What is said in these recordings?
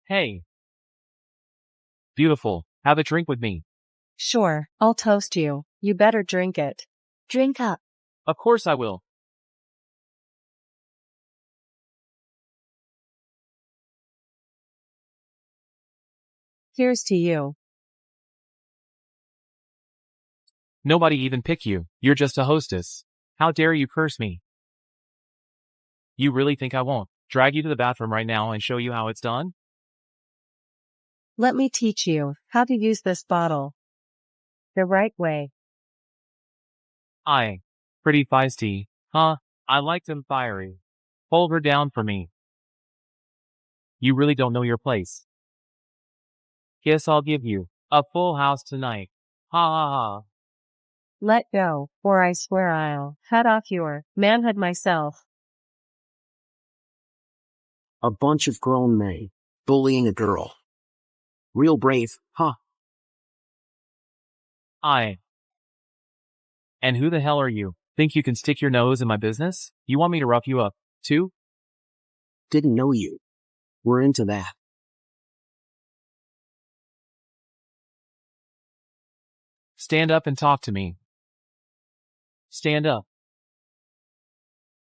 Hey, beautiful. Have a drink with me. Sure, I'll toast you. You better drink it. Drink up. Of course I will. Here's to you. Nobody even picked you. You're just a hostess. How dare you curse me? You really think I won't drag you to the bathroom right now and show you how it's done? Let me teach you how to use this bottle the right way. Aye. Pretty feisty, huh? I like them fiery. Hold her down for me. You really don't know your place. Guess I'll give you a full house tonight. Ha ha ha. Let go, or I swear I'll head off your manhood myself. A bunch of grown men bullying a girl. Real brave, huh? Aye. And who the hell are you? Think you can stick your nose in my business? You want me to rough you up, too? Didn't know you. We're into that. Stand up and talk to me. Stand up.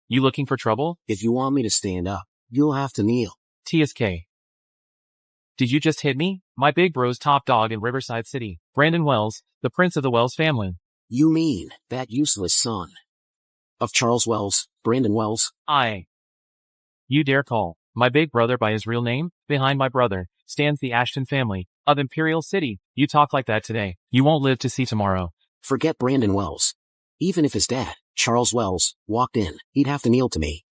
You looking for trouble? If you want me to stand up, you'll have to kneel. TSK. Did you just hit me? My big bro's top dog in Riverside City, Brandon Wells, the prince of the Wells family. You mean that useless son of Charles Wells, Brandon Wells? Aye. You dare call my big brother by his real name? Behind my brother stands the Ashton family of Imperial City. You talk like that today, you won't live to see tomorrow. Forget Brandon Wells. Even if his dad, Charles Wells, walked in, he'd have to kneel to me.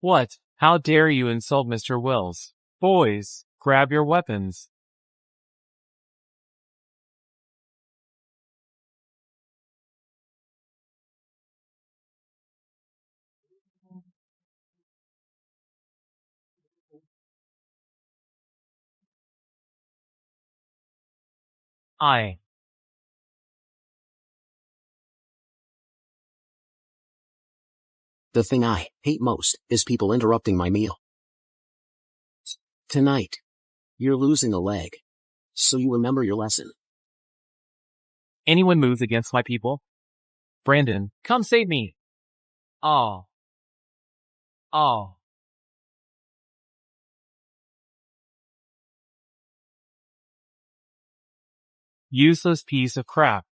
What? How dare you insult Mr. Wells? Boys, grab your weapons. Aye. The thing I hate most is people interrupting my meal. Tonight, you're losing a leg. So you remember your lesson. Anyone moves against my people? Brandon, come save me. Oh. Oh. Useless piece of crap.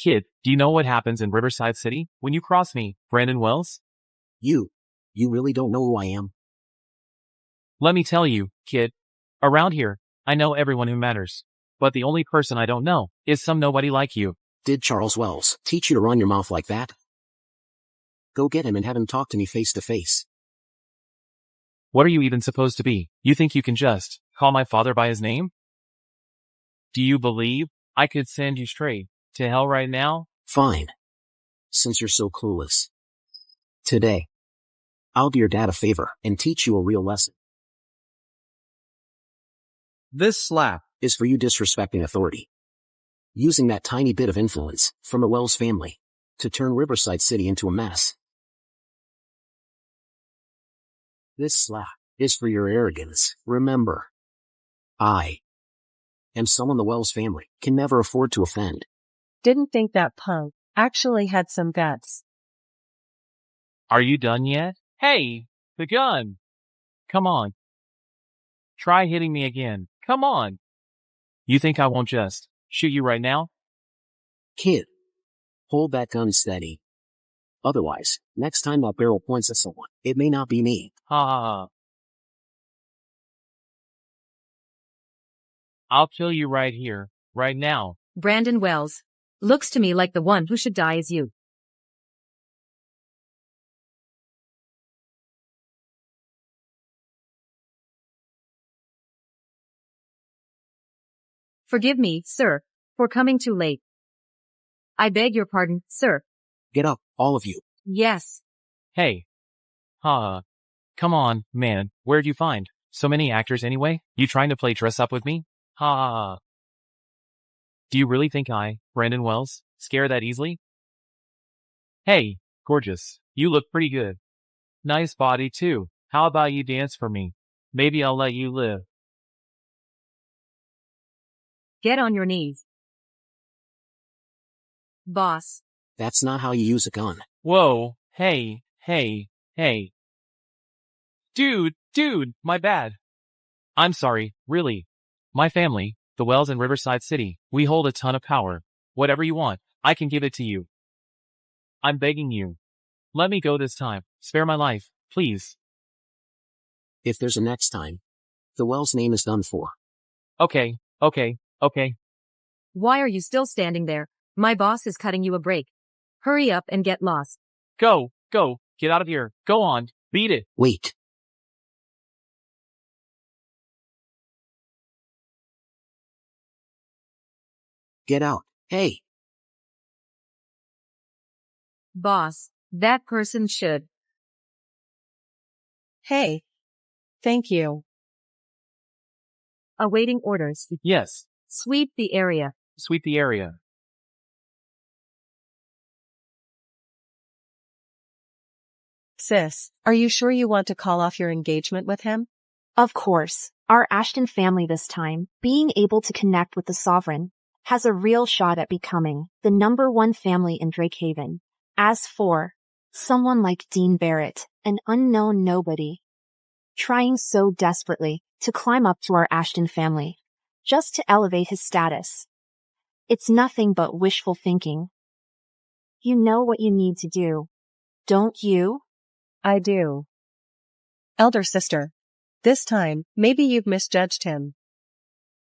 Kid, do you know what happens in Riverside City when you cross me, Brandon Wells? You really don't know who I am? Let me tell you, kid. Around here, I know everyone who matters. But the only person I don't know is some nobody like you. Did Charles Wells teach you to run your mouth like that? Go get him and have him talk to me face to face. What are you even supposed to be? You think you can just call my father by his name? Do you believe I could send you straight to hell right now? Fine. Since you're so clueless. Today, I'll do your dad a favor and teach you a real lesson. This slap is for you disrespecting authority. Using that tiny bit of influence from the Wells family to turn Riverside City into a mess. This slap is for your arrogance. Remember, I am someone the Wells family can never afford to offend. Didn't think that punk actually had some guts. Are you done yet? Hey, the gun! Come on. Try hitting me again. Come on. You think I won't just shoot you right now? Kid, hold that gun steady. Otherwise, next time that barrel points at someone, it may not be me. Ha ha ha. I'll kill you right here, right now. Brandon Wells. Looks to me like the one who should die is you. Forgive me, sir, for coming too late. I beg your pardon, sir. Get up, all of you. Yes. Hey. Ha. Come on, man. Where'd you find so many actors anyway? You trying to play dress up with me? Ha ha ha. Do you really think I, Brandon Wells, scare that easily? Hey, gorgeous. You look pretty good. Nice body too. How about you dance for me? Maybe I'll let you live. Get on your knees. Boss. That's not how you use a gun. Whoa, hey, hey, hey. Dude, my bad. I'm sorry, really. My family, the Wells in Riverside City, we hold a ton of power. Whatever you want, I can give it to you. I'm begging you. Let me go this time. Spare my life, please. If there's a next time, the Wells name is done for. Okay. Why are you still standing there? My boss is cutting you a break. Hurry up and get lost. Go, get out of here. Go on, beat it. Wait. Get out. Hey. Boss, that person should. Hey. Thank you. Awaiting orders. Yes, Sweep the area. sweep the area. Sis, are you sure you want to call off your engagement with him? Of course, our Ashton family this time, being able to connect with the sovereign, has a real shot at becoming the #1 family in Drakehaven. As for someone like Dean Barrett, an unknown nobody, trying so desperately to climb up to our Ashton family, just to elevate his status, it's nothing but wishful thinking. You know what you need to do, don't you? I do. Elder sister, this time, maybe you've misjudged him.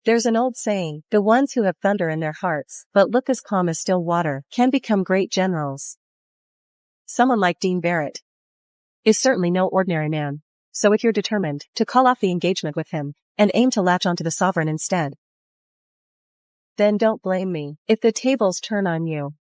There's an old saying, the ones who have thunder in their hearts, but look as calm as still water, can become great generals. Someone like Dean Barrett is certainly no ordinary man. So if you're determined to call off the engagement with him, and aim to latch onto the sovereign instead, then don't blame me if the tables turn on you.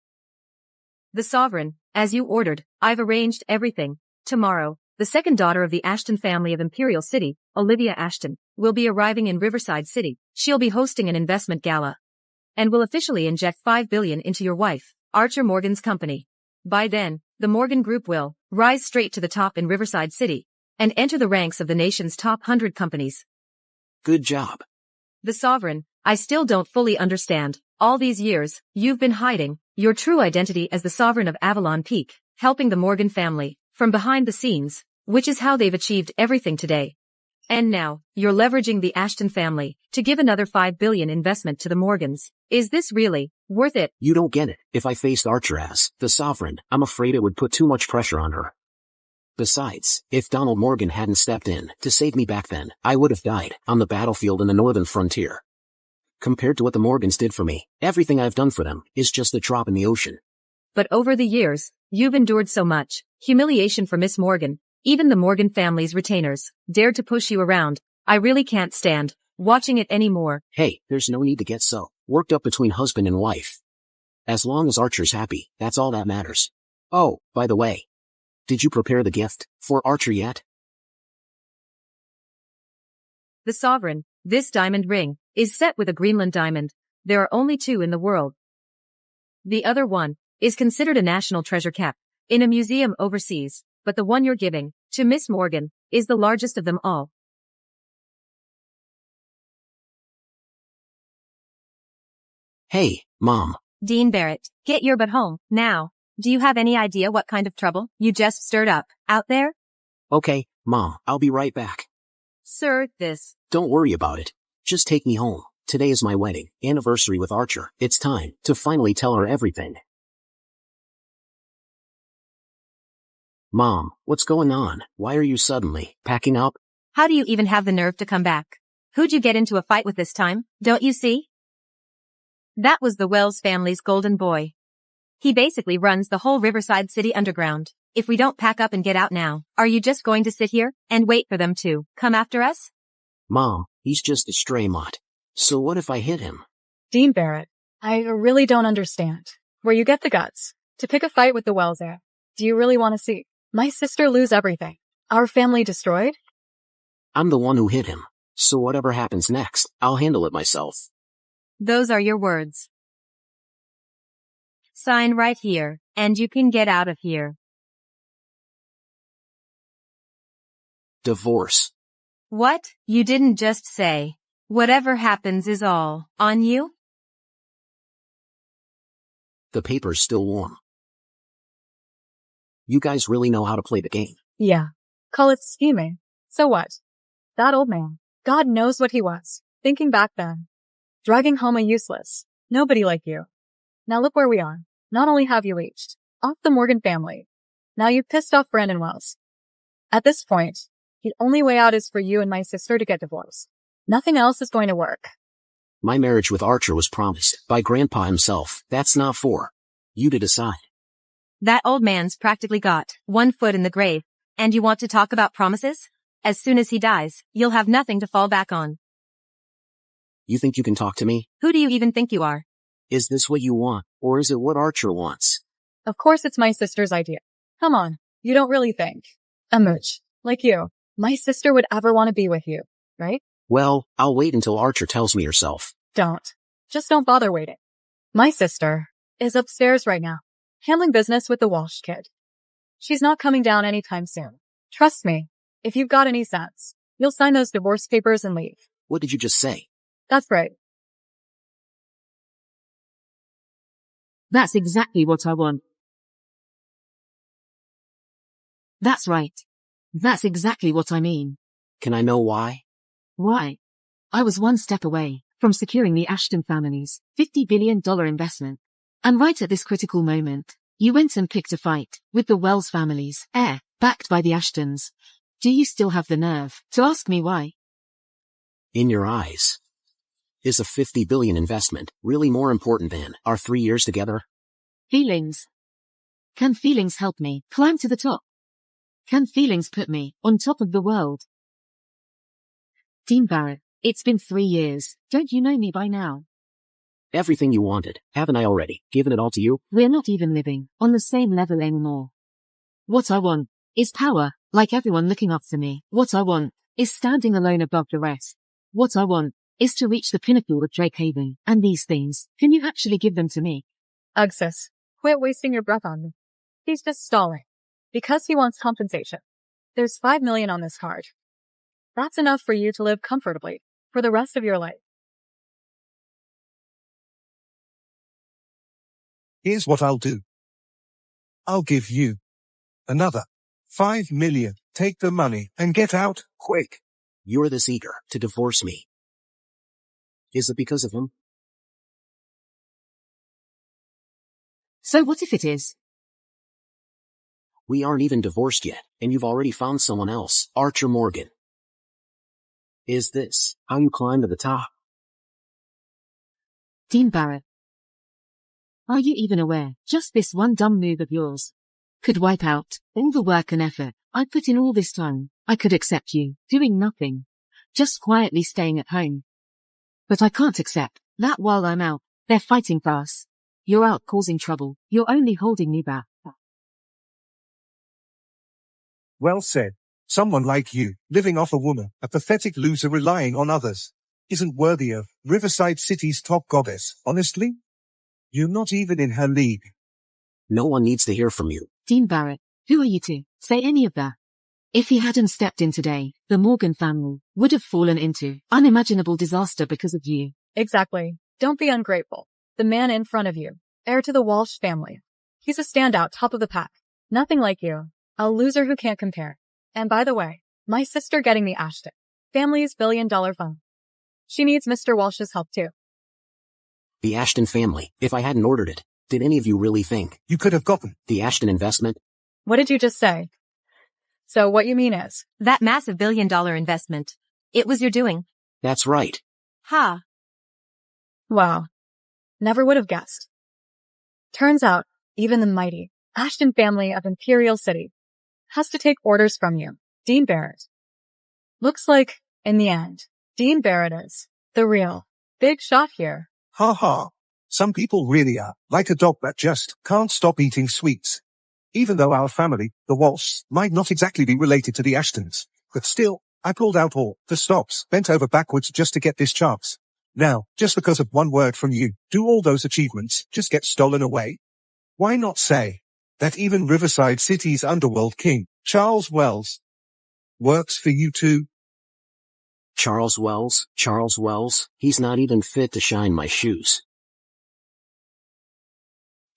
The sovereign, as you ordered, I've arranged everything. Tomorrow, the second daughter of the Ashton family of Imperial City, Olivia Ashton, will be arriving in Riverside City. She'll be hosting an investment gala and will officially inject $5 billion into your wife, Archer Morgan's company. By then, the Morgan Group will rise straight to the top in Riverside City and enter the ranks of the nation's top 100 companies. Good job. The sovereign, I still don't fully understand. All these years, you've been hiding your true identity as the sovereign of Avalon Peak, helping the Morgan family from behind the scenes, which is how they've achieved everything today. And now, you're leveraging the Ashton family to give another $5 billion investment to the Morgans. Is this really worth it? You don't get it. If I faced Archer as the sovereign, I'm afraid it would put too much pressure on her. Besides, if Donald Morgan hadn't stepped in to save me back then, I would have died on the battlefield in the northern frontier. Compared to what the Morgans did for me, everything I've done for them is just a drop in the ocean. But over the years, you've endured so much humiliation for Miss Morgan. Even the Morgan family's retainers dared to push you around. I really can't stand watching it anymore. Hey, there's no need to get so worked up between husband and wife. As long as Archer's happy, that's all that matters. Oh, by the way, did you prepare the gift for Archer yet? The sovereign, this diamond ring, is set with a Greenland diamond. There are only 2 in the world. The other one is considered a national treasure kept in a museum overseas, but the one you're giving to Miss Morgan is the largest of them all. Hey, Mom. Dean Barrett, get your butt home, now. Do you have any idea what kind of trouble you just stirred up out there? Okay, Mom, I'll be right back. Sir, this. Don't worry about it. Just take me home. Today is my wedding anniversary with Archer. It's time to finally tell her everything. Mom, what's going on? Why are you suddenly packing up? How do you even have the nerve to come back? Who'd you get into a fight with this time, don't you see? That was the Wells family's golden boy. He basically runs the whole Riverside City underground. If we don't pack up and get out now, are you just going to sit here and wait for them to come after us? Mom, he's just a stray mutt. So what if I hit him? Dean Barrett, I really don't understand where you get the guts to pick a fight with the Wells at. Do you really want to see my sister lose everything? Our family destroyed? I'm the one who hit him. So whatever happens next, I'll handle it myself. Those are your words. Sign right here, and you can get out of here. Divorce. What? You didn't just say, whatever happens is all on you? The paper's still warm. You guys really know how to play the game. Yeah. Call it scheming. So what? That old man. God knows what he was thinking back then. Dragging home a useless nobody like you. Now look where we are. Not only have you leached off the Morgan family, now you've pissed off Brandon Wells. At this point, the only way out is for you and my sister to get divorced. Nothing else is going to work. My marriage with Archer was promised by Grandpa himself. That's not for you to decide. That old man's practically got one foot in the grave, and you want to talk about promises? As soon as he dies, you'll have nothing to fall back on. You think you can talk to me? Who do you even think you are? Is this what you want, or is it what Archer wants? Of course it's my sister's idea. Come on, you don't really think a mooch like you, my sister would ever want to be with you, right? Well, I'll wait until Archer tells me herself. Don't. Just don't bother waiting. My sister is upstairs right now, handling business with the Walsh kid. She's not coming down anytime soon. Trust me, if you've got any sense, you'll sign those divorce papers and leave. What did you just say? That's right. That's exactly what I want. That's right. That's exactly what I mean. Can I know why? Why? I was one step away from securing the Ashton family's $50 billion investment. And right at this critical moment, you went and picked a fight with the Wells family's heir, backed by the Ashtons. Do you still have the nerve to ask me why? In your eyes, is a $50 billion investment really more important than our 3 years together? Feelings. Can feelings help me climb to the top? Can feelings put me on top of the world? Dean Barrett, it's been 3 years. Don't you know me by now? Everything you wanted, haven't I already given it all to you? We're not even living on the same level anymore. What I want is power, like everyone looking up to me. What I want is standing alone above the rest. What I want is to reach the pinnacle of Drake Haven. And these things, can you actually give them to me? Ugsis, quit wasting your breath on me. He's just stalling. Because he wants compensation. There's $5 million on this card. That's enough for you to live comfortably for the rest of your life. Here's what I'll do. I'll give you another $5 million. Take the money and get out quick. You're this eager to divorce me. Is it because of him? So what if it is? We aren't even divorced yet, and you've already found someone else, Archer Morgan. Is this how you climb to the top? Dean Barrett. Are you even aware just this one dumb move of yours could wipe out all the work and effort I put in all this time? I could accept you doing nothing, just quietly staying at home. But I can't accept that while I'm out, they're fighting for us. You're out causing trouble. You're only holding me back. Well said. Someone like you, living off a woman, a pathetic loser relying on others, isn't worthy of Riverside City's top goddess, honestly? You're not even in her league. No one needs to hear from you. Dean Barrett, who are you to say any of that? If he hadn't stepped in today, the Morgan family would have fallen into unimaginable disaster because of you. Exactly. Don't be ungrateful. The man in front of you, heir to the Walsh family. He's a standout, top of the pack. Nothing like you. A loser who can't compare. And by the way, my sister getting the Ashton family's $1 billion fund. She needs Mr. Walsh's help too. The Ashton family, if I hadn't ordered it, did any of you really think You could have gotten the Ashton investment? What did you just say? So what you mean is, That massive $1 billion investment. It was your doing. That's right. Ha. wow. Never would have guessed. Turns out, even the mighty Ashton family of Imperial City has to take orders from you, Dean Barrett. Looks like, in the end, Dean Barrett is the real big shot here. ha ha. Some people really are like a dog that just can't stop eating sweets. Even though our family, the Walshs, might not exactly be related to the Ashtons, but still, I pulled out all the stops, bent over backwards just to get this chance. Now, just because of one word from you, do all those achievements just get stolen away? Why not say, that even Riverside City's underworld king, Charles Wells, works for you too? Charles Wells, he's not even fit to shine my shoes.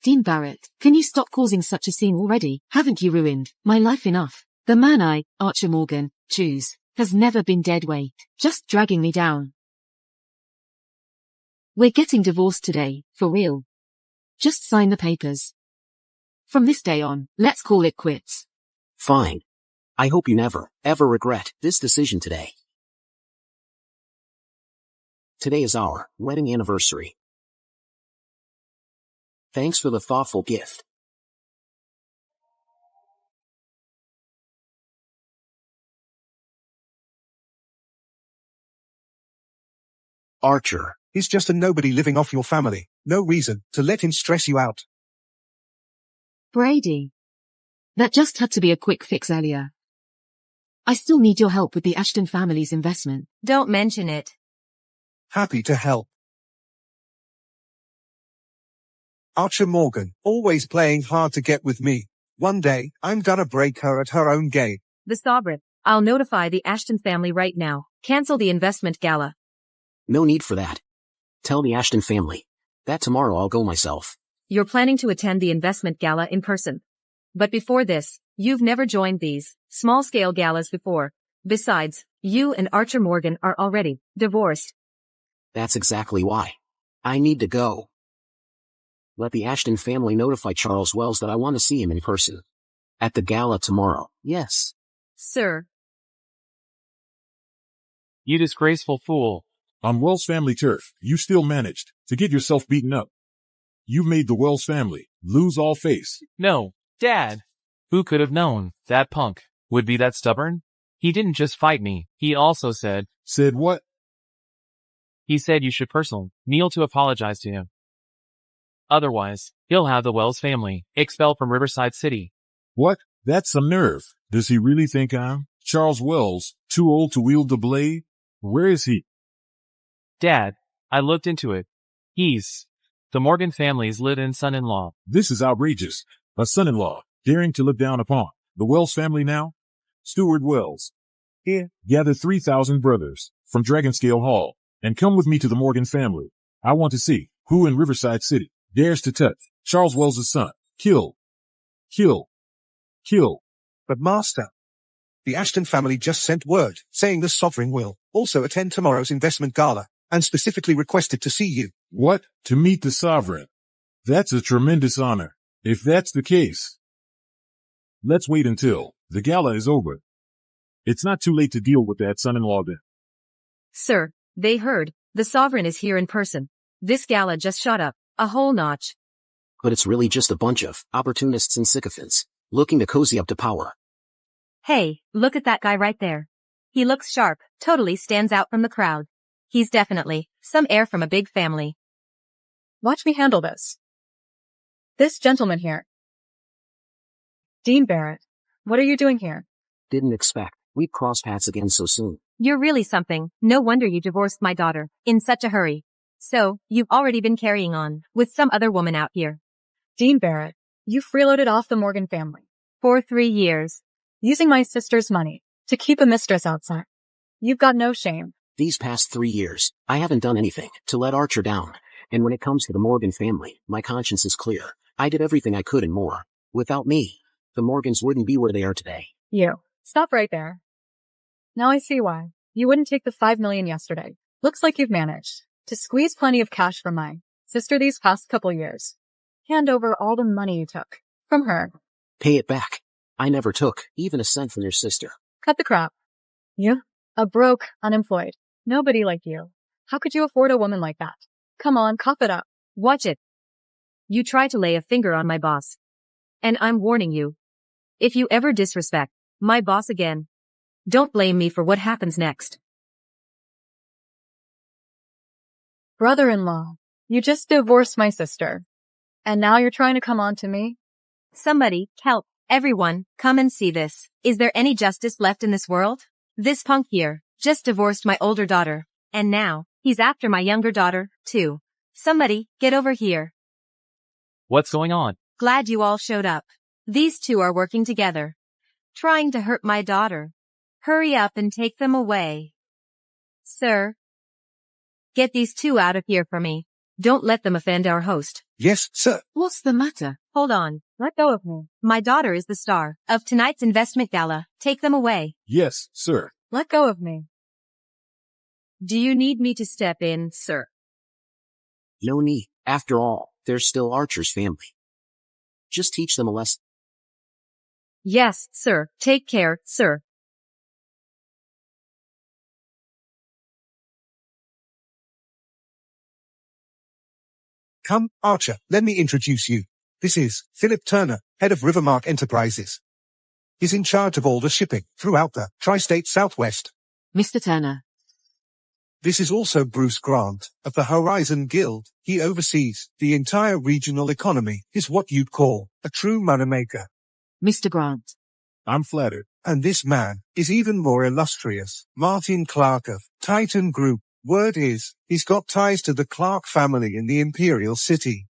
Dean Barrett, can you stop causing such a scene already? Haven't you ruined my life enough? The man I, Archer Morgan, choose, has never been dead weight, just dragging me down. We're getting divorced today, for real. Just sign the papers. From this day on, let's call it quits. Fine. I hope you never, ever regret this decision today. Today is our wedding anniversary. Thanks for the thoughtful gift. Archer. He's just a nobody living off your family. No reason to let him stress you out. Brady. That just had to be a quick fix earlier. I still need your help with the Ashton family's investment. Don't mention it. Happy to help. Archer Morgan, always playing hard to get with me. One day, I'm gonna break her at her own game. The Sovereign. I'll notify the Ashton family right now. Cancel the investment gala. No need for that. Tell the Ashton family that tomorrow I'll go myself. You're planning to attend the investment gala in person. But before this, you've never joined these small-scale galas before. Besides, you and Archer Morgan are already divorced. That's exactly why. I need to go. Let the Ashton family notify Charles Wells that I want to see him in person. At the gala tomorrow. Yes. Sir. You disgraceful fool. On Wells family turf, you still managed to get yourself beaten up. You made the Wells family lose all face. No, Dad. Who could have known that punk would be that stubborn? He didn't just fight me, he also said. Said what? He said you should personally kneel to apologize to him. Otherwise, he'll have the Wells family expelled from Riverside City. What? That's some nerve. Does he really think I'm Charles Wells, too old to wield the blade? Where is he? Dad, I looked into it. He's the Morgan family's live-in son-in-law. This is outrageous. A son-in-law daring to look down upon the Wells family now? Steward Wells. Here, gather 3,000 brothers from Dragonscale Hall and come with me to the Morgan family. I want to see who in Riverside City dares to touch Charles Wells' son. Kill. Kill. Kill. But Master, the Ashton family just sent word saying the Sovereign will also attend tomorrow's investment gala and specifically requested to see you. What? To meet the Sovereign? That's a tremendous honor. If that's the case, let's wait until the gala is over. It's not too late to deal with that son-in-law then. Sir, they heard. The Sovereign is here in person. This gala just shot up a whole notch. But it's really just a bunch of opportunists and sycophants looking to cozy up to power. Hey, look at that guy right there. He looks sharp, totally stands out from the crowd. He's definitely some heir from a big family. Watch me handle this. This gentleman here. Dean Barrett, what are you doing here? Didn't expect we'd cross paths again so soon. You're really something. No wonder you divorced my daughter in such a hurry. So, you've already been carrying on with some other woman out here. Dean Barrett, you freeloaded off the Morgan family. For 3 years. Using my sister's money to keep a mistress outside. You've got no shame. These past 3 years, I haven't done anything to let Archer down. And when it comes to the Morgan family, my conscience is clear. I did everything I could and more. Without me, the Morgans wouldn't be where they are today. You. Stop right there. Now I see why. You wouldn't take the $5 million yesterday. Looks like you've managed to squeeze plenty of cash from my sister these past couple years. Hand over all the money you took from her. Pay it back. I never took even a cent from your sister. Cut the crap. You? A broke, unemployed. Nobody like you. How could you afford a woman like that? Come on, cough it up. Watch it. You try to lay a finger on my boss. And I'm warning you. If you ever disrespect my boss again, don't blame me for what happens next. Brother-in-law, you just divorced my sister. And now you're trying to come on to me? Somebody, help. Everyone, come and see this. Is there any justice left in this world? This punk here just divorced my older daughter. And now, he's after my younger daughter, too. Somebody, get over here. What's going on? Glad you all showed up. These two are working together, trying to hurt my daughter. Hurry up and take them away. Sir, get these two out of here for me. Don't let them offend our host. Yes, sir. What's the matter? Hold on. Let go of me. My daughter is the star of tonight's investment gala. Take them away. Yes, sir. Let go of me. Do you need me to step in, sir? No need. After all, they're still Archer's family. Just teach them a lesson. Yes, sir. Take care, sir. Come, Archer, let me introduce you. This is Philip Turner, head of Rivermark Enterprises. He's in charge of all the shipping throughout the tri-state Southwest. Mr. Turner. This is also Bruce Grant of the Horizon Guild. He oversees the entire regional economy, is what you'd call a true moneymaker. Mr. Grant. I'm flattered. And this man is even more illustrious. Martin Clark of Titan Group. Word is, he's got ties to the Clark family in the Imperial City.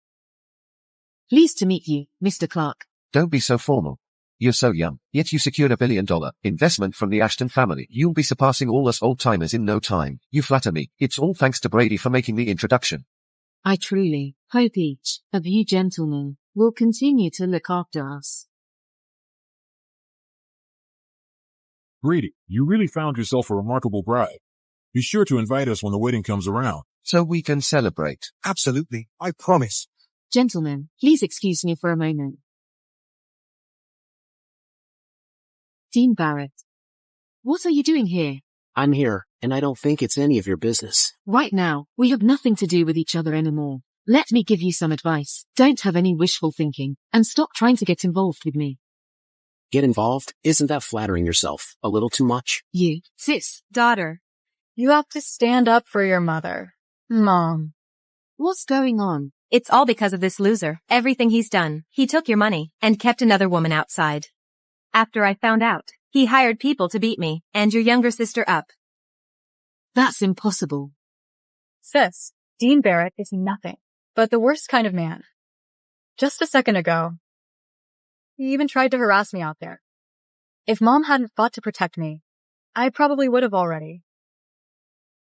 Pleased to meet you, Mr. Clark. Don't be so formal. You're so young, yet you secured $1 billion investment from the Ashton family. You'll be surpassing all us old-timers in no time. You flatter me. It's all thanks to Brady for making the introduction. I truly hope each of you gentlemen will continue to look after us. Brady, you really found yourself a remarkable bride. Be sure to invite us when the wedding comes around. So we can celebrate. Absolutely, I promise. Gentlemen, please excuse me for a moment. Dean Barrett. What are you doing here? I'm here, and I don't think it's any of your business. Right now, we have nothing to do with each other anymore. Let me give you some advice. Don't have any wishful thinking, and stop trying to get involved with me. Get involved? Isn't that flattering yourself a little too much? You, sis. Daughter. You have to stand up for your mother. Mom. What's going on? It's all because of this loser. Everything he's done. He took your money and kept another woman outside. After I found out, he hired people to beat me and your younger sister up. That's impossible. Sis, Dean Barrett is nothing but the worst kind of man. Just a second ago, he even tried to harass me out there. If Mom hadn't fought to protect me, I probably would have already.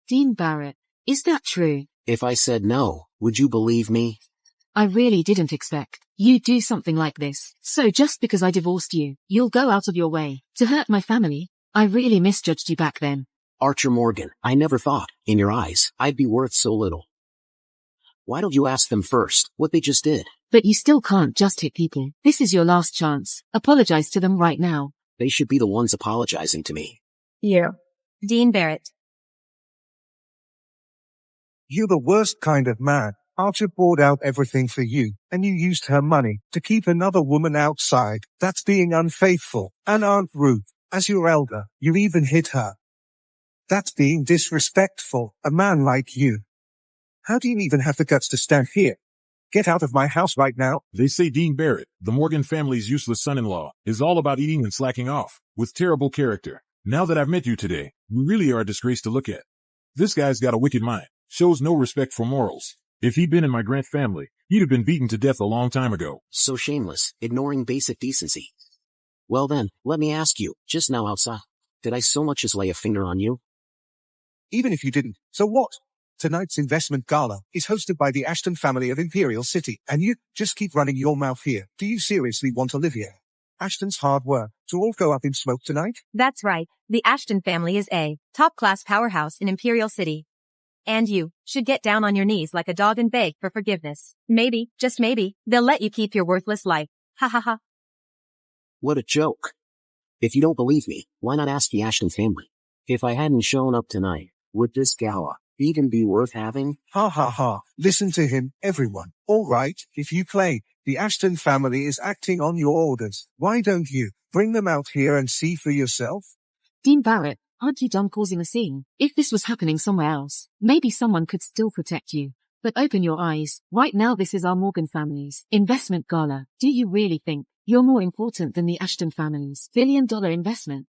Dean Barrett, is that true? If I said no, would you believe me? I really didn't expect you'd do something like this. So just because I divorced you, you'll go out of your way to hurt my family? I really misjudged you back then. Archer Morgan, I never thought, in your eyes, I'd be worth so little. Why don't you ask them first what they just did? But you still can't just hit people. This is your last chance. Apologize to them right now. They should be the ones apologizing to me. You. Dean Barrett. You're the worst kind of man. Archer bought out everything for you, and you used her money to keep another woman outside. That's being unfaithful. And Aunt Ruth, as your elder, you even hit her. That's being disrespectful. A man like you. How do you even have the guts to stand here? Get out of my house right now. They say Dean Barrett, the Morgan family's useless son-in-law, is all about eating and slacking off, with terrible character. Now that I've met you today, you really are a disgrace to look at. This guy's got a wicked mind, shows no respect for morals. If he'd been in my Grant family, he'd have been beaten to death a long time ago. So shameless, ignoring basic decency. Well then, let me ask you, just now outside, did I so much as lay a finger on you? Even if you didn't, so what? Tonight's investment gala is hosted by the Ashton family of Imperial City, and you just keep running your mouth here. Do you seriously want to live here? Ashton's hard work to all go up in smoke tonight? That's right. The Ashton family is a top-class powerhouse in Imperial City. And you should get down on your knees like a dog and beg for forgiveness. Maybe, just maybe, they'll let you keep your worthless life. Ha ha ha. What a joke. If you don't believe me, why not ask the Ashton family? If I hadn't shown up tonight, would this gala even be worth having? Ha ha ha. Listen to him, everyone. All right, if you play, the Ashton family is acting on your orders. Why don't you bring them out here and see for yourself? Dean Barrett, aren't you done causing a scene? If this was happening somewhere else, maybe someone could still protect you. But open your eyes. Right now this is our Morgan family's investment gala. Do you really think you're more important than the Ashton family's $1 billion investment?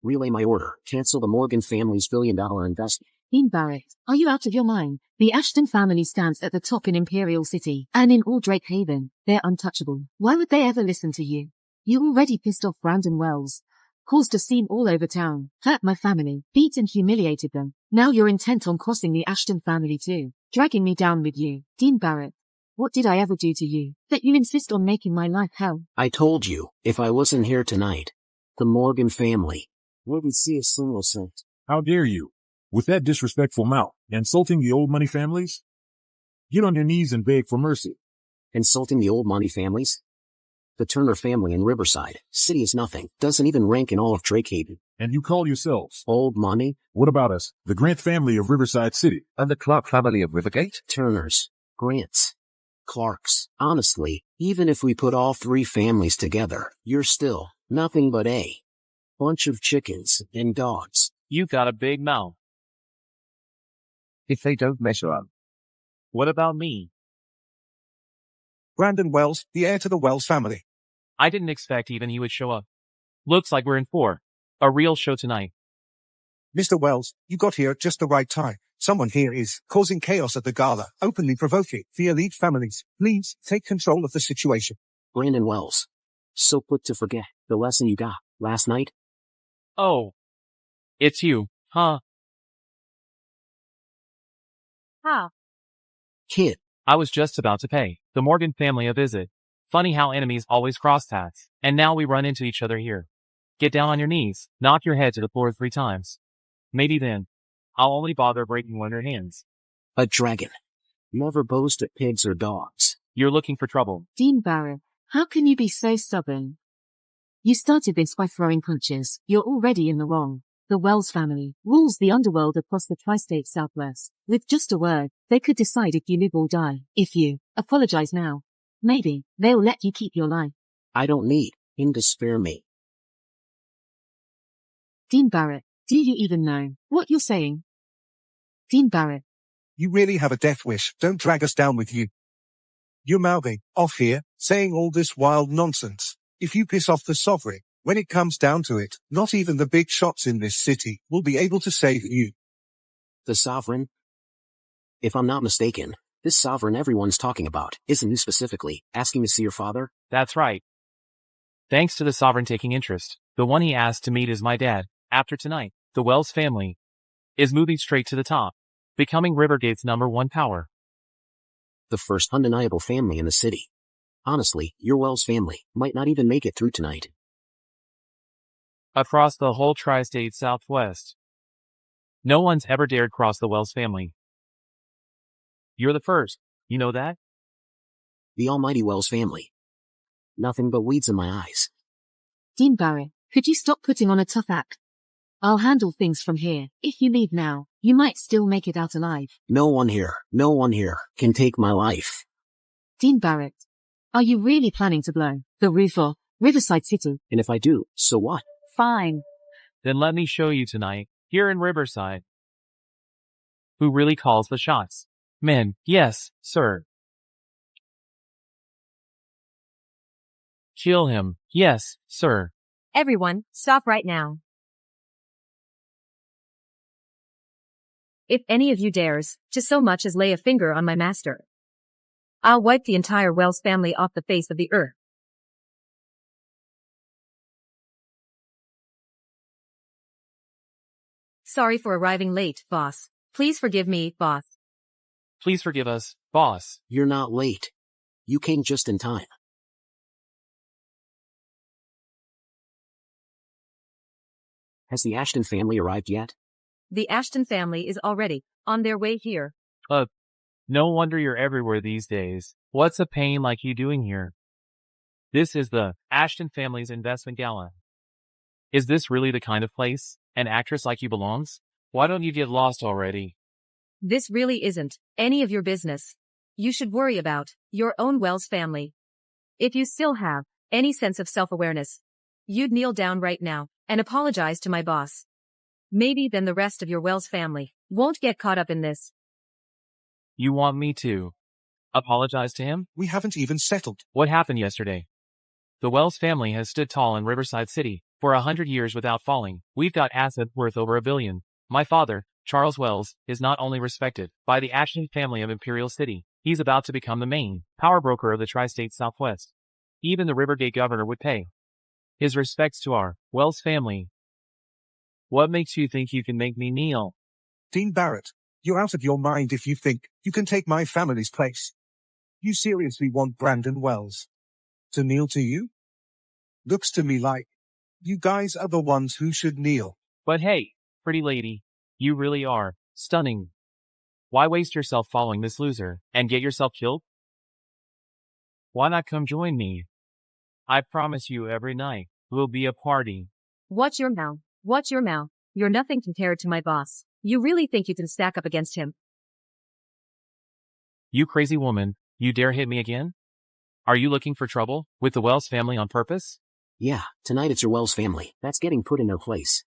Relay my order. Cancel the Morgan family's $1 billion investment. Dean Barrett, are you out of your mind? The Ashton family stands at the top in Imperial City, and in all Drake Haven, they're untouchable. Why would they ever listen to you? You already pissed off Brandon Wells, caused a scene all over town, hurt my family, beat and humiliated them. Now you're intent on crossing the Ashton family too, dragging me down with you. Dean Barrett, what did I ever do to you, that you insist on making my life hell? I told you, if I wasn't here tonight, the Morgan family wouldn't see a single cent. How dare you? With that disrespectful mouth, insulting the old money families? Get on your knees and beg for mercy. Insulting the old money families? The Turner family in Riverside City is nothing, doesn't even rank in all of Drake Haven. And you call yourselves Old money? What about us, the Grant family of Riverside City? And the Clark family of Rivergate? Turners, Grants, Clarks. Honestly, even if we put all three families together, you're still nothing but a bunch of chickens and dogs. You got a big mouth. If they don't measure up. What about me? Brandon Wells, the heir to the Wells family. I didn't expect even he would show up. Looks like we're in for a real show tonight. Mr. Wells, you got here at just the right time. Someone here is causing chaos at the gala, openly provoking the elite families. Please take control of the situation. Brandon Wells. So quick to forget the lesson you got last night. Oh. It's you, huh? Huh. Kid. I was just about to pay the Morgan family a visit. Funny how enemies always cross paths. And now we run into each other here. Get down on your knees, knock your head to the floor 3 times. Maybe then, I'll only bother breaking one of your hands. A dragon. Never boast at pigs or dogs. You're looking for trouble. Dean Barrett, how can you be so stubborn? You started this by throwing punches. You're already in the wrong. The Wells family rules the underworld across the tri-state Southwest. With just a word, they could decide if you live or die. If you apologize now, maybe they'll let you keep your life. I don't need him to spare me. Dean Barrett, do you even know what you're saying? Dean Barrett. You really have a death wish. Don't drag us down with you. You're mouthing off here, saying all this wild nonsense. If you piss off the sovereign, when it comes down to it, not even the big shots in this city will be able to save you. The sovereign? If I'm not mistaken, this sovereign everyone's talking about isn't you specifically asking to see your father? That's right. Thanks to the sovereign taking interest, the one he asked to meet is my dad. After tonight, the Wells family is moving straight to the top, becoming Rivergate's #1 power. The first undeniable family in the city. Honestly, your Wells family might not even make it through tonight. Across the whole tri-state Southwest, no one's ever dared cross the Wells family. You're the first, you know that? The almighty Wells family. Nothing but weeds in my eyes. Dean Barrett, could you stop putting on a tough act? I'll handle things from here. If you leave now, you might still make it out alive. No one here can take my life. Dean Barrett, are you really planning to blow the roof off Riverside City? And if I do, so what? Fine. Then let me show you tonight, here in Riverside, who really calls the shots. Men, yes, sir. Kill him, yes, sir. Everyone, stop right now. If any of you dares to so much as lay a finger on my master, I'll wipe the entire Wells family off the face of the earth. Sorry for arriving late, boss. Please forgive me, boss. Please forgive us, boss. You're not late. You came just in time. Has the Ashton family arrived yet? The Ashton family is already on their way here. No wonder you're everywhere these days. What's a pain like you doing here? This is the Ashton family's investment gala. Is this really the kind of place an actress like you belongs? Why don't you get lost already? This really isn't any of your business. You should worry about your own Wells family. If you still have any sense of self-awareness, you'd kneel down right now and apologize to my boss. Maybe then the rest of your Wells family won't get caught up in this. You want me to apologize to him? We haven't even settled. What happened yesterday? The Wells family has stood tall in Riverside City for 100 years without falling. We've got assets worth over $1 billion. My father Charles Wells is not only respected by the Ashton family of Imperial City, he's about to become the main power broker of the tri-state Southwest. Even the Rivergate governor would pay his respects to our Wells family. What makes you think you can make me kneel? Dean Barrett, you're out of your mind if you think you can take my family's place. You seriously want Brandon Wells to kneel to you? Looks to me like you guys are the ones who should kneel. But hey, pretty lady, you really are stunning. Why waste yourself following this loser and get yourself killed? Why not come join me? I promise you every night will be a party. Watch your mouth. Watch your mouth. You're nothing compared to my boss. You really think you can stack up against him? You crazy woman, you dare hit me again? Are you looking for trouble with the Wells family on purpose? Yeah, tonight it's your Wells family that's getting put in their place.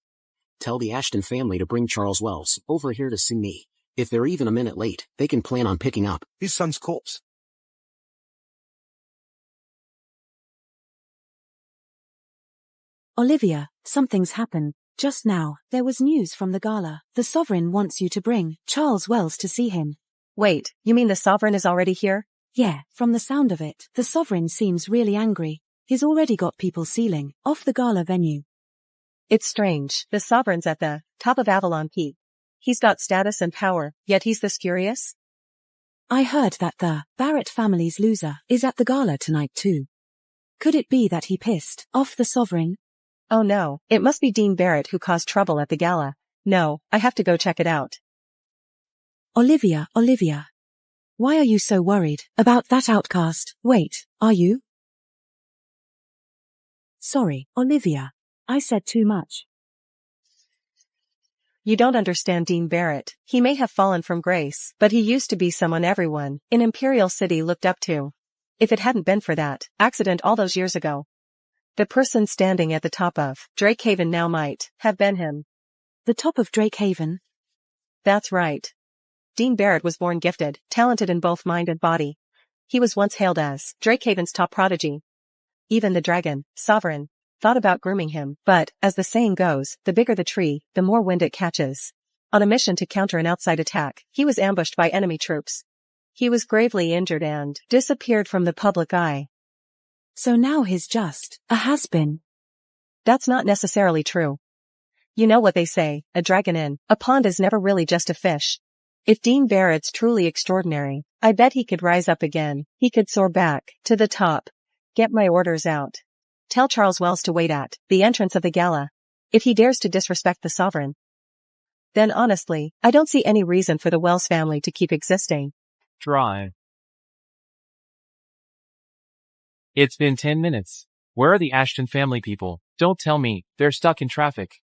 Tell the Ashton family to bring Charles Wells over here to see me. If they're even a minute late, they can plan on picking up his son's corpse. Olivia, something's happened. Just now, there was news from the gala. The Sovereign wants you to bring Charles Wells to see him. Wait, you mean the Sovereign is already here? Yeah, from the sound of it, the Sovereign seems really angry. He's already got people sealing off the gala venue. It's strange. The Sovereign's at the top of Avalon Peak. He's got status and power, yet he's this curious? I heard that the Barrett family's loser is at the gala tonight too. Could it be that he pissed off the Sovereign? Oh no, it must be Dean Barrett who caused trouble at the gala. No, I have to go check it out. Olivia, why are you so worried about that outcast? Wait, are you? Sorry, Olivia, I said too much. You don't understand Dean Barrett. He may have fallen from grace, but he used to be someone everyone in Imperial City looked up to. If it hadn't been for that accident all those years ago, the person standing at the top of Drakehaven now might have been him. The top of Drakehaven? That's right. Dean Barrett was born gifted, talented in both mind and body. He was once hailed as Drakehaven's top prodigy. Even the dragon, Sovereign, thought about grooming him, but, as the saying goes, the bigger the tree, the more wind it catches. On a mission to counter an outside attack, he was ambushed by enemy troops. He was gravely injured and disappeared from the public eye. So now he's just a has-been. That's not necessarily true. You know what they say, a dragon in a pond is never really just a fish. If Dean Barrett's truly extraordinary, I bet he could rise up again. He could soar back to the top. Get my orders out. Tell Charles Wells to wait at the entrance of the gala. If he dares to disrespect the Sovereign, then honestly, I don't see any reason for the Wells family to keep existing. Drive. It's been 10 minutes. Where are the Ashton family people? Don't tell me they're stuck in traffic.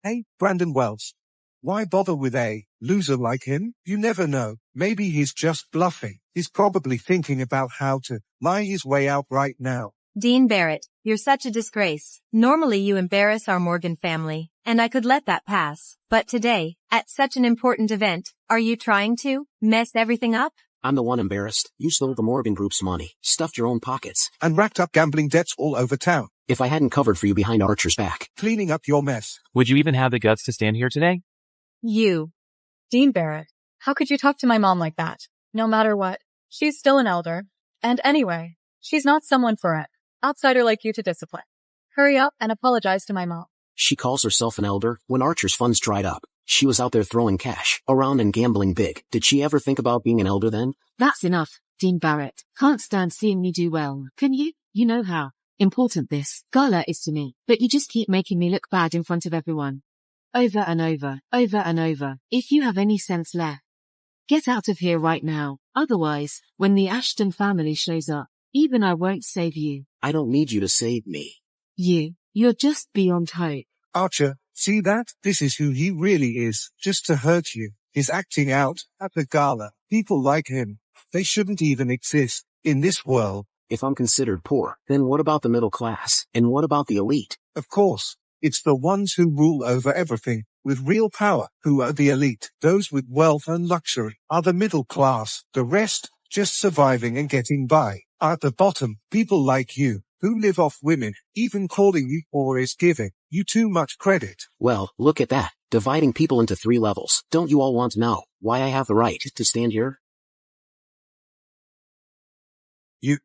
Hey, Brandon Wells. Why bother with a loser like him? You never know. Maybe he's just bluffing. He's probably thinking about how to lie his way out right now. Dean Barrett, you're such a disgrace. Normally you embarrass our Morgan family, and I could let that pass. But today, at such an important event, are you trying to mess everything up? I'm the one embarrassed. You stole the Morgan Group's money, stuffed your own pockets, and racked up gambling debts all over town. If I hadn't covered for you behind Archer's back, cleaning up your mess. Would you even have the guts to stand here today? You. Dean Barrett, how could you talk to my mom like that? No matter what, she's still an elder. And anyway, she's not someone for an outsider like you to discipline. Hurry up and apologize to my mom. She calls herself an elder when Archer's funds dried up. She was out there throwing cash around and gambling big. Did she ever think about being an elder then? That's enough, Dean Barrett. Can't stand seeing me do well, can you? You know how important this gala is to me, but you just keep making me look bad in front of everyone. Over and over, over and over. If you have any sense left, get out of here right now. Otherwise, when the Ashton family shows up, even I won't save you. I don't need you to save me. You're just beyond hope. Archer, see that? This is who he really is, just to hurt you. He's acting out at the gala. People like him, they shouldn't even exist in this world. If I'm considered poor, then what about the middle class? And what about the elite? Of course, it's the ones who rule over everything, with real power, who are the elite. Those with wealth and luxury are the middle class. The rest, just surviving and getting by, are at the bottom. People like you, who live off women, even calling you or is giving you too much credit. Well, look at that. dividing people into 3 levels. Don't you all want to know why I have the right to stand here? You,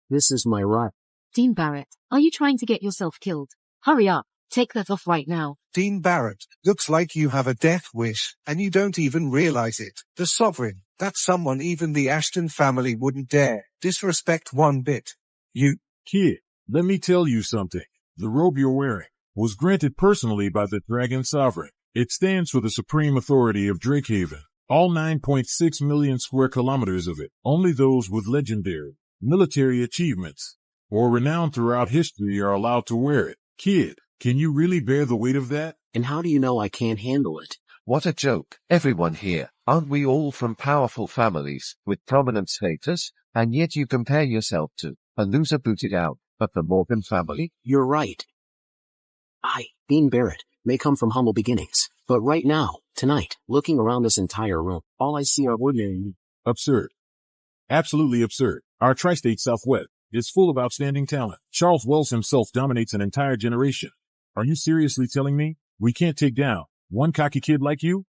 This is my right. Dean Barrett, are you trying to get yourself killed? Hurry up, take that off right now. Dean Barrett, looks like you have a death wish, and you don't even realize it. The sovereign, that's someone even the Ashton family wouldn't dare disrespect one bit. You, Kid, let me tell you something. The robe you're wearing was granted personally by the Dragon Sovereign. It stands for the supreme authority of Drakehaven. All 9.6 million square kilometers of it. Only those with legendary military achievements or renown throughout history are allowed to wear it. Kid, can you really bear the weight of that? And how do you know I can't handle it? What a joke. Everyone here, aren't we all from powerful families with prominent status? And yet you compare yourself to a loser booted out of the Morgan family? You're right. I, Dean Barrett, may come from humble beginnings, but right now, tonight, looking around this entire room, all I see are women. Absurd. Absolutely absurd. Our tri-state Southwest is full of outstanding talent. Charles Wells himself dominates an entire generation. Are you seriously telling me we can't take down one cocky kid like you?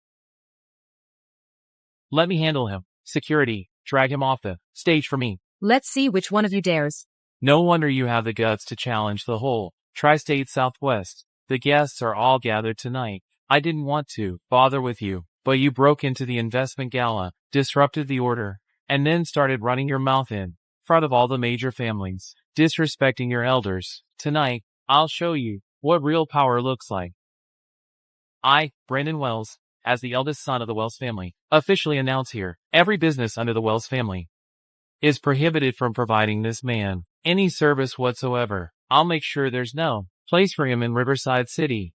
Let me handle him. Security, drag him off the stage for me. Let's see which one of you dares. No wonder you have the guts to challenge the whole tri-state Southwest. The guests are all gathered tonight. I didn't want to bother with you, but you broke into the investment gala, disrupted the order, and then started running your mouth in front of all the major families, disrespecting your elders. Tonight, I'll show you what real power looks like. I, Brandon Wells, as the eldest son of the Wells family, officially announce here, every business under the Wells family is prohibited from providing this man any service whatsoever. I'll make sure there's no place for him in Riverside City.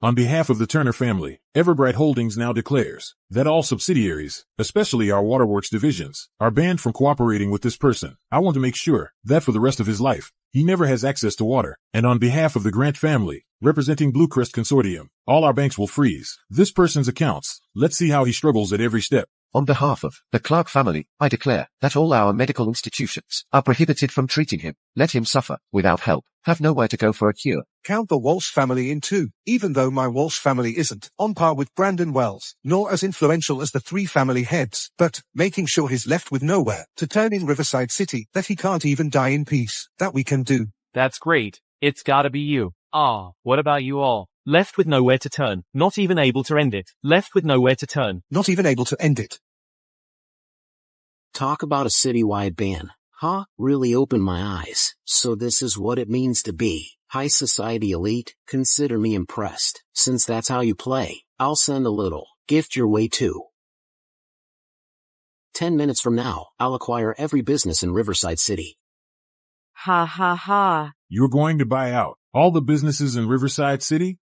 On behalf of the Turner family, Everbright Holdings now declares that all subsidiaries, especially our waterworks divisions, are banned from cooperating with this person. I want to make sure that for the rest of his life, he never has access to water. And on behalf of the Grant family, representing Blue Crest Consortium, all our banks will freeze this person's accounts. Let's see how he struggles at every step. On behalf of the Clark family, I declare that all our medical institutions are prohibited from treating him. Let him suffer without help. Have nowhere to go for a cure. count the Walsh family in too, even though my Walsh family isn't on par with Brandon Wells, nor as influential as the 3 family heads, but making sure he's left with nowhere to turn in Riverside City, that he can't even die in peace. That we can do. That's great. It's gotta be you. What about you all? Left with nowhere to turn, not even able to end it. Left with nowhere to turn. Not even able to end it. Talk about a citywide ban. Huh? Really opened my eyes. So this is what it means to be high society elite? Consider me impressed. Since that's how you play, I'll send a little gift your way too. 10 minutes from now, I'll acquire every business in Riverside City. Ha ha ha. You're going to buy out all the businesses in Riverside City?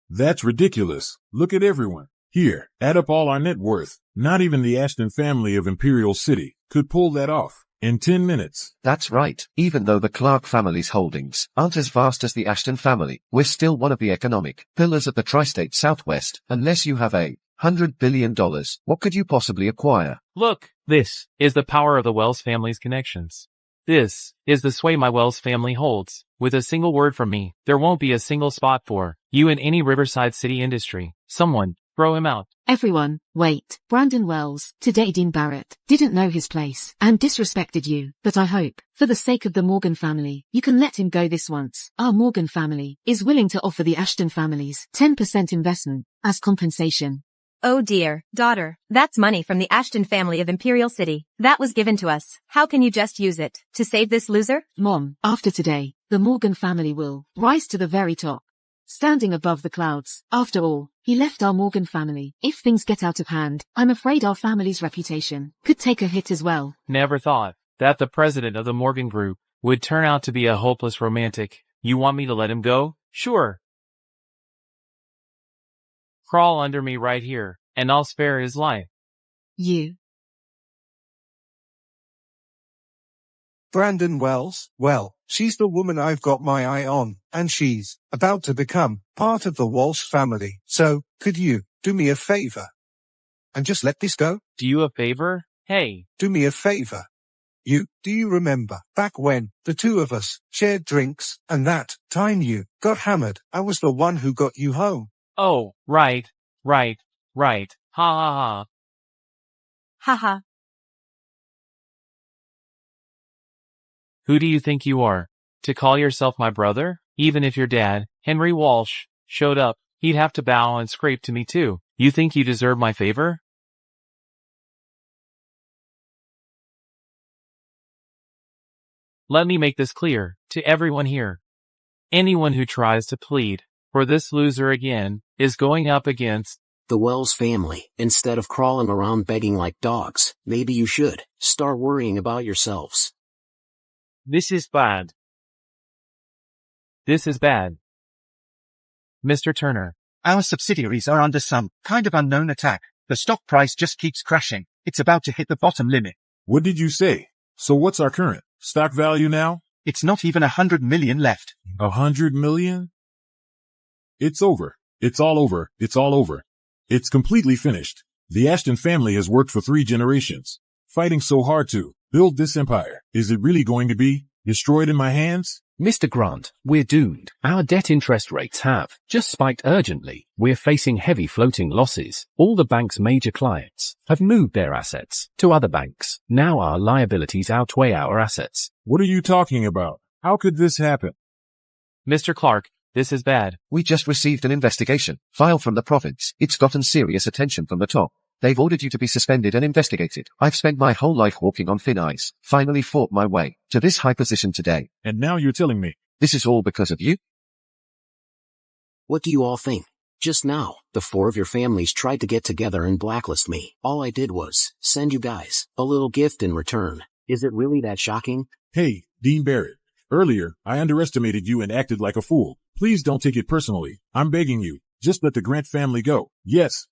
That's ridiculous. Look at everyone. Here, add up all our net worth. Not even the Ashton family of Imperial City could pull that off in 10 minutes. That's right. Even though the Clark family's holdings aren't as vast as the Ashton family, we're still one of the economic pillars of the tri-state Southwest. Unless you have $100 billion, what could you possibly acquire? Look, this is the power of the Wells family's connections. This is the sway my Wells family holds. With a single word from me, there won't be a single spot for you in any Riverside City industry. Someone, throw him out. Everyone, wait. Brandon Wells, today Dean Barrett, didn't know his place and disrespected you, but I hope, for the sake of the Morgan family, you can let him go this once. Our Morgan family is willing to offer the Ashton families 10% investment as compensation. Oh dear, daughter, that's money from the Ashton family of Imperial City. That was given to us. How can you just use it to save this loser? Mom, after today, the Morgan family will rise to the very top, standing above the clouds. After all, he left our Morgan family. If things get out of hand, I'm afraid our family's reputation could take a hit as well. Never thought that the president of the Morgan Group would turn out to be a hopeless romantic. You want me to let him go? Sure. Crawl under me right here, and I'll spare his life. You. Brandon Wells, well, she's the woman I've got my eye on, and she's about to become part of the Walsh family. So, could you do me a favor and just let this go? Do you a favor? Hey, Do me a favor. Do you remember back when the two of us shared drinks and that time you got hammered? I was the one who got you home. oh, right. Ha ha ha. Haha. Who do you think you are? To call yourself my brother? Even if your dad, Henry Walsh, showed up, he'd have to bow and scrape to me too. You think you deserve my favor? Let me make this clear to everyone here. Anyone who tries to plead for this loser again is going up against The Wells family. Instead of crawling around begging like dogs, maybe you should start worrying about yourselves. This is bad. This is bad. Mr. Turner. Our subsidiaries are under some kind of unknown attack. The stock price just keeps crashing. It's about to hit the bottom limit. What did you say? So what's our current stock value now? It's not even 100 million left. 100 million? It's over. It's all over. It's all over. It's completely finished. The Ashton family has worked for 3 generations, fighting so hard to build this empire. Is it really going to be destroyed in my hands? Mr. Grant, we're doomed. Our debt interest rates have just spiked urgently. We're facing heavy floating losses. All the bank's major clients have moved their assets to other banks. Now our liabilities outweigh our assets. What are you talking about? How could this happen? Mr. Clark, this is bad. We just received an investigation file from the province. It's gotten serious attention from the top. They've ordered you to be suspended and investigated. I've spent my whole life walking on thin ice, finally fought my way to this high position today. And now you're telling me This is all because of you? What do you all think? Just now, the 4 of your families tried to get together and blacklist me. All I did was send you guys a little gift in return. Is it really that shocking? Hey, Dean Barrett. Earlier, I underestimated you and acted like a fool. Please don't take it personally. I'm begging you. Just let the Grant family go. Yes.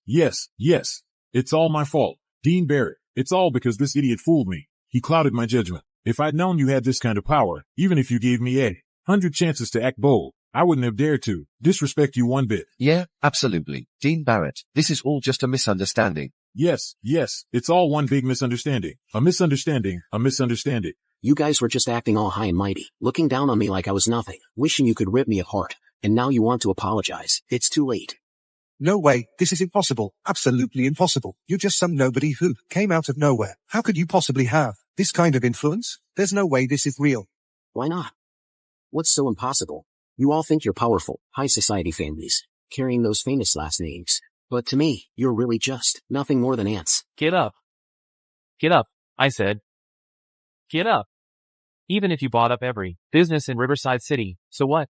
It's all my fault. Dean Barrett. It's all because this idiot fooled me. He clouded my judgment. If I'd known you had this kind of power, even if you gave me 100 chances to act bold, I wouldn't have dared to disrespect you one bit. Yeah, absolutely. Dean Barrett, this is all just a misunderstanding. Yes, it's all one big misunderstanding. A misunderstanding. You guys were just acting all high and mighty, looking down on me like I was nothing, wishing you could rip me apart. And now you want to apologize. It's too late. No way, this is impossible. Absolutely impossible. You're just some nobody who came out of nowhere. How could you possibly have this kind of influence? There's no way this is real. Why not? What's so impossible? You all think you're powerful, high society families, carrying those famous last names. But to me, you're really just nothing more than ants. Get up. Get up, I said. Get up. Even if you bought up every business in Riverside City, so what?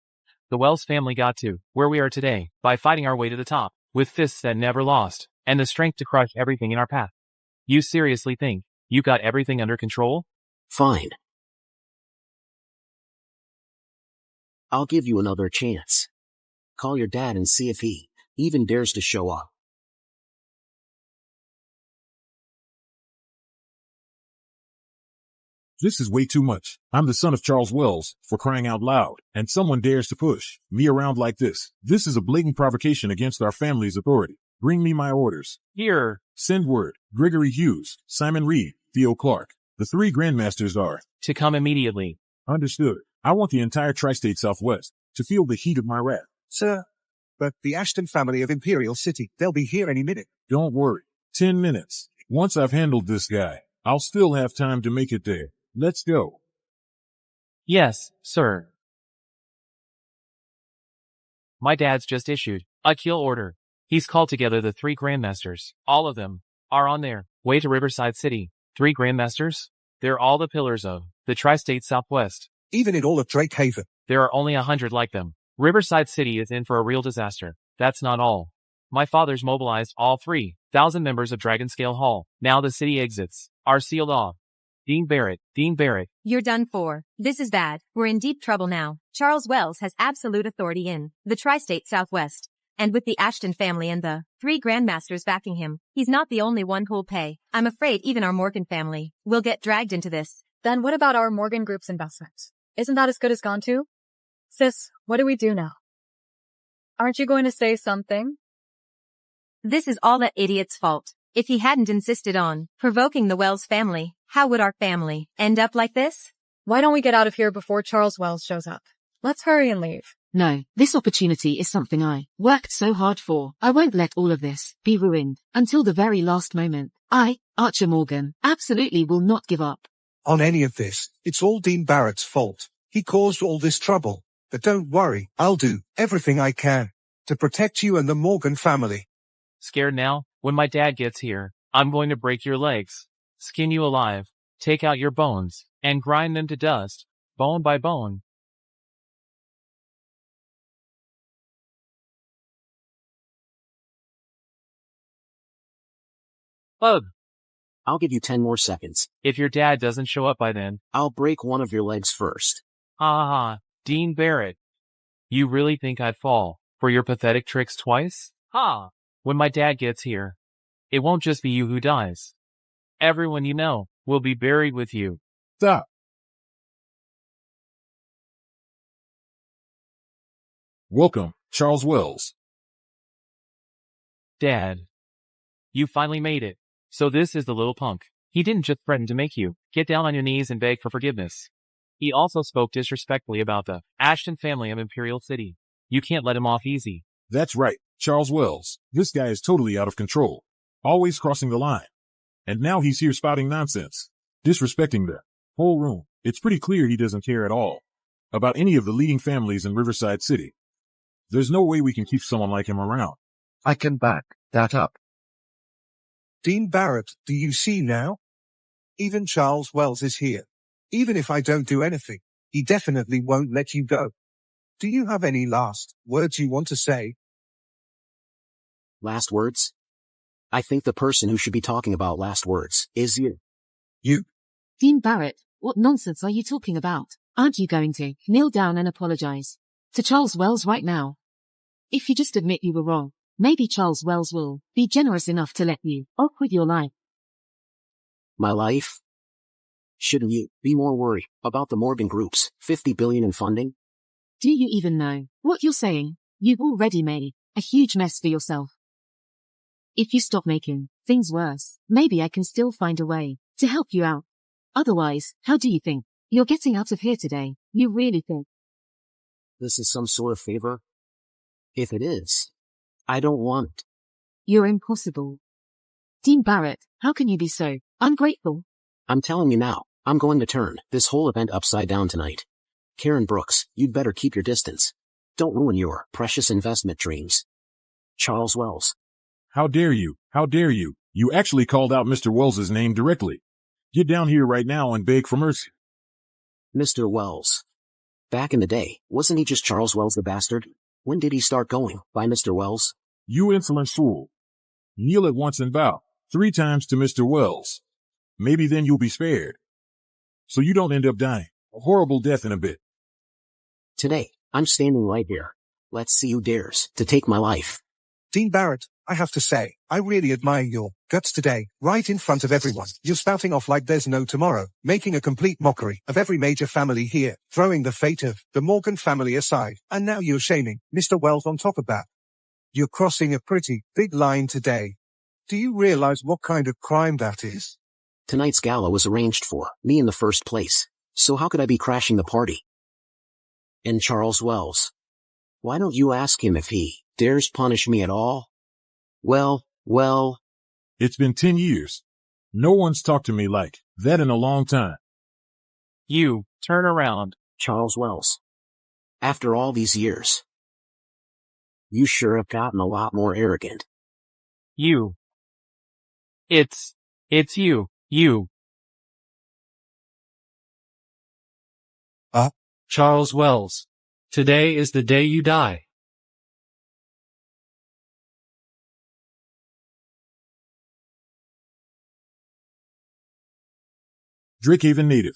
The Wells family got to where we are today by fighting our way to the top, with fists that never lost, and the strength to crush everything in our path. You seriously think you got everything under control? Fine. I'll give you another chance. Call your dad and see if he even dares to show up. This is way too much. I'm the son of Charles Wells, for crying out loud, and someone dares to push me around like this. This is a blatant provocation against our family's authority. Bring me my orders. Here. Send word. Gregory Hughes, Simon Reed, Theo Clark. The 3 grandmasters are To come immediately. understood. I want the entire tri-state Southwest to feel the heat of my wrath. Sir, but the Ashton family of Imperial City, they'll be here any minute. Don't worry. 10 minutes. Once I've handled this guy, I'll still have time to make it there. Let's go. Yes, sir. My dad's just issued a kill order. He's called together the 3 grandmasters. All of them are on their way to Riverside City. 3 grandmasters? They're all the pillars of the tri-state Southwest. Even in all of Drake Haven. There are only 100 like them. Riverside City is in for a real disaster. That's not all. My father's mobilized all 3,000 members of Dragonscale Hall. Now the city exits are sealed off. Dean Barrett. You're done for. This is bad. We're in deep trouble now. Charles Wells has absolute authority in the tri-state Southwest. And with the Ashton family and the 3 grandmasters backing him, he's not the only one who'll pay. I'm afraid even our Morgan family will get dragged into this. Then what about our Morgan Group's investment? Isn't that as good as gone too? Sis, what do we do now? Aren't you going to say something? This is all that idiot's fault. If he hadn't insisted on provoking the Wells family, how would our family end up like this? Why don't we get out of here before Charles Wells shows up? Let's hurry and leave. No, this opportunity is something I worked so hard for. I won't let all of this be ruined until the very last moment. I, Archer Morgan, absolutely will not give up on any of this. It's all Dean Barrett's fault. He caused all this trouble. But don't worry, I'll do everything I can to protect you and the Morgan family. Scared now? When my dad gets here, I'm going to break your legs, skin you alive, take out your bones, and grind them to dust, bone by bone. Ugh. I'll give you 10 more seconds. If your dad doesn't show up by then, I'll break one of your legs first. Ha ha ha, Dean Barrett. You really think I'd fall for your pathetic tricks twice? Ha! When my dad gets here, it won't just be you who dies. Everyone you know will be buried with you. Stop. Welcome, Charles Wells. Dad. You finally made it. So this is the little punk. He didn't just threaten to make you get down on your knees and beg for forgiveness. He also spoke disrespectfully about the Ashton family of Imperial City. You can't let him off easy. That's right, Charles Wells. This guy is totally out of control. Always crossing the line. And now he's here spouting nonsense. Disrespecting the whole room. It's pretty clear he doesn't care at all about any of the leading families in Riverside City. There's no way we can keep someone like him around. I can back that up. Dean Barrett, do you see now? Even Charles Wells is here. Even if I don't do anything, he definitely won't let you go. Do you have any last words you want to say? Last words? I think the person who should be talking about last words is you. You? Dean Barrett, what nonsense are you talking about? Aren't you going to kneel down and apologize to Charles Wells right now? If you just admit you were wrong, maybe Charles Wells will be generous enough to let you off with your life. My life? Shouldn't you be more worried about the Morgan Group's $50 billion in funding? Do you even know what you're saying? You've already made a huge mess for yourself. If you stop making things worse, maybe I can still find a way to help you out. Otherwise, how do you think you're getting out of here today? You really think this is some sort of favor? If it is, I don't want it. You're impossible. Dean Barrett, how can you be so ungrateful? I'm telling you now, I'm going to turn this whole event upside down tonight. Karen Brooks, you'd better keep your distance. Don't ruin your precious investment dreams. Charles Wells. How dare you? How dare you? You actually called out Mr. Wells's name directly. Get down here right now and beg for mercy. Mr. Wells. Back in the day, wasn't he just Charles Wells the bastard? When did he start going by Mr. Wells? You insolent fool. Kneel at once and bow 3 times to Mr. Wells. Maybe then you'll be spared. So you don't end up dying a horrible death in a bit. Today, I'm standing right here. Let's see who dares to take my life. Dean Barrett, I have to say, I really admire your guts today, right in front of everyone. You're spouting off like there's no tomorrow, making a complete mockery of every major family here, throwing the fate of the Morgan family aside, and now you're shaming Mr. Wells on top of that. You're crossing a pretty big line today. Do you realize what kind of crime that is? Tonight's gala was arranged for me in the first place, so how could I be crashing the party? And Charles Wells. Why don't you ask him if he dares punish me at all? Well. It's been 10 years. No one's talked to me like that in a long time. You, turn around. Charles Wells. After all these years, you sure have gotten a lot more arrogant. You. It's you. Charles Wells. Today is the day you die. Drakehaven native.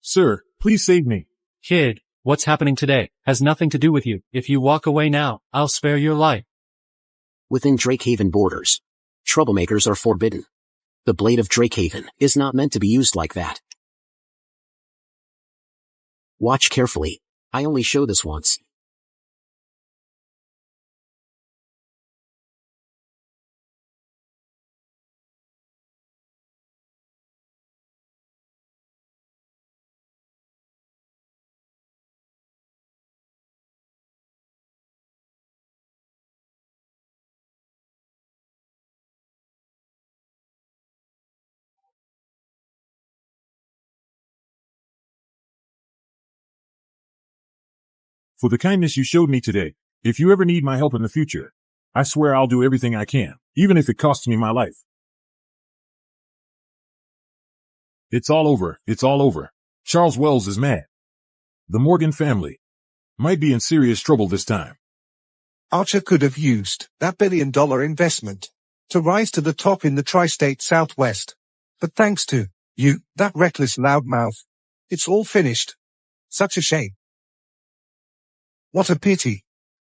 Sir, please save me. Kid, what's happening today has nothing to do with you. If you walk away now, I'll spare your life. Within Drakehaven borders, troublemakers are forbidden. The blade of Drakehaven is not meant to be used like that. Watch carefully. I only show this once. for the kindness you showed me today. If you ever need my help in the future, I swear I'll do everything I can, even if it costs me my life. It's all over. It's all over. Charles Wells is mad. The Morgan family might be in serious trouble this time. Archer could have used that billion-dollar investment to rise to the top in the tri-state Southwest. But thanks to you, that reckless loudmouth, it's all finished. Such a shame. What a pity.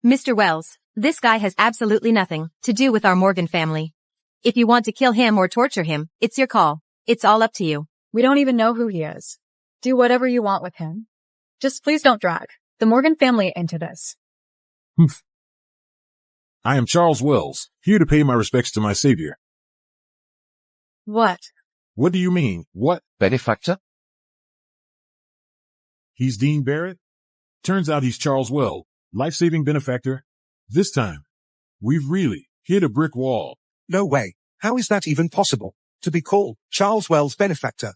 Mr. Wells, this guy has absolutely nothing to do with our Morgan family. If you want to kill him or torture him, it's your call. It's all up to you. We don't even know who he is. Do whatever you want with him. Just please don't drag the Morgan family into this. Humph. I am Charles Wells, here to pay my respects to my savior. What? What do you mean, what? Benefactor? He's Dean Barrett? Turns out he's Charles Wells, life-saving benefactor. This time, we've really hit a brick wall. No way. How is that even possible? To be called Charles Wells' benefactor.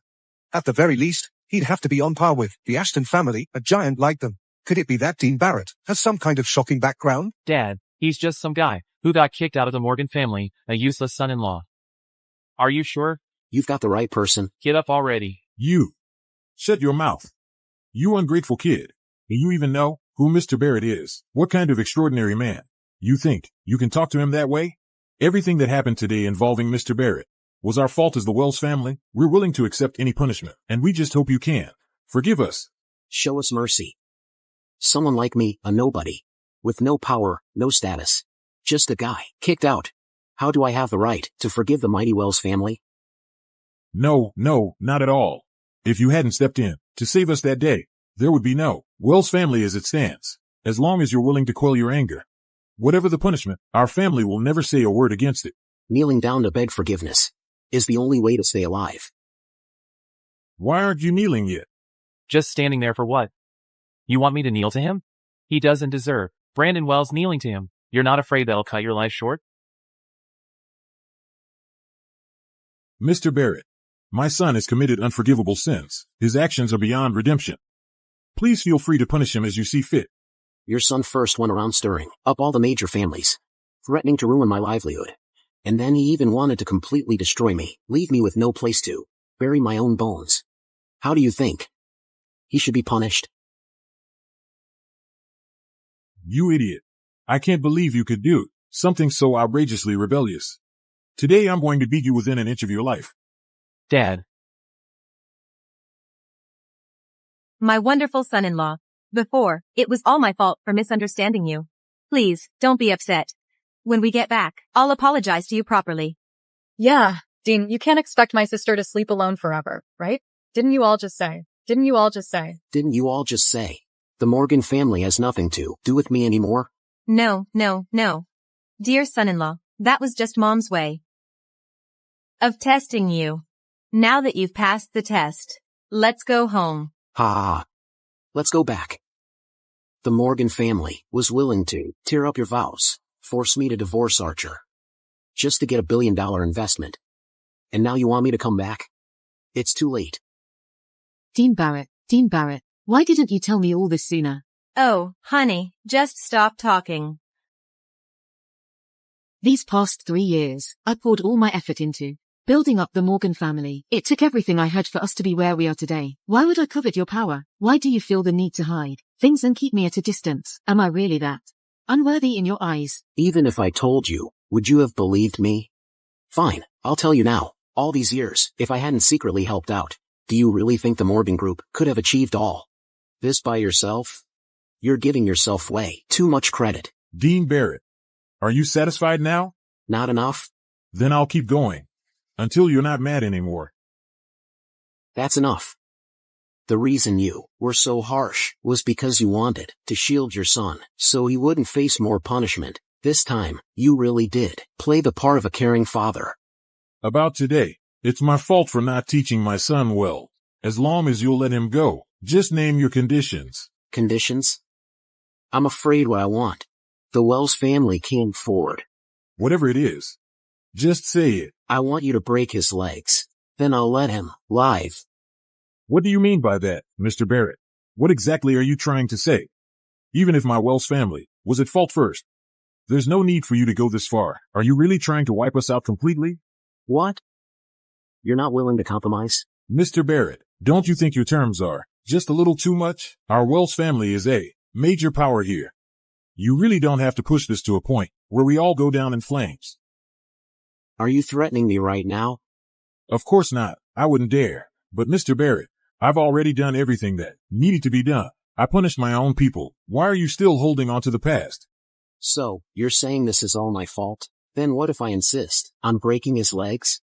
At the very least, he'd have to be on par with the Ashton family, a giant like them. Could it be that Dean Barrett has some kind of shocking background? Dad, he's just some guy who got kicked out of the Morgan family, a useless son-in-law. Are you sure? You've got the right person. Get up already. You. Shut your mouth. You ungrateful kid. Do you even know who Mr. Barrett is? What kind of extraordinary man? You think you can talk to him that way? Everything that happened today involving Mr. Barrett was our fault as the Wells family. We're willing to accept any punishment, and we just hope you can forgive us. Show us mercy. Someone like me, a nobody, with no power, no status, just a guy, kicked out. How do I have the right to forgive the mighty Wells family? No, not at all. If you hadn't stepped in to save us that day, there would be no Wells family as it stands. As long as you're willing to quell your anger, whatever the punishment, our family will never say a word against it. Kneeling down to beg forgiveness is the only way to stay alive. Why aren't you kneeling yet? Just standing there for what? You want me to kneel to him? He doesn't deserve Brandon Wells kneeling to him. You're not afraid that'll cut your life short? Mr. Barrett, my son has committed unforgivable sins. His actions are beyond redemption. Please feel free to punish him as you see fit. Your son first went around stirring up all the major families, threatening to ruin my livelihood. And then he even wanted to completely destroy me, leave me with no place to bury my own bones. How do you think he should be punished? You idiot. I can't believe you could do something so outrageously rebellious. Today I'm going to beat you within an inch of your life. Dad. My wonderful son-in-law. Before, it was all my fault for misunderstanding you. Please, don't be upset. When we get back, I'll apologize to you properly. Yeah, Dean, you can't expect my sister to sleep alone forever, right? Didn't you all just say? Didn't you all just say? The Morgan family has nothing to do with me anymore? No. Dear son-in-law, that was just Mom's way of testing you. Now that you've passed the test, let's go home. Ha. Let's go back. The Morgan family was willing to tear up your vows, force me to divorce Archer, just to get $1 billion investment. And now you want me to come back? It's too late. Dean Barrett, why didn't you tell me all this sooner? Oh, honey, just stop talking. These past 3 years, I poured all my effort into building up the Morgan family. It took everything I had for us to be where we are today. Why would I covet your power? Why do you feel the need to hide things and keep me at a distance? Am I really that unworthy in your eyes? Even if I told you, would you have believed me? Fine, I'll tell you now. All these years, if I hadn't secretly helped out, do you really think the Morgan Group could have achieved all this by yourself? You're giving yourself way too much credit. Dean Barrett, are you satisfied now? Not enough? Then I'll keep going until you're not mad anymore. That's enough. The reason you were so harsh was because you wanted to shield your son so he wouldn't face more punishment. This time, you really did play the part of a caring father. About today, it's my fault for not teaching my son well. As long as you'll let him go, just name your conditions. Conditions? I'm afraid what I want. The Wells family came forward. Whatever it is, just say it. I want you to break his legs. Then I'll let him live. What do you mean by that, Mr. Barrett? What exactly are you trying to say? even if my Wells family was at fault first. There's no need for you to go this far. Are you really trying to wipe us out completely? What? You're not willing to compromise? Mr. Barrett, don't you think your terms are just a little too much? Our Wells family is a major power here. You really don't have to push this to a point where we all go down in flames. Are you threatening me right now? Of course not. I wouldn't dare. But Mr. Barrett, I've already done everything that needed to be done. I punished my own people. Why are you still holding on to the past? So, you're saying this is all my fault? Then what if I insist on breaking his legs?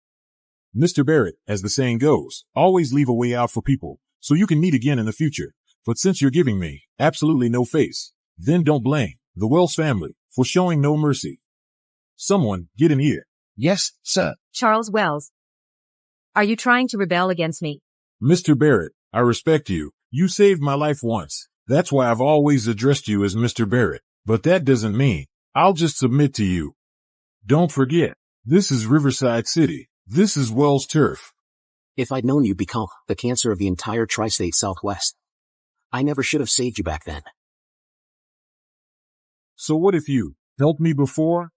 Mr. Barrett, as the saying goes, always leave a way out for people, so you can meet again in the future. But since you're giving me absolutely no face, then don't blame the Wells family for showing no mercy. Someone, get in here. Yes, sir. Charles Wells. Are you trying to rebel against me? Mr. Barrett, I respect you. You saved my life once. That's why I've always addressed you as Mr. Barrett. But that doesn't mean I'll just submit to you. Don't forget, this is Riverside City. This is Wells turf. If I'd known you'd become the cancer of the entire tri-state Southwest, I never should have saved you back then. So what if you helped me before?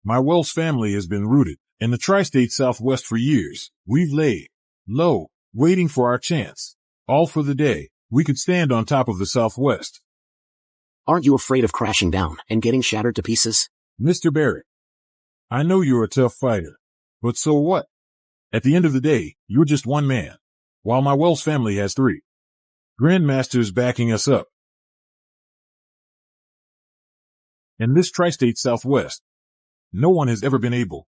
My Wells family has been rooted in the tri-state Southwest for years. We've laid low, waiting for our chance. All for the day we could stand on top of the Southwest. Aren't you afraid of crashing down and getting shattered to pieces? Mr. Barrett, I know you're a tough fighter, but so what? At the end of the day, you're just one man, while my Wells family has 3 grandmasters backing us up. In this tri-state Southwest, no one has ever been able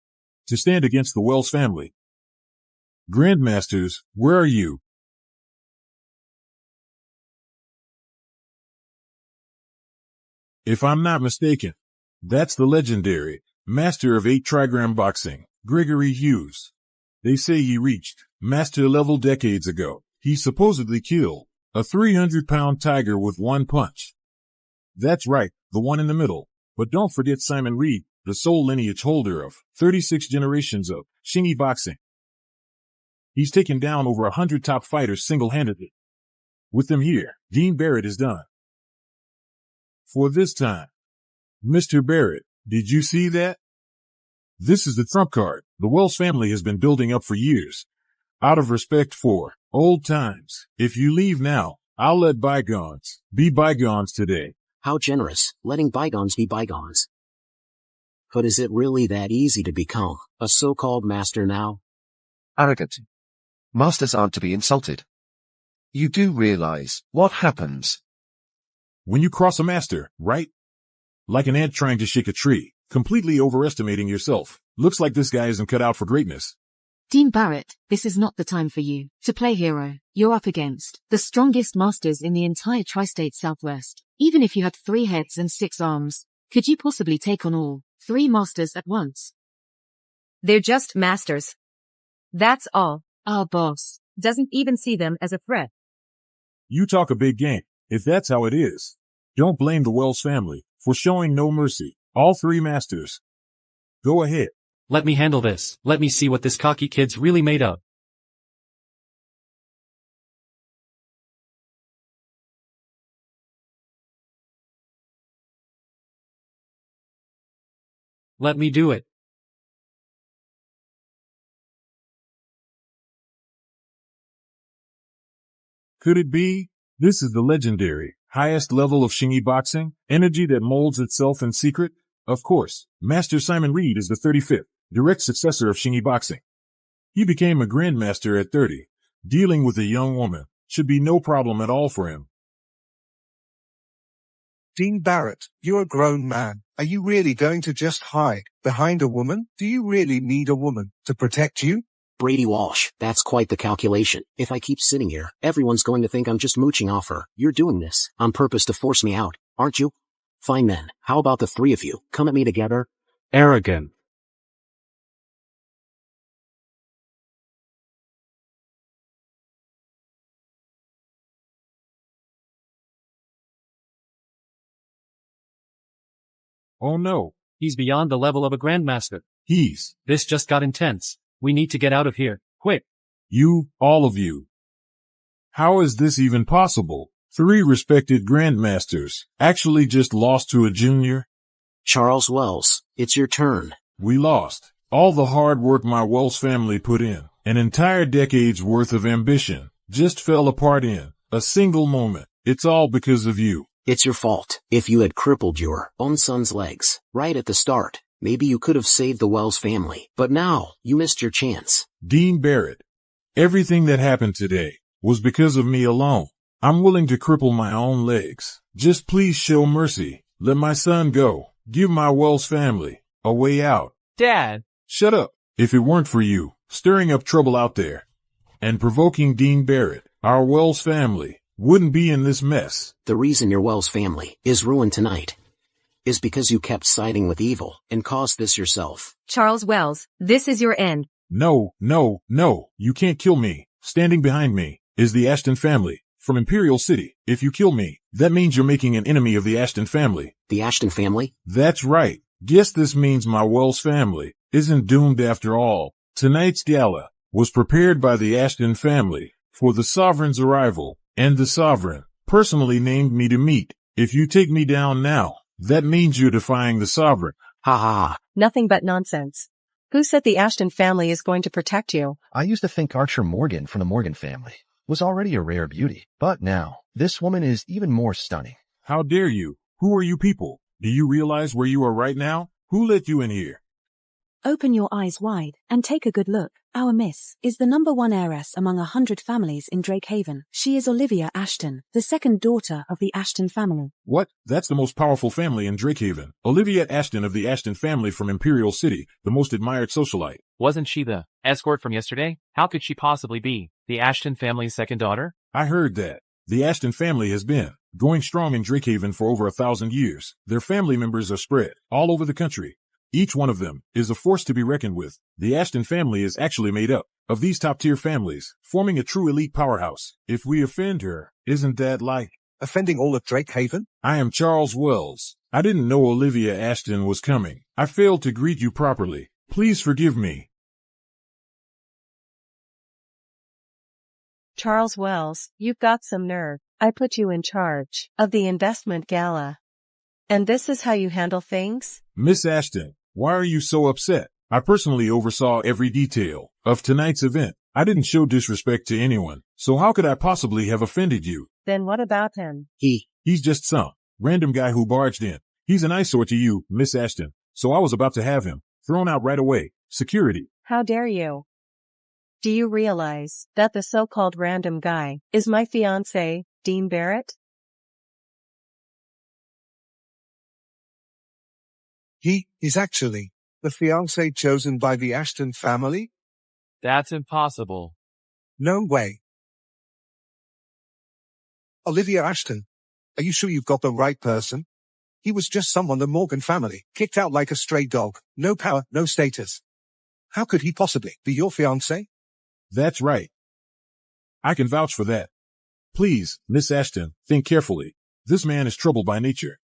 to stand against the Wells family. Grandmasters, where are you? If I'm not mistaken, that's the legendary master of 8 trigram boxing, Gregory Hughes. They say he reached master level decades ago. He supposedly killed a 300-pound tiger with one punch. That's right, the one in the middle. But don't forget Simon Reed, the sole lineage holder of 36 generations of Shingi boxing. He's taken down over 100 top fighters single-handedly. With them here, Dean Barrett is done. For this time. Mr. Barrett, did you see that? This is the trump card the Wells family has been building up for years. Out of respect for old times, if you leave now, I'll let bygones be bygones today. How generous, letting bygones be bygones. But is it really that easy to become a so-called master now? Arrogant. Masters aren't to be insulted. You do realize what happens when you cross a master, right? Like an ant trying to shake a tree, completely overestimating yourself. Looks like this guy isn't cut out for greatness. Dean Barrett, this is not the time for you to play hero. You're up against the strongest masters in the entire tri-state Southwest. Even if you had 3 heads and 6 arms, could you possibly take on all 3 masters at once? They're just masters. That's all. Our boss doesn't even see them as a threat. You talk a big game, if that's how it is. Don't blame the Wells family for showing no mercy. All 3 masters. Go ahead. Let me handle this. Let me see what this cocky kid's really made of. Let me do it. Could it be? This is the legendary, highest level of Shingi boxing, energy that molds itself in secret. Of course, Master Simon Reed is the 35th, direct successor of Shingi boxing. He became a grandmaster at 30. Dealing with a young woman should be no problem at all for him. Dean Barrett, you're a grown man. Are you really going to just hide behind a woman? Do you really need a woman to protect you? Brady Walsh, that's quite the calculation. If I keep sitting here, everyone's going to think I'm just mooching off her. You're doing this on purpose to force me out, aren't you? Fine then, how about the 3 of you? Come at me together. Arrogant. Oh no. He's beyond the level of a grandmaster. He's. This just got intense. We need to get out of here, quick. You, all of you. How is this even possible? 3 respected grandmasters actually just lost to a junior. Charles Wells, it's your turn. We lost. All the hard work my Wells family put in, an entire decade's worth of ambition, just fell apart in a single moment. It's all because of you. It's your fault. If you had crippled your own son's legs right at the start, maybe you could have saved the Wells family. But now, you missed your chance. Dean Barrett, everything that happened today was because of me alone. I'm willing to cripple my own legs. Just please show mercy. Let my son go. Give my Wells family a way out. Dad! Shut up. If it weren't for you, stirring up trouble out there, and provoking Dean Barrett, our Wells family wouldn't be in this mess. The reason your Wells family is ruined tonight is because you kept siding with evil and caused this yourself. Charles Wells, this is your end. No, no, no, you can't kill me. Standing behind me is the Ashton family from Imperial City. If you kill me, that means you're making an enemy of the Ashton family. The Ashton family? That's right. Guess this means my Wells family isn't doomed after all. Tonight's gala was prepared by the Ashton family for the Sovereign's arrival, and the Sovereign personally named me to meet. If you take me down now, that means you're defying the Sovereign. Ha ha ha. Nothing but nonsense. Who said the Ashton family is going to protect you? I used to think Archer Morgan from the Morgan family was already a rare beauty, but now, this woman is even more stunning. How dare you? Who are you people? Do you realize where you are right now? Who let you in here? Open your eyes wide and take a good look. Our Miss is the #1 heiress among 100 families in Drakehaven. She is Olivia Ashton, the second daughter of the Ashton family. What? That's the most powerful family in Drakehaven. Olivia Ashton of the Ashton family from Imperial City, the most admired socialite. Wasn't she the escort from yesterday? How could she possibly be the Ashton family's second daughter? I heard that. The Ashton family has been going strong in Drakehaven for over 1,000 years. Their family members are spread all over the country. Each one of them is a force to be reckoned with. The Ashton family is actually made up of these top-tier families, forming a true elite powerhouse. If we offend her, isn't that like offending all of Drakehaven? I am Charles Wells. I didn't know Olivia Ashton was coming. I failed to greet you properly. Please forgive me. Charles Wells, you've got some nerve. I put you in charge of the investment gala. And this is how you handle things? Miss Ashton, why are you so upset? I personally oversaw every detail of tonight's event. I didn't show disrespect to anyone, so how could I possibly have offended you? Then what about him? He's just some random guy who barged in. He's an eyesore to you, Miss Ashton, so I was about to have him thrown out right away. Security. How dare you? Do you realize that the so-called random guy is my fiancé, Dean Barrett? He is actually the fiancé chosen by the Ashton family? That's impossible. No way. Olivia Ashton, are you sure you've got the right person? He was just someone the Morgan family kicked out like a stray dog. No power, no status. How could he possibly be your fiancé? That's right. I can vouch for that. Please, Miss Ashton, think carefully. This man is troubled by nature.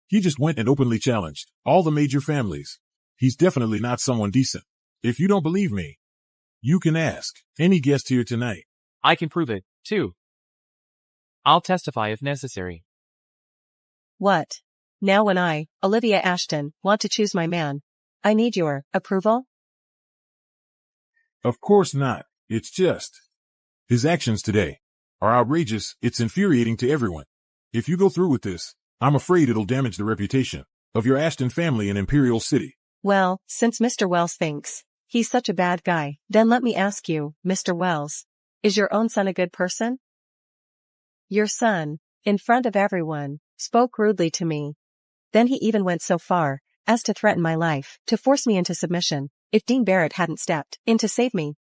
He just went and openly challenged all the major families. He's definitely not someone decent. If you don't believe me, you can ask any guest here tonight. I can prove it, too. I'll testify if necessary. What? Now when I, Olivia Ashton, want to choose my man, I need your approval? Of course not. It's just his actions today are outrageous. It's infuriating to everyone. If you go through with this, I'm afraid it'll damage the reputation of your Ashton family in Imperial City. Well, since Mr. Wells thinks he's such a bad guy, then let me ask you, Mr. Wells, is your own son a good person? Your son, in front of everyone, spoke rudely to me. Then he even went so far as to threaten my life, to force me into submission, if Dean Barrett hadn't stepped in to save me.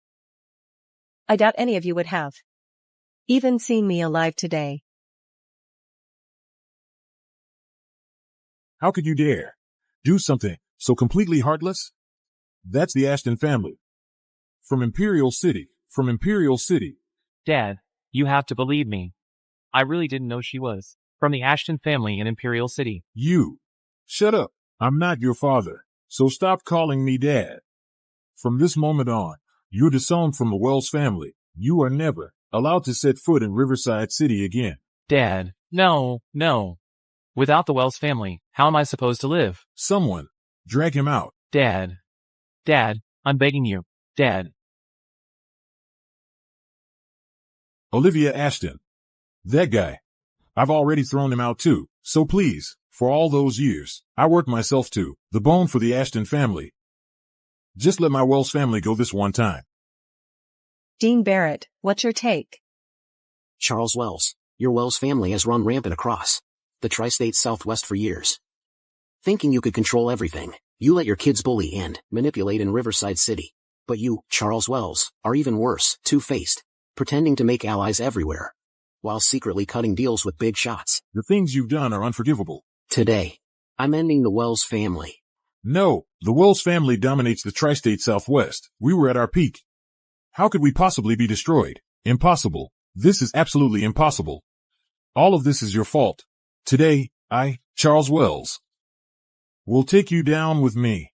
I doubt any of you would have even seen me alive today. How could you dare do something so completely heartless? That's the Ashton family. From Imperial City. From Imperial City. Dad, you have to believe me. I really didn't know she was from the Ashton family in Imperial City. You. Shut up. I'm not your father, so stop calling me Dad. From this moment on, you're disowned from the Wells family. You are never allowed to set foot in Riverside City again. Dad, no, no. Without the Wells family, how am I supposed to live? Someone, drag him out. Dad. Dad, I'm begging you. Dad. Olivia Ashton. That guy. I've already thrown him out too, so please, for all those years, I worked myself to the bone for the Ashton family. Just let my Wells family go this one time. Dean Barrett, what's your take? Charles Wells, your Wells family has run rampant across the tri-state Southwest for years. Thinking you could control everything, you let your kids bully and manipulate in Riverside City. But you, Charles Wells, are even worse, two-faced, pretending to make allies everywhere, while secretly cutting deals with big shots. The things you've done are unforgivable. Today, I'm ending the Wells family. No, the Wells family dominates the tri-state Southwest. We were at our peak. How could we possibly be destroyed? Impossible. This is absolutely impossible. All of this is your fault. Today, I, Charles Wells, will take you down with me.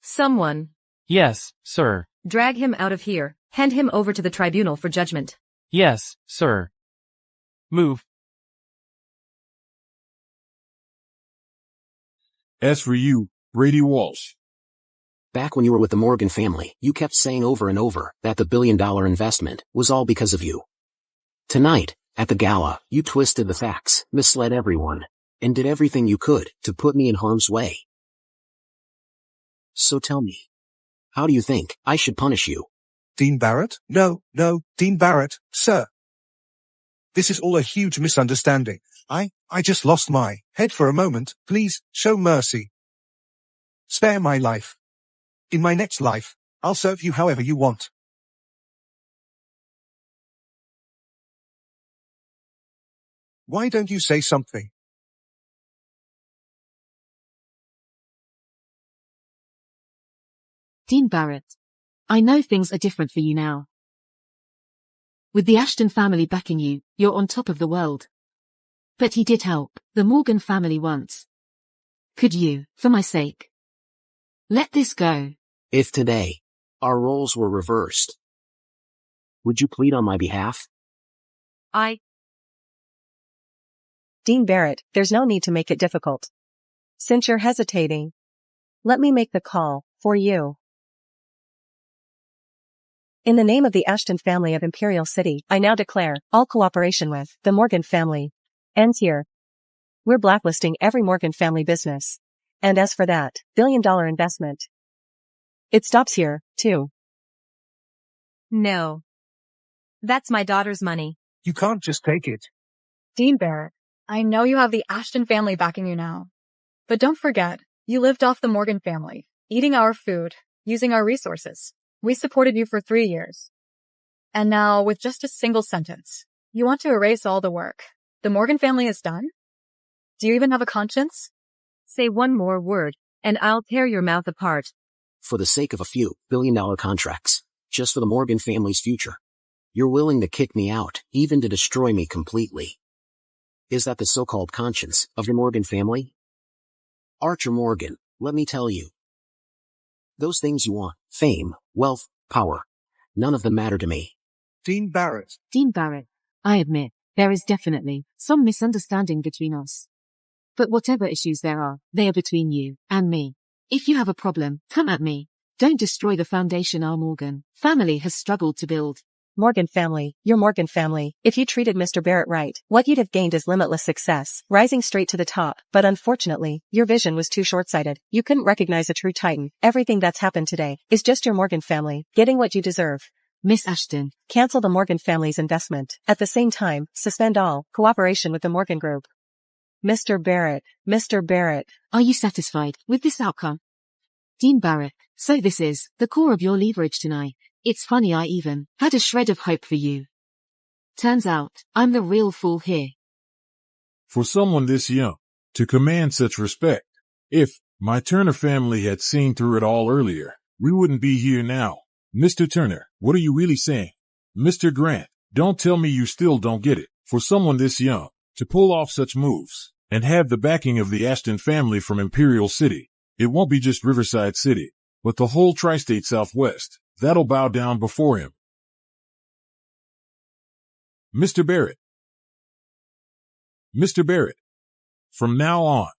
Someone. Yes, sir. Drag him out of here. Hand him over to the tribunal for judgment. Yes, sir. Move. As for you, Brady Walsh. Back when you were with the Morgan family, you kept saying over and over that the billion-dollar investment was all because of you. Tonight, at the gala, you twisted the facts, misled everyone, and did everything you could to put me in harm's way. So tell me, how do you think I should punish you? Dean Barrett? No, Dean Barrett, sir. This is all a huge misunderstanding. I just lost my head for a moment. Please, show mercy. Spare my life. In my next life, I'll serve you however you want. Why don't you say something? Dean Barrett. I know things are different for you now. With the Ashton family backing you, you're on top of the world. But he did help the Morgan family once. Could you, for my sake, let this go? If today, our roles were reversed, would you plead on my behalf? Dean Barrett, there's no need to make it difficult. Since you're hesitating, let me make the call for you. In the name of the Ashton family of Imperial City, I now declare all cooperation with the Morgan family ends here. We're blacklisting every Morgan family business. And as for that billion-dollar investment, it stops here, too. No. That's my daughter's money. You can't just take it. Dean Barrett, I know you have the Ashton family backing you now. But don't forget, you lived off the Morgan family, eating our food, using our resources. We supported you for 3 years. And now, with just a single sentence, you want to erase all the work the Morgan family has done? Do you even have a conscience? Say one more word, and I'll tear your mouth apart. For the sake of a few billion-dollar contracts, just for the Morgan family's future, you're willing to kick me out, even to destroy me completely. Is that the so-called conscience of your Morgan family? Archer Morgan, let me tell you. Those things you want, fame, wealth, power, none of them matter to me. Dean Barrett. Dean Barrett, I admit, there is definitely some misunderstanding between us. But whatever issues there are, they are between you and me. If you have a problem, come at me. Don't destroy the foundation our Morgan family has struggled to build. Morgan family, your Morgan family, if you treated Mr. Barrett right, what you'd have gained is limitless success, rising straight to the top. But unfortunately, your vision was too short-sighted. You couldn't recognize a true titan. Everything that's happened today is just your Morgan family getting what you deserve. Miss Ashton, Cancel the Morgan family's investment. At the same time, suspend all cooperation with the Morgan Group. Mr. Barrett. Are you satisfied with this outcome? Dean Barrett, so this is the core of your leverage tonight. It's funny I even had a shred of hope for you. Turns out, I'm the real fool here. For someone this young, to command such respect. If my Turner family had seen through it all earlier, we wouldn't be here now. Mr. Turner, what are you really saying? Mr. Grant, don't tell me you still don't get it. For someone this young, to pull off such moves, and have the backing of the Ashton family from Imperial City, it won't be just Riverside City, but the whole tri-state Southwest, that'll bow down before him. Mr. Barrett. Mr. Barrett. From now on,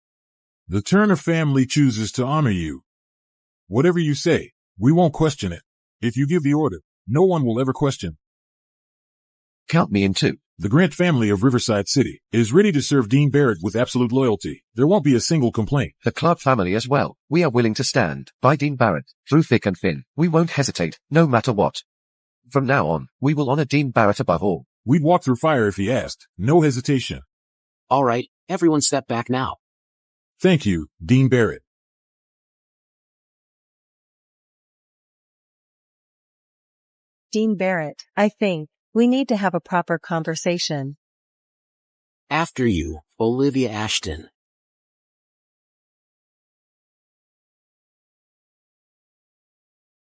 the Turner family chooses to honor you. Whatever you say, we won't question it. If you give the order, no one will ever question. Count me in too. The Grant family of Riverside City is ready to serve Dean Barrett with absolute loyalty. There won't be a single complaint. The Clark family as well. We are willing to stand by Dean Barrett through thick and thin. We won't hesitate, no matter what. From now on, we will honor Dean Barrett above all. We'd walk through fire if he asked. No hesitation. All right, everyone step back now. Thank you, Dean Barrett. Dean Barrett, I think we need to have a proper conversation. After you, Olivia Ashton.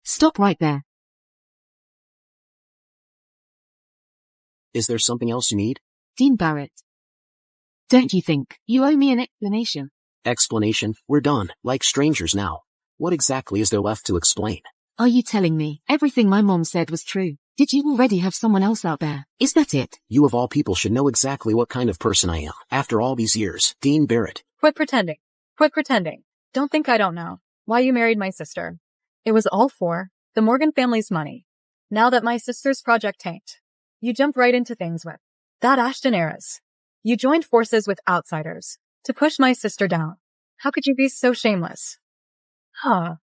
Stop right there. Is there something else you need? Dean Barrett. Don't you think you owe me an explanation? Explanation? We're done, like strangers now. What exactly is there left to explain? Are you telling me everything my mom said was true? Did you already have someone else out there? Is that it? You of all people should know exactly what kind of person I am. After all these years, Dean Barrett. Quit pretending. Quit pretending. Don't think I don't know why you married my sister. It was all for the Morgan family's money. Now that my sister's project tanked, you jumped right into things with that Ashton heiress. You joined forces with outsiders to push my sister down. How could you be so shameless? Huh.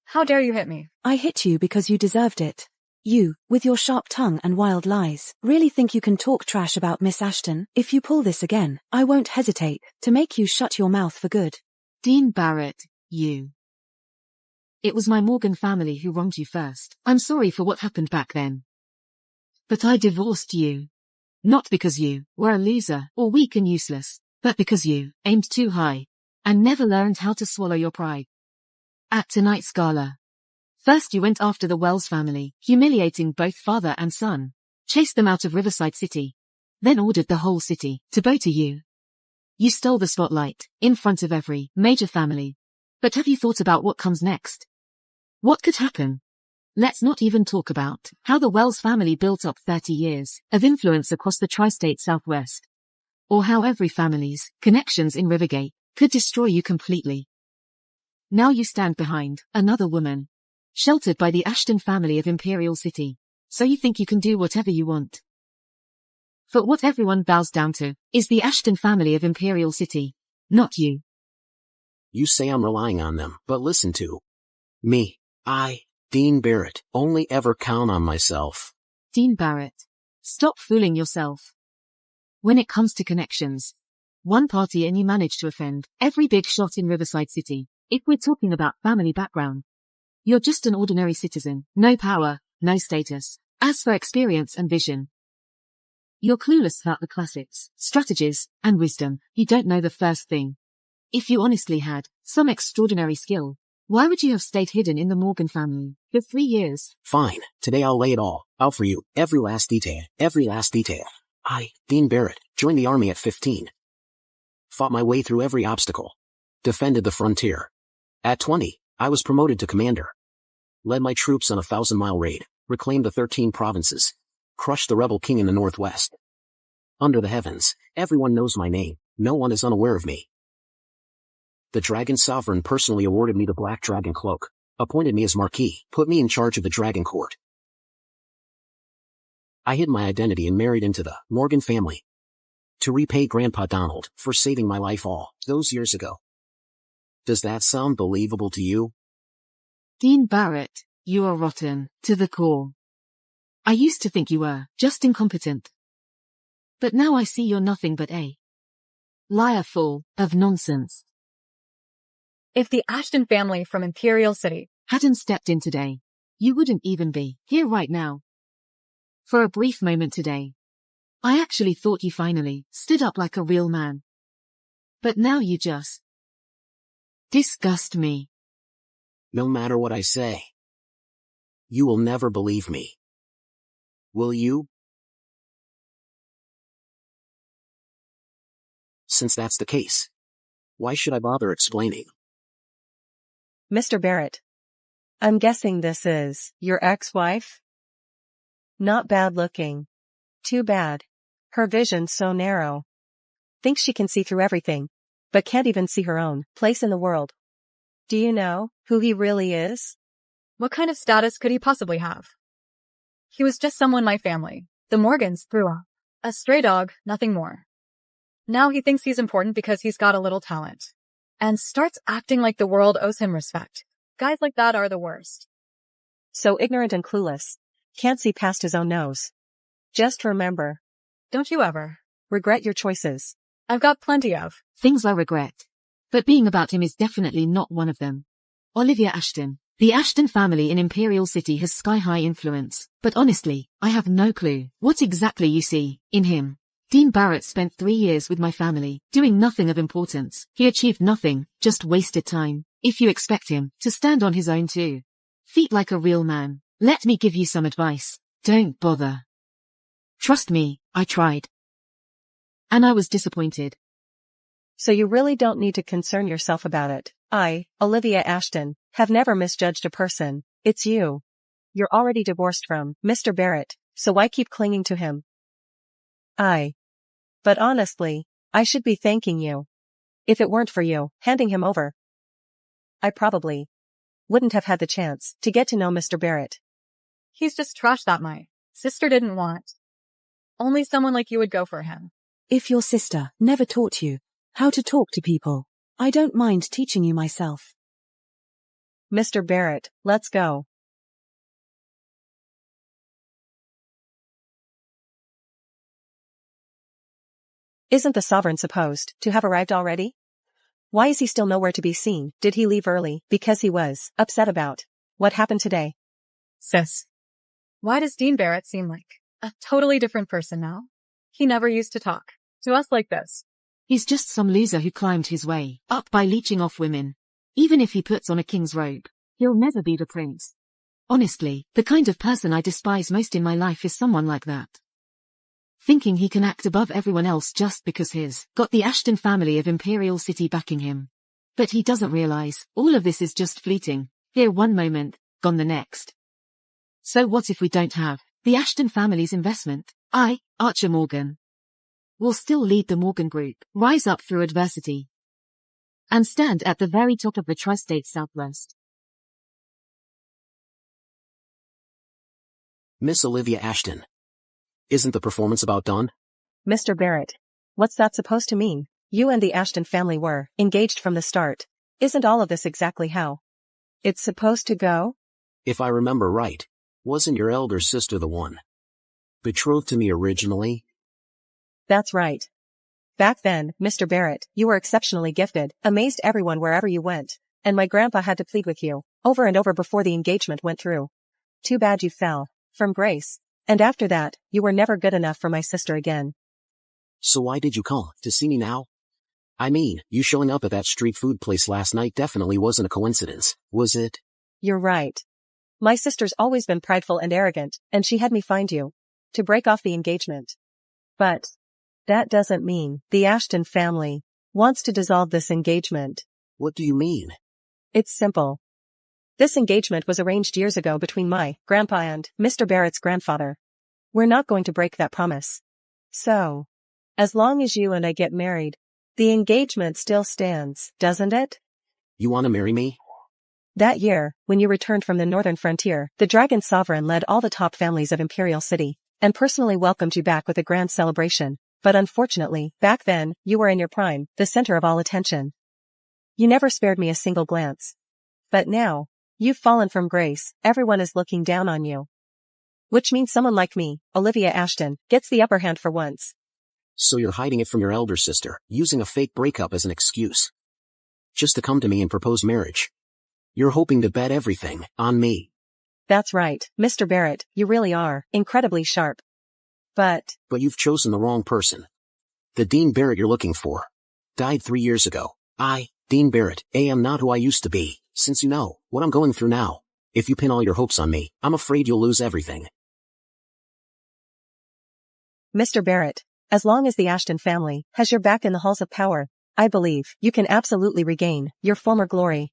How dare you hit me? I hit you because you deserved it. You, with your sharp tongue and wild lies, really think you can talk trash about Miss Ashton? If you pull this again, I won't hesitate to make you shut your mouth for good. Dean Barrett, you. It was my Morgan family who wronged you first. I'm sorry for what happened back then. But I divorced you. Not because you were a loser or weak and useless, but because you aimed too high and never learned how to swallow your pride. At tonight's gala, first you went after the Wells family, humiliating both father and son, chased them out of Riverside City, then ordered the whole city to bow to you. You stole the spotlight in front of every major family. But have you thought about what comes next? What could happen? Let's not even talk about how the Wells family built up 30 years of influence across the tri-state Southwest, or how every family's connections in Rivergate could destroy you completely. Now you stand behind another woman, sheltered by the Ashton family of Imperial City, so you think you can do whatever you want. But what everyone bows down to is the Ashton family of Imperial City, not you. You say I'm relying on them, but listen to me. Dean Barrett, only ever count on myself. Dean Barrett, stop fooling yourself. When it comes to connections, one party and you manage to offend every big shot in Riverside City. If we're talking about family background, you're just an ordinary citizen, no power, no status. As for experience and vision, you're clueless about the classics, strategies, and wisdom. You don't know the first thing. If you honestly had some extraordinary skill, why would you have stayed hidden in the Morgan family for 3 years? Fine, today I'll lay it all out for you, every last detail, every last detail. Dean Barrett, joined the army at 15. Fought my way through every obstacle. Defended the frontier. At 20, I was promoted to commander. Led my troops on a 1,000-mile raid, reclaimed the 13 provinces, crushed the rebel king in the northwest. Under the heavens, everyone knows my name, no one is unaware of me. The Dragon Sovereign personally awarded me the Black Dragon Cloak, appointed me as Marquis, put me in charge of the Dragon Court. I hid my identity and married into the Morgan family to repay Grandpa Donald for saving my life all those years ago. Does that sound believable to you? Dean Barrett, you are rotten to the core. I used to think you were just incompetent. But now I see you're nothing but a liar full of nonsense. If the Ashton family from Imperial City hadn't stepped in today, you wouldn't even be here right now. For a brief moment today, I actually thought you finally stood up like a real man. But now you just disgust me. No matter what I say, you will never believe me. Will you? Since that's the case, why should I bother explaining? Mr. Barrett, I'm guessing this is your ex-wife? Not bad looking. Too bad. Her vision's so narrow. Thinks she can see through everything, but can't even see her own place in the world. Do you know who he really is? What kind of status could he possibly have? He was just someone my family, the Morgans, grew up. A stray dog, nothing more. Now he thinks he's important because he's got a little talent. And starts acting like the world owes him respect. Guys like that are the worst. So ignorant and clueless. Can't see past his own nose. Just remember. Don't you ever regret your choices. I've got plenty of things I regret. But being about him is definitely not one of them. Olivia Ashton. The Ashton family in Imperial City has sky-high influence, but honestly, I have no clue what exactly you see in him. Dean Barrett spent 3 years with my family, doing nothing of importance. He achieved nothing, just wasted time. If you expect him to stand on his own 2 feet like a real man, let me give you some advice. Don't bother. Trust me, I tried. And I was disappointed. So you really don't need to concern yourself about it. I, Olivia Ashton, have never misjudged a person. It's you. You're already divorced from Mr. Barrett, so why keep clinging to him? But honestly, I should be thanking you. If it weren't for you handing him over, I probably wouldn't have had the chance to get to know Mr. Barrett. He's just trash that my sister didn't want. Only someone like you would go for him. If your sister never taught you how to talk to people, I don't mind teaching you myself. Mr. Barrett, let's go. Isn't the sovereign supposed to have arrived already? Why is he still nowhere to be seen? Did he leave early because he was upset about what happened today? Sis, why does Dean Barrett seem like a totally different person now? He never used to talk to us like this. He's just some loser who climbed his way up by leeching off women. Even if he puts on a king's robe, he'll never be the prince. Honestly, the kind of person I despise most in my life is someone like that. Thinking he can act above everyone else just because he's got the Ashton family of Imperial City backing him. But he doesn't realize, all of this is just fleeting. Here one moment, gone the next. So what if we don't have the Ashton family's investment? I, Archer Morgan, will still lead the Morgan Group, rise up through adversity, and stand at the very top of the tri-state Southwest. Miss Olivia Ashton. Isn't the performance about done? Mr. Barrett, what's that supposed to mean? You and the Ashton family were engaged from the start. Isn't all of this exactly how it's supposed to go? If I remember right, wasn't your elder sister the one betrothed to me originally? That's right. Back then, Mr. Barrett, you were exceptionally gifted, amazed everyone wherever you went, and my grandpa had to plead with you over and over before the engagement went through. Too bad you fell from grace. And after that, you were never good enough for my sister again. So why did you come to see me now? I mean, you showing up at that street food place last night definitely wasn't a coincidence, was it? You're right. My sister's always been prideful and arrogant, and she had me find you to break off the engagement. But that doesn't mean the Ashton family wants to dissolve this engagement. What do you mean? It's simple. This engagement was arranged years ago between my grandpa and Mr. Barrett's grandfather. We're not going to break that promise. So, as long as you and I get married, the engagement still stands, doesn't it? You want to marry me? That year, when you returned from the northern frontier, the Dragon Sovereign led all the top families of Imperial City, and personally welcomed you back with a grand celebration. But unfortunately, back then, you were in your prime, the center of all attention. You never spared me a single glance. But now, you've fallen from grace, everyone is looking down on you. Which means someone like me, Olivia Ashton, gets the upper hand for once. So you're hiding it from your elder sister, using a fake breakup as an excuse. Just to come to me and propose marriage. You're hoping to bet everything on me. That's right, Mr. Barrett, you really are incredibly sharp. But you've chosen the wrong person. The Dean Barrett you're looking for died 3 years ago. I, Dean Barrett, am not who I used to be. Since you know what I'm going through now, if you pin all your hopes on me, I'm afraid you'll lose everything. Mr. Barrett, as long as the Ashton family has your back in the halls of power, I believe you can absolutely regain your former glory.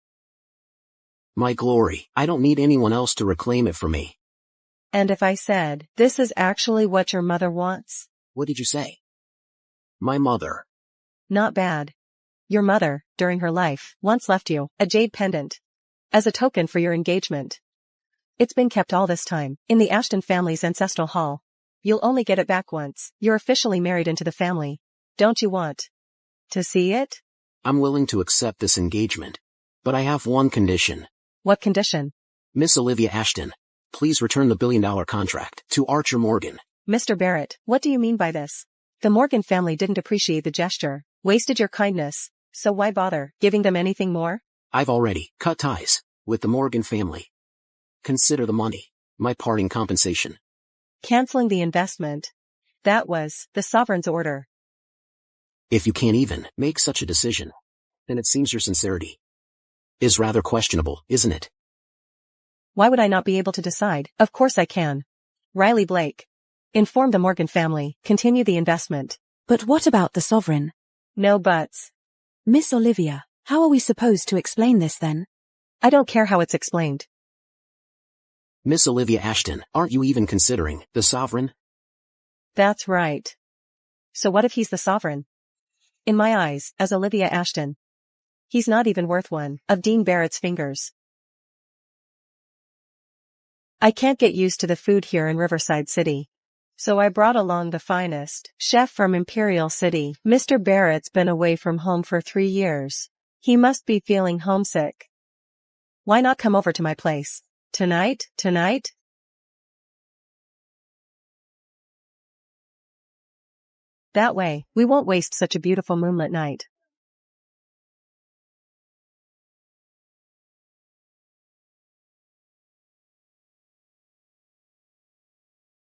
My glory, I don't need anyone else to reclaim it for me. And if I said, this is actually what your mother wants? What did you say? My mother. Not bad. Your mother, during her life, once left you a jade pendant as a token for your engagement. It's been kept all this time, in the Ashton family's ancestral hall. You'll only get it back once you're officially married into the family. Don't you want to see it? I'm willing to accept this engagement. But I have one condition. What condition? Miss Olivia Ashton, please return the billion-dollar contract to Archer Morgan. Mr. Barrett, what do you mean by this? The Morgan family didn't appreciate the gesture, wasted your kindness, so why bother giving them anything more? I've already cut ties with the Morgan family. Consider the money my parting compensation. Canceling the investment. That was the sovereign's order. If you can't even make such a decision, then it seems your sincerity is rather questionable, isn't it? Why would I not be able to decide? Of course I can. Riley Blake. Inform the Morgan family, continue the investment. But what about the sovereign? No buts. Miss Olivia, how are we supposed to explain this then? I don't care how it's explained. Miss Olivia Ashton, aren't you even considering the sovereign? That's right. So what if he's the sovereign? In my eyes, as Olivia Ashton, he's not even worth one of Dean Barrett's fingers. I can't get used to the food here in Riverside City. So I brought along the finest chef from Imperial City. Mr. Barrett's been away from home for 3 years. He must be feeling homesick. Why not come over to my place? Tonight? That way, we won't waste such a beautiful moonlit night.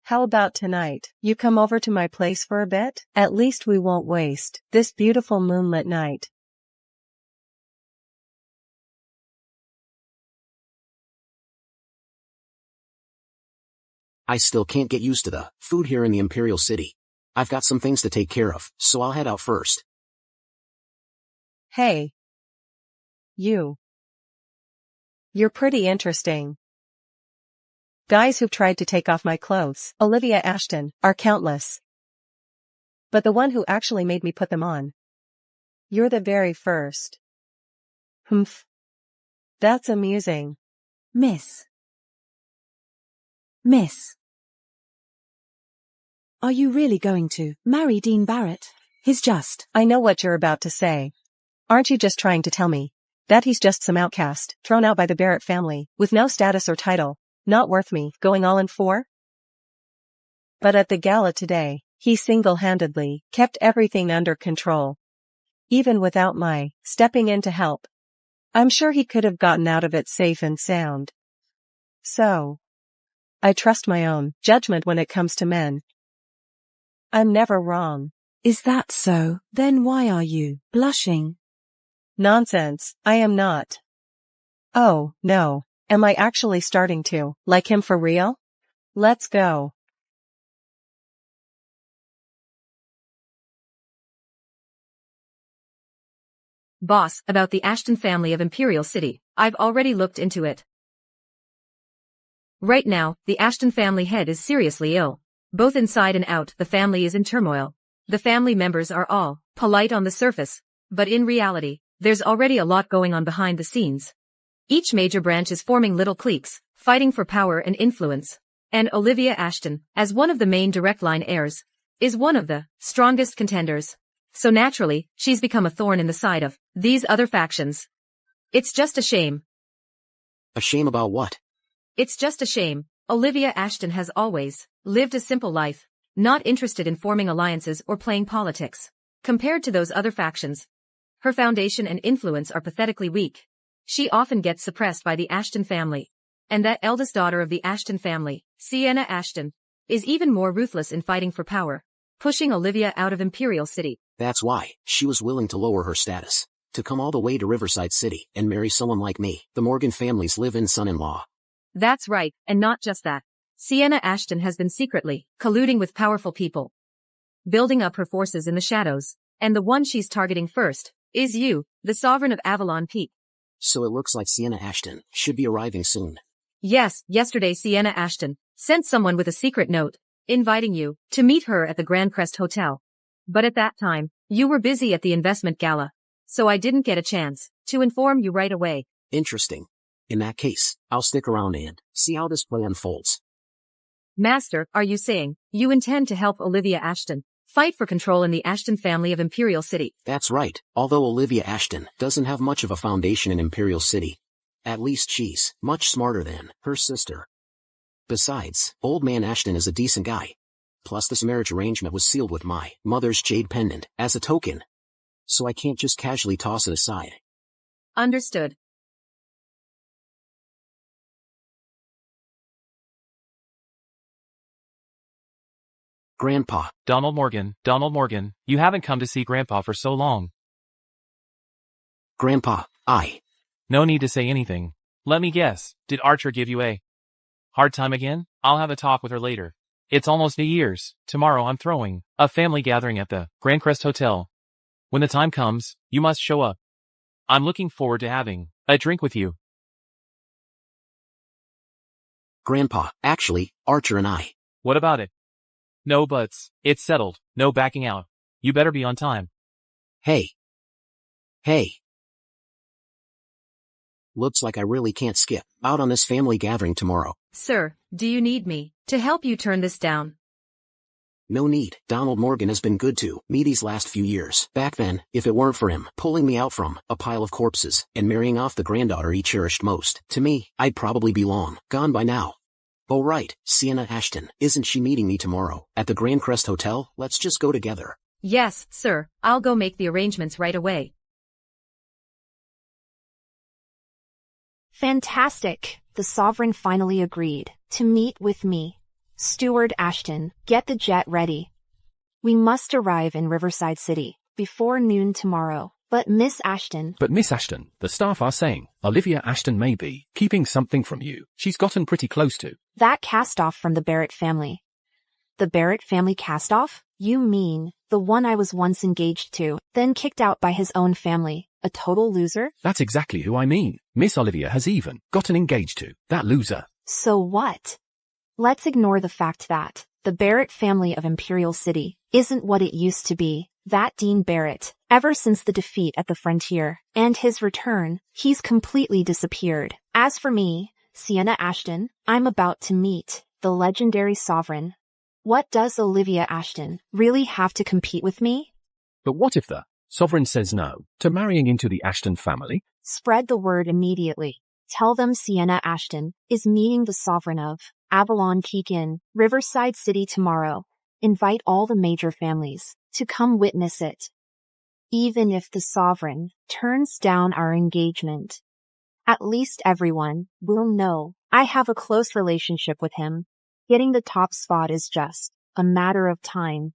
How about tonight? You come over to my place for a bit? At least we won't waste this beautiful moonlit night. I still can't get used to the food here in the Imperial City. I've got some things to take care of, so I'll head out first. Hey. You're pretty interesting. Guys who've tried to take off my clothes, Olivia Ashton, are countless. But the one who actually made me put them on. You're the very first. Humph. That's amusing. Miss. Are you really going to marry Dean Barrett? I know what you're about to say. Aren't you just trying to tell me that he's just some outcast, thrown out by the Barrett family, with no status or title, not worth me going all in for? But at the gala today, he single-handedly kept everything under control. Even without my stepping in to help. I'm sure he could have gotten out of it safe and sound. So, I trust my own judgment when it comes to men. I'm never wrong. Is that so? Then why are you blushing? Nonsense, I am not. Oh, no. Am I actually starting to like him for real? Let's go. Boss, about the Ashton family of Imperial City, I've already looked into it. Right now, the Ashton family head is seriously ill. Both inside and out, the family is in turmoil. The family members are all polite on the surface, but in reality, there's already a lot going on behind the scenes. Each major branch is forming little cliques, fighting for power and influence. And Olivia Ashton, as one of the main direct line heirs, is one of the strongest contenders. So naturally, she's become a thorn in the side of these other factions. It's just a shame. A shame about what? It's just a shame. Olivia Ashton has always lived a simple life, not interested in forming alliances or playing politics. Compared to those other factions, her foundation and influence are pathetically weak. She often gets suppressed by the Ashton family. And that eldest daughter of the Ashton family, Sienna Ashton, is even more ruthless in fighting for power, pushing Olivia out of Imperial City. That's why she was willing to lower her status, to come all the way to Riverside City and marry someone like me, the Morgan family's live-in son-in-law. That's right, and not just that. Sienna Ashton has been secretly colluding with powerful people, building up her forces in the shadows, and the one she's targeting first is you, the sovereign of Avalon Peak. So it looks like Sienna Ashton should be arriving soon. Yes, yesterday Sienna Ashton sent someone with a secret note, inviting you to meet her at the Grand Crest Hotel. But at that time, you were busy at the investment gala, so I didn't get a chance to inform you right away. Interesting. In that case, I'll stick around and see how this play unfolds. Master, are you saying you intend to help Olivia Ashton fight for control in the Ashton family of Imperial City? That's right, although Olivia Ashton doesn't have much of a foundation in Imperial City. At least she's much smarter than her sister. Besides, Old Man Ashton is a decent guy. Plus this marriage arrangement was sealed with my mother's jade pendant as a token. So I can't just casually toss it aside. Understood. Grandpa. Donald Morgan, you haven't come to see Grandpa for so long. Grandpa, No need to say anything. Let me guess, did Archer give you a hard time again? I'll have a talk with her later. It's almost New Year's. Tomorrow I'm throwing a family gathering at the Grand Crest Hotel. When the time comes, you must show up. I'm looking forward to having a drink with you. Grandpa, actually, Archer and I. What about it? No buts. It's settled. No backing out. You better be on time. Hey. Looks like I really can't skip out on this family gathering tomorrow. Sir, do you need me to help you turn this down? No need. Donald Morgan has been good to me these last few years. Back then, if it weren't for him pulling me out from a pile of corpses and marrying off the granddaughter he cherished most, to me, I'd probably be long gone by now. Oh right, Sienna Ashton, isn't she meeting me tomorrow at the Grand Crest Hotel? Let's just go together. Yes, sir, I'll go make the arrangements right away. Fantastic. The Sovereign finally agreed to meet with me. Steward Ashton, get the jet ready. We must arrive in Riverside City before noon tomorrow. But Miss Ashton, the staff are saying Olivia Ashton may be keeping something from you. She's gotten pretty close to. That cast-off from the Barrett family. The Barrett family cast-off? You mean the one I was once engaged to, then kicked out by his own family? A total loser? That's exactly who I mean. Miss Olivia has even gotten engaged to that loser. So what? Let's ignore the fact that the Barrett family of Imperial City isn't what it used to be. That Dean Barrett, ever since the defeat at the frontier and his return, he's completely disappeared. As for me, Sienna Ashton, I'm about to meet the legendary Sovereign. What does Olivia Ashton really have to compete with me? But what if the Sovereign says no to marrying into the Ashton family? Spread the word immediately. Tell them Sienna Ashton is meeting the Sovereign of Avalon Peak in Riverside City tomorrow. Invite all the major families to come witness it. Even if the Sovereign turns down our engagement, at least everyone will know I have a close relationship with him. Getting the top spot is just a matter of time.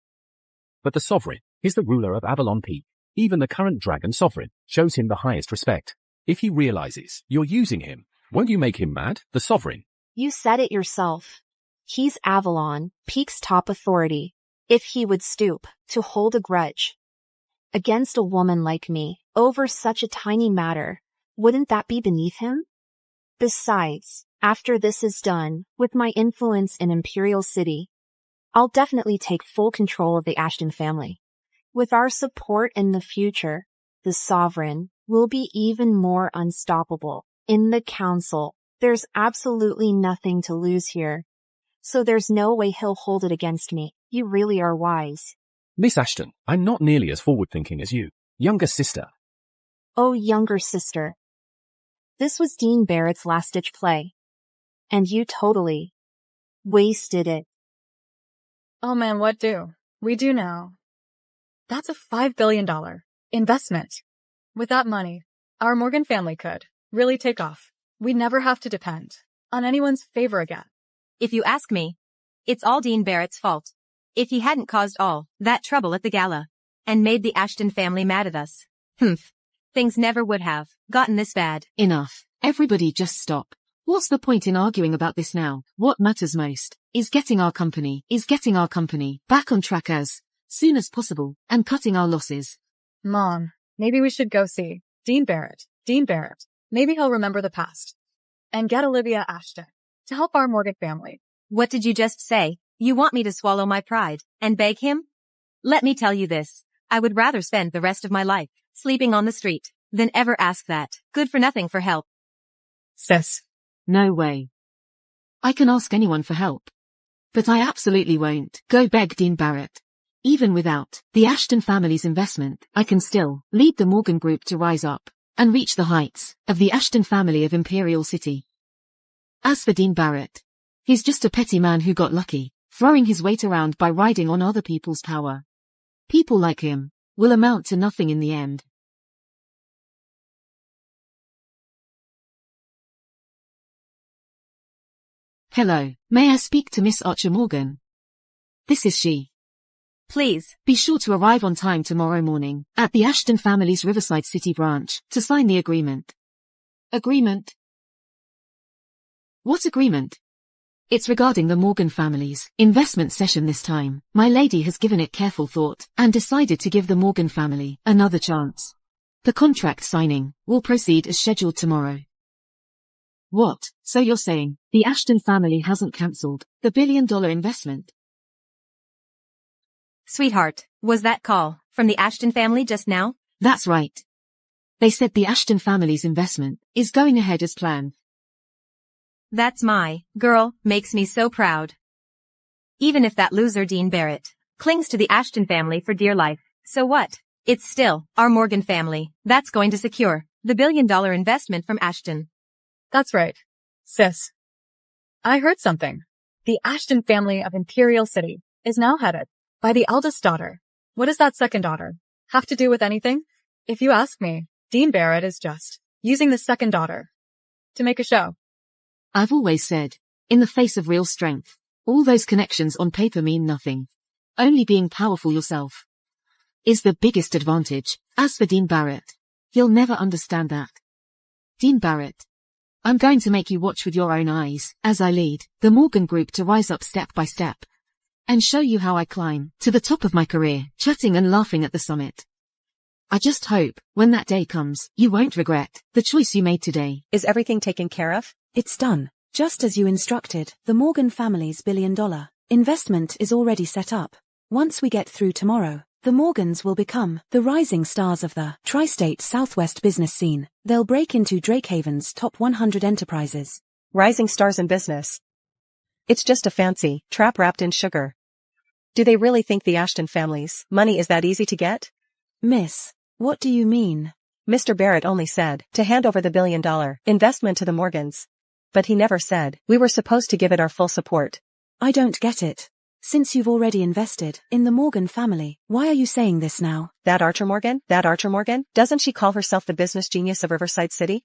But the Sovereign is the ruler of Avalon Peak. Even the current Dragon Sovereign shows him the highest respect. If he realizes you're using him, won't you make him mad, the Sovereign? You said it yourself. He's Avalon Peak's top authority. If he would stoop to hold a grudge against a woman like me over such a tiny matter, wouldn't that be beneath him? Besides, after this is done, with my influence in Imperial City, I'll definitely take full control of the Ashton family. With our support in the future, the Sovereign will be even more unstoppable. In the Council, there's absolutely nothing to lose here. So there's no way he'll hold it against me. You really are wise. Miss Ashton, I'm not nearly as forward-thinking as you. Younger sister. Oh, younger sister. This was Dean Barrett's last-ditch play. And you totally wasted it. Oh man, what do? We do now. That's a $5 billion investment. With that money, our Morgan family could really take off. We'd never have to depend on anyone's favor again. If you ask me, it's all Dean Barrett's fault. If he hadn't caused all that trouble at the gala and made the Ashton family mad at us, things never would have gotten this bad. Enough. Everybody just stop. What's the point in arguing about this now? What matters most is getting our company back on track as soon as possible and cutting our losses. Mom, maybe we should go see Dean Barrett. Maybe he'll remember the past and get Olivia Ashton to help our Morgan family What did you just say? You want me to swallow my pride and beg him? Let me tell you this. I would rather spend the rest of my life sleeping on the street than ever ask that good-for-nothing for help. Sis. No way. I can ask anyone for help. But I absolutely won't go beg Dean Barrett. Even without the Ashton family's investment, I can still lead the Morgan Group to rise up and reach the heights of the Ashton family of Imperial City. As for Dean Barrett, he's just a petty man who got lucky, throwing his weight around by riding on other people's power. People like him will amount to nothing in the end. Hello, may I speak to Miss Archer Morgan? This is she. Please. Be sure to arrive on time tomorrow morning at the Ashton family's Riverside City branch to sign the agreement. Agreement? What agreement? It's regarding the Morgan family's investment session this time. My lady has given it careful thought and decided to give the Morgan family another chance. The contract signing will proceed as scheduled tomorrow. What? So you're saying the Ashton family hasn't cancelled the billion-dollar investment? Sweetheart, was that call from the Ashton family just now? That's right. They said the Ashton family's investment is going ahead as planned. That's my girl, makes me so proud. Even if that loser Dean Barrett clings to the Ashton family for dear life, so what? It's still our Morgan family that's going to secure the billion-dollar investment from Ashton. That's right. Sis. I heard something. The Ashton family of Imperial City is now headed by the eldest daughter. What does that second daughter have to do with anything? If you ask me, Dean Barrett is just using the second daughter to make a show. I've always said, in the face of real strength, all those connections on paper mean nothing. Only being powerful yourself is the biggest advantage. As for Dean Barrett, he'll never understand that. Dean Barrett, I'm going to make you watch with your own eyes as I lead the Morgan Group to rise up step by step and show you how I climb to the top of my career, chatting and laughing at the summit. I just hope, when that day comes, you won't regret the choice you made today. Is everything taken care of? It's done. Just as you instructed, the Morgan family's billion-dollar investment is already set up. Once we get through tomorrow, the Morgans will become the rising stars of the tri-state Southwest business scene. They'll break into Drakehaven's top 100 enterprises. Rising stars in business. It's just a fancy trap wrapped in sugar. Do they really think the Ashton family's money is that easy to get? Miss, what do you mean? Mr. Barrett only said to hand over the billion-dollar investment to the Morgans. But he never said we were supposed to give it our full support. I don't get it. Since you've already invested in the Morgan family, why are you saying this now? That Archer Morgan? Doesn't she call herself the business genius of Riverside City?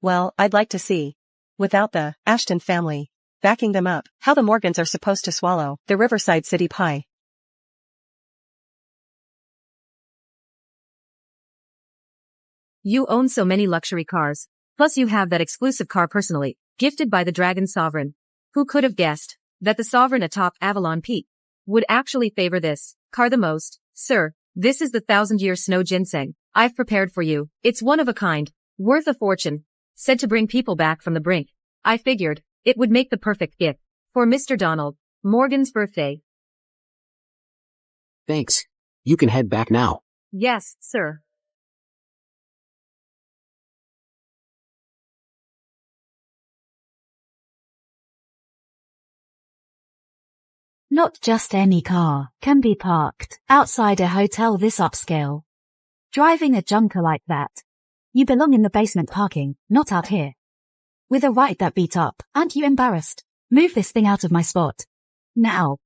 Well, I'd like to see, without the Ashton family backing them up, how the Morgans are supposed to swallow the Riverside City pie. You own so many luxury cars. Plus you have that exclusive car personally, gifted by the Dragon Sovereign. Who could have guessed that the Sovereign atop Avalon Peak would actually favor this car the most? Sir, this is the 1,000-year snow ginseng I've prepared for you. It's one of a kind, worth a fortune, said to bring people back from the brink. I figured it would make the perfect gift for Mr. Donald Morgan's birthday. Thanks. You can head back now. Yes, sir. Not just any car can be parked outside a hotel this upscale. Driving a junker like that, you belong in the basement parking, not out here. With a ride that beat up, aren't you embarrassed? Move this thing out of my spot. Now.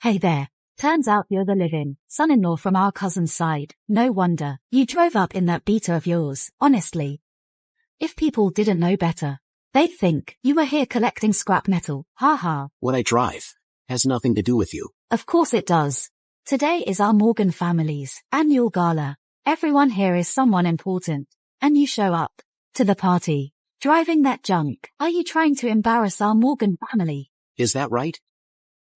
Hey there. Turns out you're the live-in son-in-law from our cousin's side. No wonder you drove up in that beater of yours, honestly. If people didn't know better, they'd think you were here collecting scrap metal. Ha ha. What I drive has nothing to do with you. Of course it does. Today is our Morgan family's annual gala. Everyone here is someone important. And you show up to the party driving that junk. Are you trying to embarrass our Morgan family? Is that right?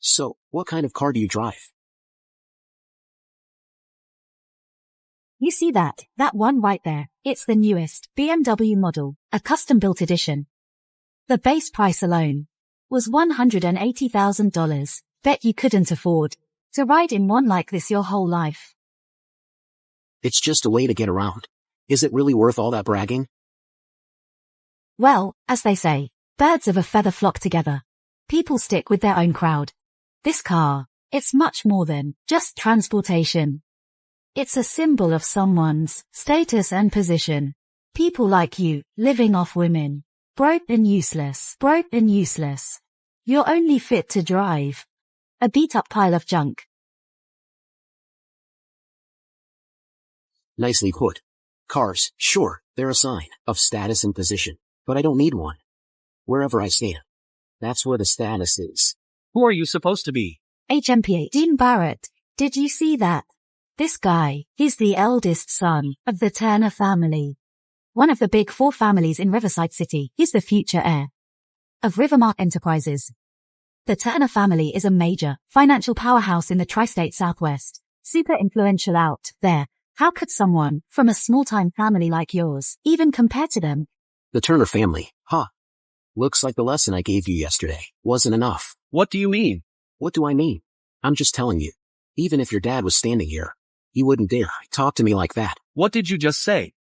So, what kind of car do you drive? You see that one right there? It's the newest BMW model, a custom-built edition. The base price alone was $180,000. Bet you couldn't afford to ride in one like this your whole life. It's just a way to get around. Is it really worth all that bragging? Well, as they say, birds of a feather flock together. People stick with their own crowd. This car, it's much more than just transportation. It's a symbol of someone's status and position. People like you, living off women. Broke and useless. Broke and useless. You're only fit to drive a beat-up pile of junk. Nicely put. Cars, sure, they're a sign of status and position, but I don't need one. Wherever I stand, that's where the status is. Who are you supposed to be? HMPA Dean Barrett. Did you see that? This guy, he's the eldest son of the Turner family. One of the big 4 families in Riverside City. He's the future heir of Rivermark Enterprises. The Turner family is a major financial powerhouse in the tri-state Southwest. Super influential out there. How could someone from a small-time family like yours even compare to them? The Turner family, huh? Looks like the lesson I gave you yesterday wasn't enough. What do you mean? What do I mean? I'm just telling you. Even if your dad was standing here, he wouldn't dare talk to me like that. What did you just say?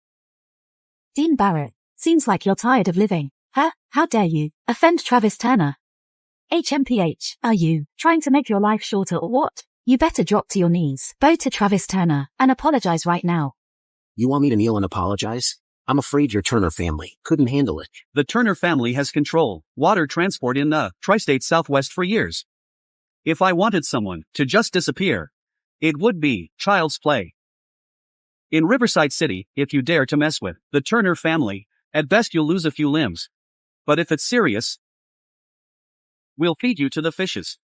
Dean Barrett, seems like you're tired of living. Huh? How dare you offend Travis Turner? HMPH, are you trying to make your life shorter or what? You better drop to your knees, bow to Travis Turner, and apologize right now. You want me to kneel and apologize? I'm afraid your Turner family couldn't handle it. The Turner family has controlled water transport in the tri-state Southwest for years. If I wanted someone to just disappear, it would be child's play. In Riverside City, if you dare to mess with the Turner family, at best you'll lose a few limbs. But if it's serious, we'll feed you to the fishes.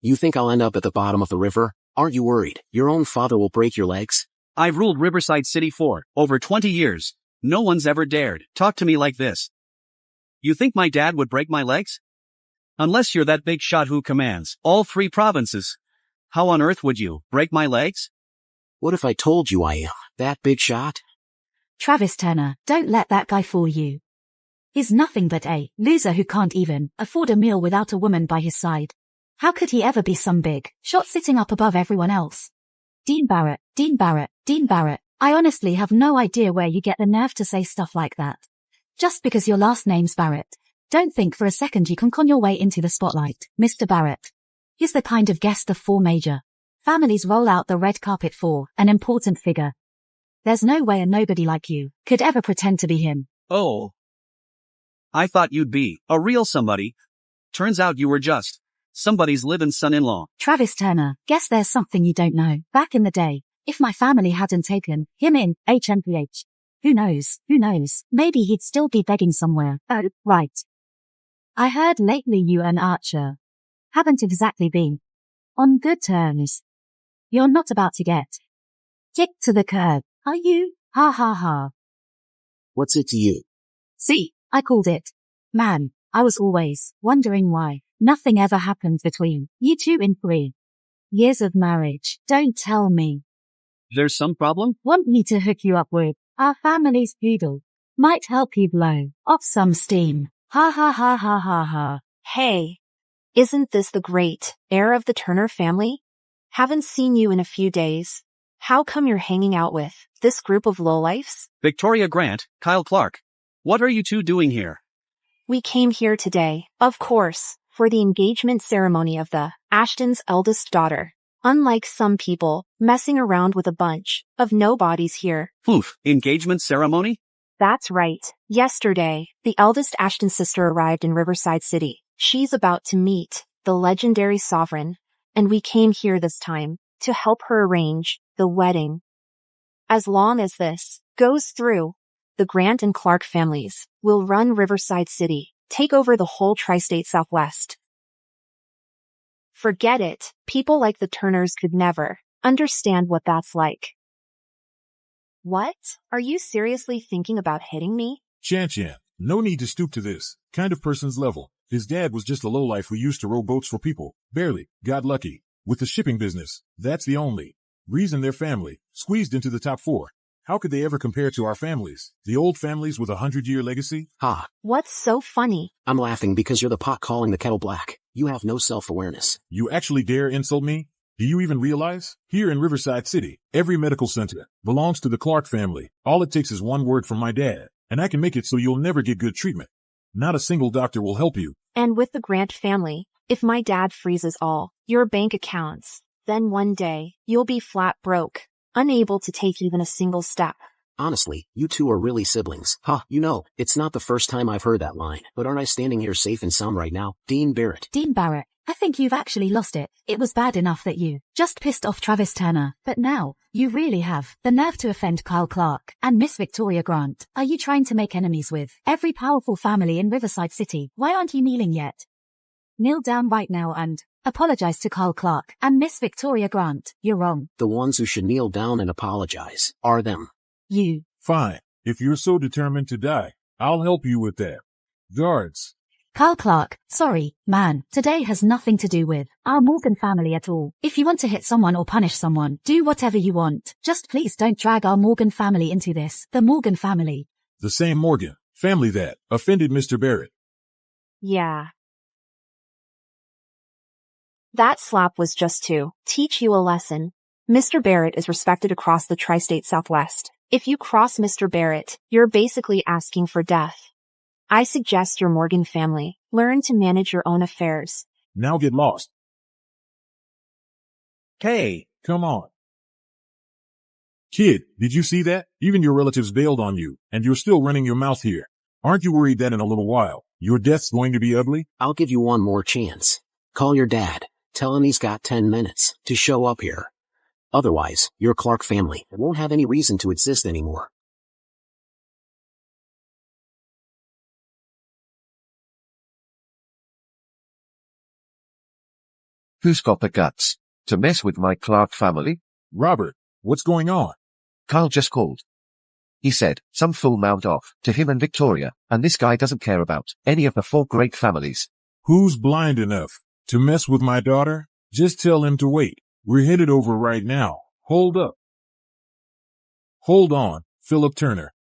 You think I'll end up at the bottom of the river? Aren't you worried your own father will break your legs? I've ruled Riverside City for over 20 years. No one's ever dared talk to me like this. You think my dad would break my legs? Unless you're that big shot who commands all 3 provinces. How on earth would you break my legs? What if I told you I am that big shot? Travis Turner, don't let that guy fool you. He's nothing but a loser who can't even afford a meal without a woman by his side. How could he ever be some big shot sitting up above everyone else? Dean Barrett, Dean Barrett, Dean Barrett, I honestly have no idea where you get the nerve to say stuff like that. Just because your last name's Barrett, don't think for a second you can con your way into the spotlight, Mr. Barrett. He's the kind of guest the 4 major families roll out the red carpet for, an important figure. There's no way a nobody like you could ever pretend to be him. Oh. I thought you'd be a real somebody. Turns out you were just somebody's living son-in-law. Travis Turner, guess there's something you don't know. Back in the day, if my family hadn't taken him in, HMPH, who knows, maybe he'd still be begging somewhere. Oh, right. I heard lately you and Archer haven't exactly been on good terms. You're not about to get kicked to the curb, are you? Ha ha ha. What's it to you? See, I called it. Man, I was always wondering why nothing ever happened between you two in 3 years of marriage. Don't tell me. There's some problem? Want me to hook you up with our family's poodle? Might help you blow off some steam. Ha ha ha ha ha ha. Hey, isn't this the great heir of the Turner family? Haven't seen you in a few days. How come you're hanging out with this group of lowlifes? Victoria Grant, Kyle Clark. What are you 2 doing here? We came here today, of course, for the engagement ceremony of the Ashton's eldest daughter. Unlike some people, messing around with a bunch of nobodies here. Oof, engagement ceremony? That's right. Yesterday, the eldest Ashton sister arrived in Riverside City. She's about to meet the legendary sovereign, and we came here this time to help her arrange the wedding. As long as this goes through, the Grant and Clark families will run Riverside City, take over the whole tri-state Southwest. Forget it. People like the Turners could never understand what that's like. What? Are you seriously thinking about hitting me? Chan, no need to stoop to this kind of person's level. His dad was just a lowlife who used to row boats for people. Barely got lucky with the shipping business. That's the only reason their family squeezed into the top 4. How could they ever compare to our families? The old families with a 100-year legacy? Ha. What's so funny? I'm laughing because you're the pot calling the kettle black. You have no self-awareness. You actually dare insult me? Do you even realize? Here in Riverside City, every medical center belongs to the Clark family. All it takes is one word from my dad, and I can make it so you'll never get good treatment. Not a single doctor will help you. And with the Grant family, if my dad freezes all your bank accounts, then one day, you'll be flat broke, unable to take even a single step. Honestly, you two are really siblings. Ha, you know, it's not the first time I've heard that line. But aren't I standing here safe and sound right now? Dean Barrett. Dean Barrett, I think you've actually lost it. It was bad enough that you just pissed off Travis Turner, but now, you really have the nerve to offend Kyle Clark and Miss Victoria Grant. Are you trying to make enemies with every powerful family in Riverside City? Why aren't you kneeling yet? Kneel down right now and apologize to Kyle Clark and Miss Victoria Grant. You're wrong. The ones who should kneel down and apologize are them. You. Fine. If you're so determined to die, I'll help you with that. Guards. Kyle Clark, sorry, man, today has nothing to do with our Morgan family at all. If you want to hit someone or punish someone, do whatever you want. Just please don't drag our Morgan family into this. The Morgan family. The same Morgan family that offended Mr. Barrett. Yeah. That slap was just to teach you a lesson. Mr. Barrett is respected across the tri-state Southwest. If you cross Mr. Barrett, you're basically asking for death. I suggest your Morgan family learn to manage your own affairs. Now get lost. Hey, Come on. Kid, did you see that? Even your relatives bailed on you, and you're still running your mouth here. Aren't you worried that in a little while, your death's going to be ugly? I'll give you one more chance. Call your dad. Tell him he's got 10 minutes to show up here. Otherwise, your Clark family won't have any reason to exist anymore. Who's got the guts to mess with my Clark family? Robert, what's going on? Carl just called. He said some fool mouthed off to him and Victoria, and this guy doesn't care about any of the four great families. Who's blind enough to mess with my daughter? Just tell him to wait. We're headed over right now. Hold up. Hold on, Philip Turner.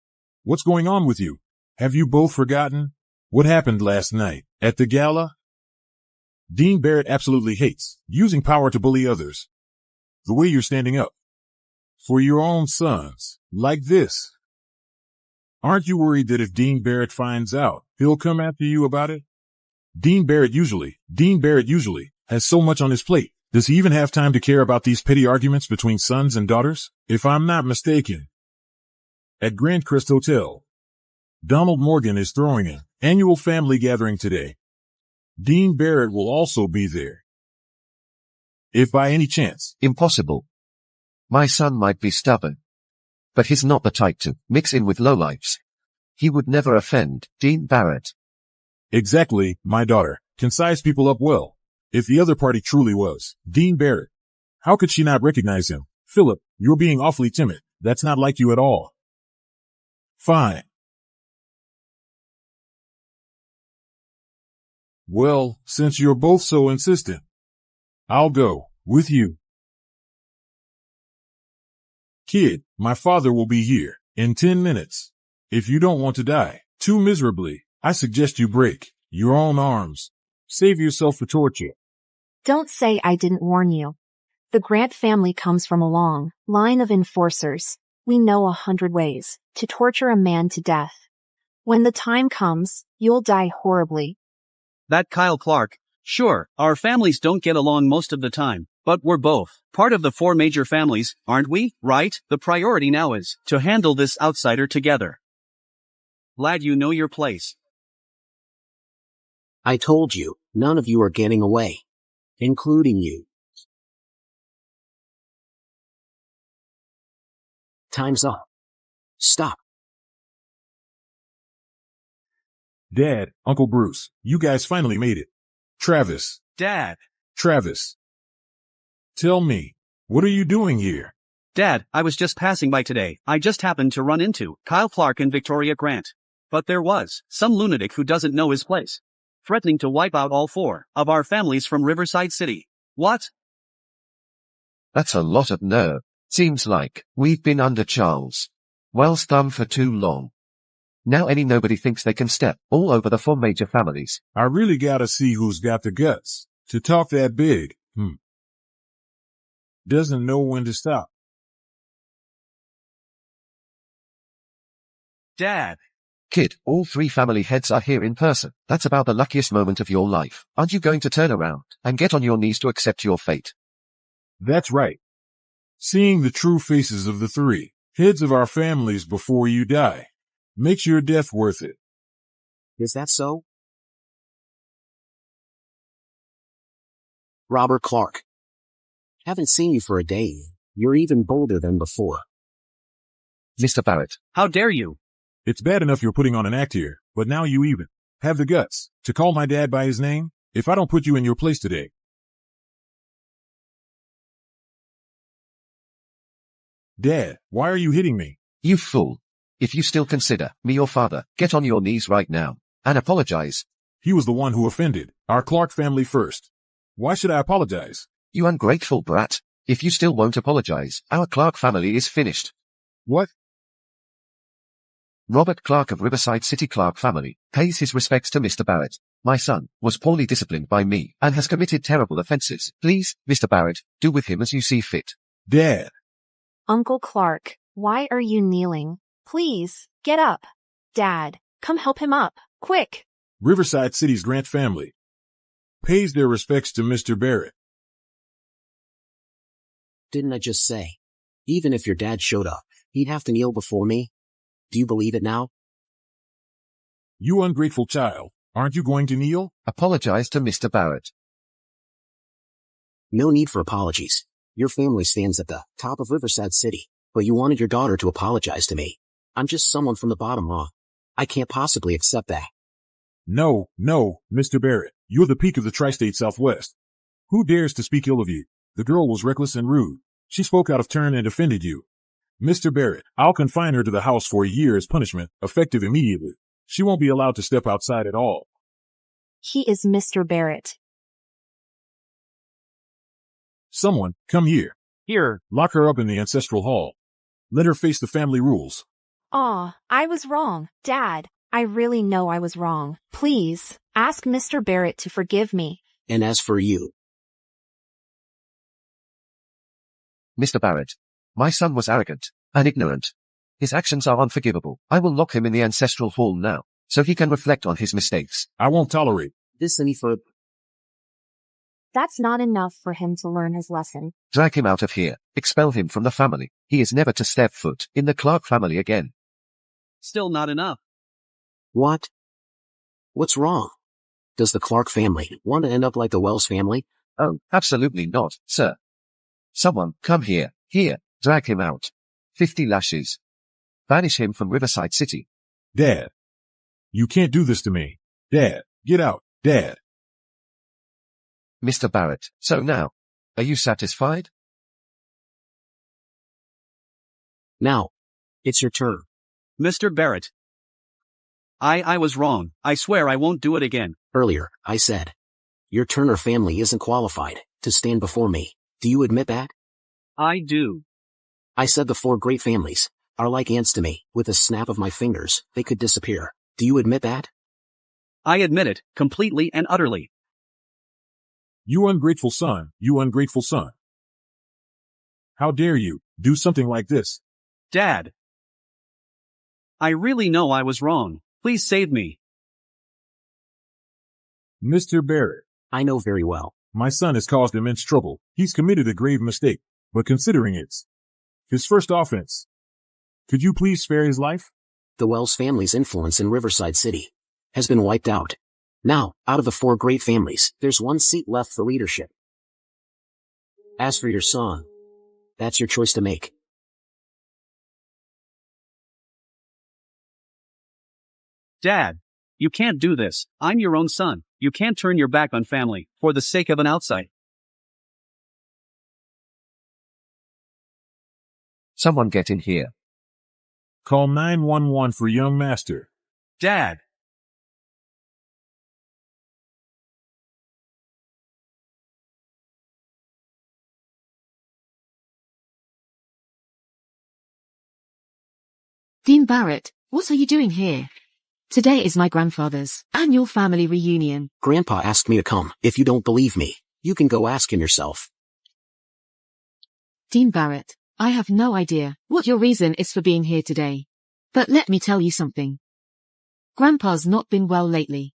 What's going on with you? Have you both forgotten what happened last night at the gala? Dean Barrett absolutely hates using power to bully others. The way you're standing up for your own sons, like this. Aren't you worried that if Dean Barrett finds out, he'll come after you about it? Dean Barrett usually has so much on his plate. Does he even have time to care about these petty arguments between sons and daughters? If I'm not mistaken, at Grand Crest Hotel, Donald Morgan is throwing an annual family gathering today. Dean Barrett will also be there. If by any chance. Impossible. My son might be stubborn, but he's not the type to mix in with lowlifes. He would never offend Dean Barrett. Exactly, my daughter can size people up well. If the other party truly was Dean Barrett, how could she not recognize him? Philip, you're being awfully timid. That's not like you at all. Fine. Well, since you're both so insistent, I'll go with you. Kid, my father will be here in 10 minutes. If you don't want to die too miserably, I suggest you break your own arms. Save yourself the torture. Don't say I didn't warn you. The Grant family comes from a long line of enforcers. We know 100 ways to torture a man to death. When the time comes, you'll die horribly. that Kyle Clark. Sure, our families don't get along most of the time, but we're both part of the four major families, aren't we? Right? The priority now is to handle this outsider together. Lad, you know your place. I told you, none of you are getting away. Including you. Time's up. Stop. Dad, Uncle Bruce, you guys finally made it. Travis. Dad. Travis. Tell me, what are you doing here? Dad, I was just passing by today. I just happened to run into Kyle Clark and Victoria Grant. But there was some lunatic who doesn't know his place, threatening to wipe out all four of our families from Riverside City. What? That's a lot of nerve. Seems like we've been under Charles. Wells thumb for too long. Now nobody thinks they can step all over the four major families. I really gotta see who's got the guts to talk that big. Doesn't know when to stop. Dad. Kid, all three family heads are here in person. That's about the luckiest moment of your life. Aren't you going to turn around and get on your knees to accept your fate? That's right. Seeing the true faces of the three heads of our families before you die makes your death worth it. Is that so? Robert Clark. Haven't seen you for a day. You're even bolder than before. Mr. Barrett. How dare you? It's bad enough you're putting on an act here, but now you even have the guts to call my dad by his name if I don't put you in your place today. Dad, why are you hitting me? You fool. If you still consider me your father, get on your knees right now and apologize. He was the one who offended our Clark family first. Why should I apologize? You ungrateful brat. If you still won't apologize, our Clark family is finished. What? Robert Clark of Riverside City Clark family pays his respects to Mr. Barrett. My son was poorly disciplined by me and has committed terrible offenses. Please, Mr. Barrett, do with him as you see fit. Dad. Uncle Clark, why are you kneeling? Please, get up. Dad, come help him up, quick. Riverside City's Grant family pays their respects to Mr. Barrett. Didn't I just say? Even if your dad showed up, he'd have to kneel before me? Do you believe it now? You ungrateful child, aren't you going to kneel? Apologize to Mr. Barrett. No need for apologies. Your family stands at the top of Riverside City, but you wanted your daughter to apologize to me. I'm just someone from the bottom rung. I can't possibly accept that. No, Mr. Barrett, you're the peak of the tri-state Southwest. Who dares to speak ill of you? The girl was reckless and rude. She spoke out of turn and offended you. Mr. Barrett, I'll confine her to the house for a year as punishment, effective immediately. She won't be allowed to step outside at all. He is Mr. Barrett. Someone, come here. Here. Lock her up in the ancestral hall. Let her face the family rules. Aw, I was wrong. Dad, I really know I was wrong. Please, ask Mr. Barrett to forgive me. And as for you, Mr. Barrett, my son was arrogant and ignorant. His actions are unforgivable. I will lock him in the ancestral hall now, so he can reflect on his mistakes. I won't tolerate this any further. That's not enough for him to learn his lesson. Drag him out of here. Expel him from the family. He is never to step foot in the Clark family again. Still not enough. What? What's wrong? Does the Clark family want to end up like the Wells family? Oh, absolutely not, sir. Someone, come here. Here, drag him out. 50 lashes. Banish him from Riverside City. Dad. You can't do this to me. Dad, get out. Dad. Mr. Barrett, so now, are you satisfied? Now, it's your turn. Mr. Barrett. I was wrong. I swear I won't do it again. Earlier, I said, your Turner family isn't qualified to stand before me. Do you admit that? I do. I said the four great families are like ants to me. With a snap of my fingers, they could disappear. Do you admit that? I admit it, completely and utterly. You ungrateful son, you ungrateful son. How dare you do something like this? Dad. I really know I was wrong. Please save me. Mr. Barrett. I know very well. My son has caused immense trouble. He's committed a grave mistake, but considering it's his first offense, could you please spare his life? The Wells family's influence in Riverside City has been wiped out. Now, out of the four great families, there's one seat left for leadership. As for your son, that's your choice to make. Dad. You can't do this. I'm your own son. You can't turn your back on family for the sake of an outside. Someone get in here. Call 911 for young master. Dad. Dean Barrett, what are you doing here? Today is my grandfather's annual family reunion. Grandpa asked me to come. If you don't believe me, you can go ask him yourself. Dean Barrett, I have no idea what your reason is for being here today. But let me tell you something. Grandpa's not been well lately.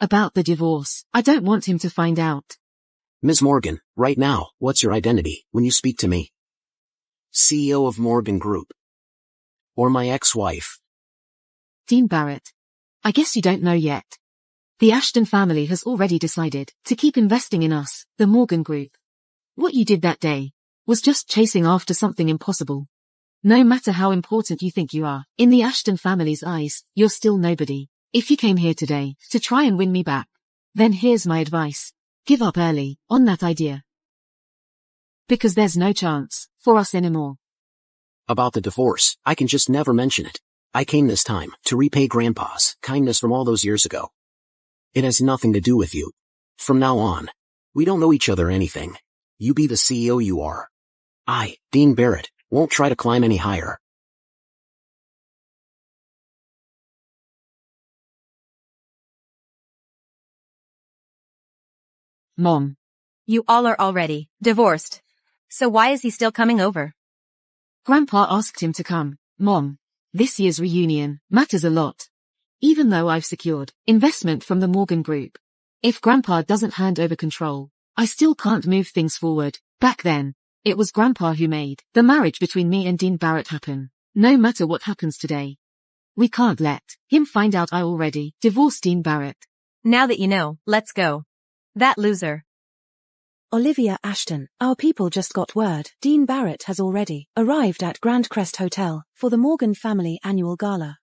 About the divorce, I don't want him to find out. Ms. Morgan, right now, what's your identity when you speak to me? CEO of Morgan Group. Or my ex-wife? Dean Barrett, I guess you don't know yet. The Ashton family has already decided to keep investing in us, the Morgan Group. What you did that day was just chasing after something impossible. No matter how important you think you are, in the Ashton family's eyes, you're still nobody. If you came here today to try and win me back, then here's my advice. Give up early on that idea. Because there's no chance for us anymore. About the divorce, I can just never mention it. I came this time to repay Grandpa's kindness from all those years ago. It has nothing to do with you. From now on, we don't know each other anything. You be the CEO you are. I, Dean Barrett, won't try to climb any higher. Mom. You all are already divorced. So why is he still coming over? Grandpa asked him to come. Mom. This year's reunion matters a lot. Even though I've secured investment from the Morgan Group. If Grandpa doesn't hand over control, I still can't move things forward. Back then, it was Grandpa who made the marriage between me and Dean Barrett happen. No matter what happens today. We can't let him find out I already divorced Dean Barrett. Now that you know, let's go. That loser. Olivia Ashton, our people just got word. Dean Barrett has already arrived at Grand Crest Hotel for the Morgan family annual gala.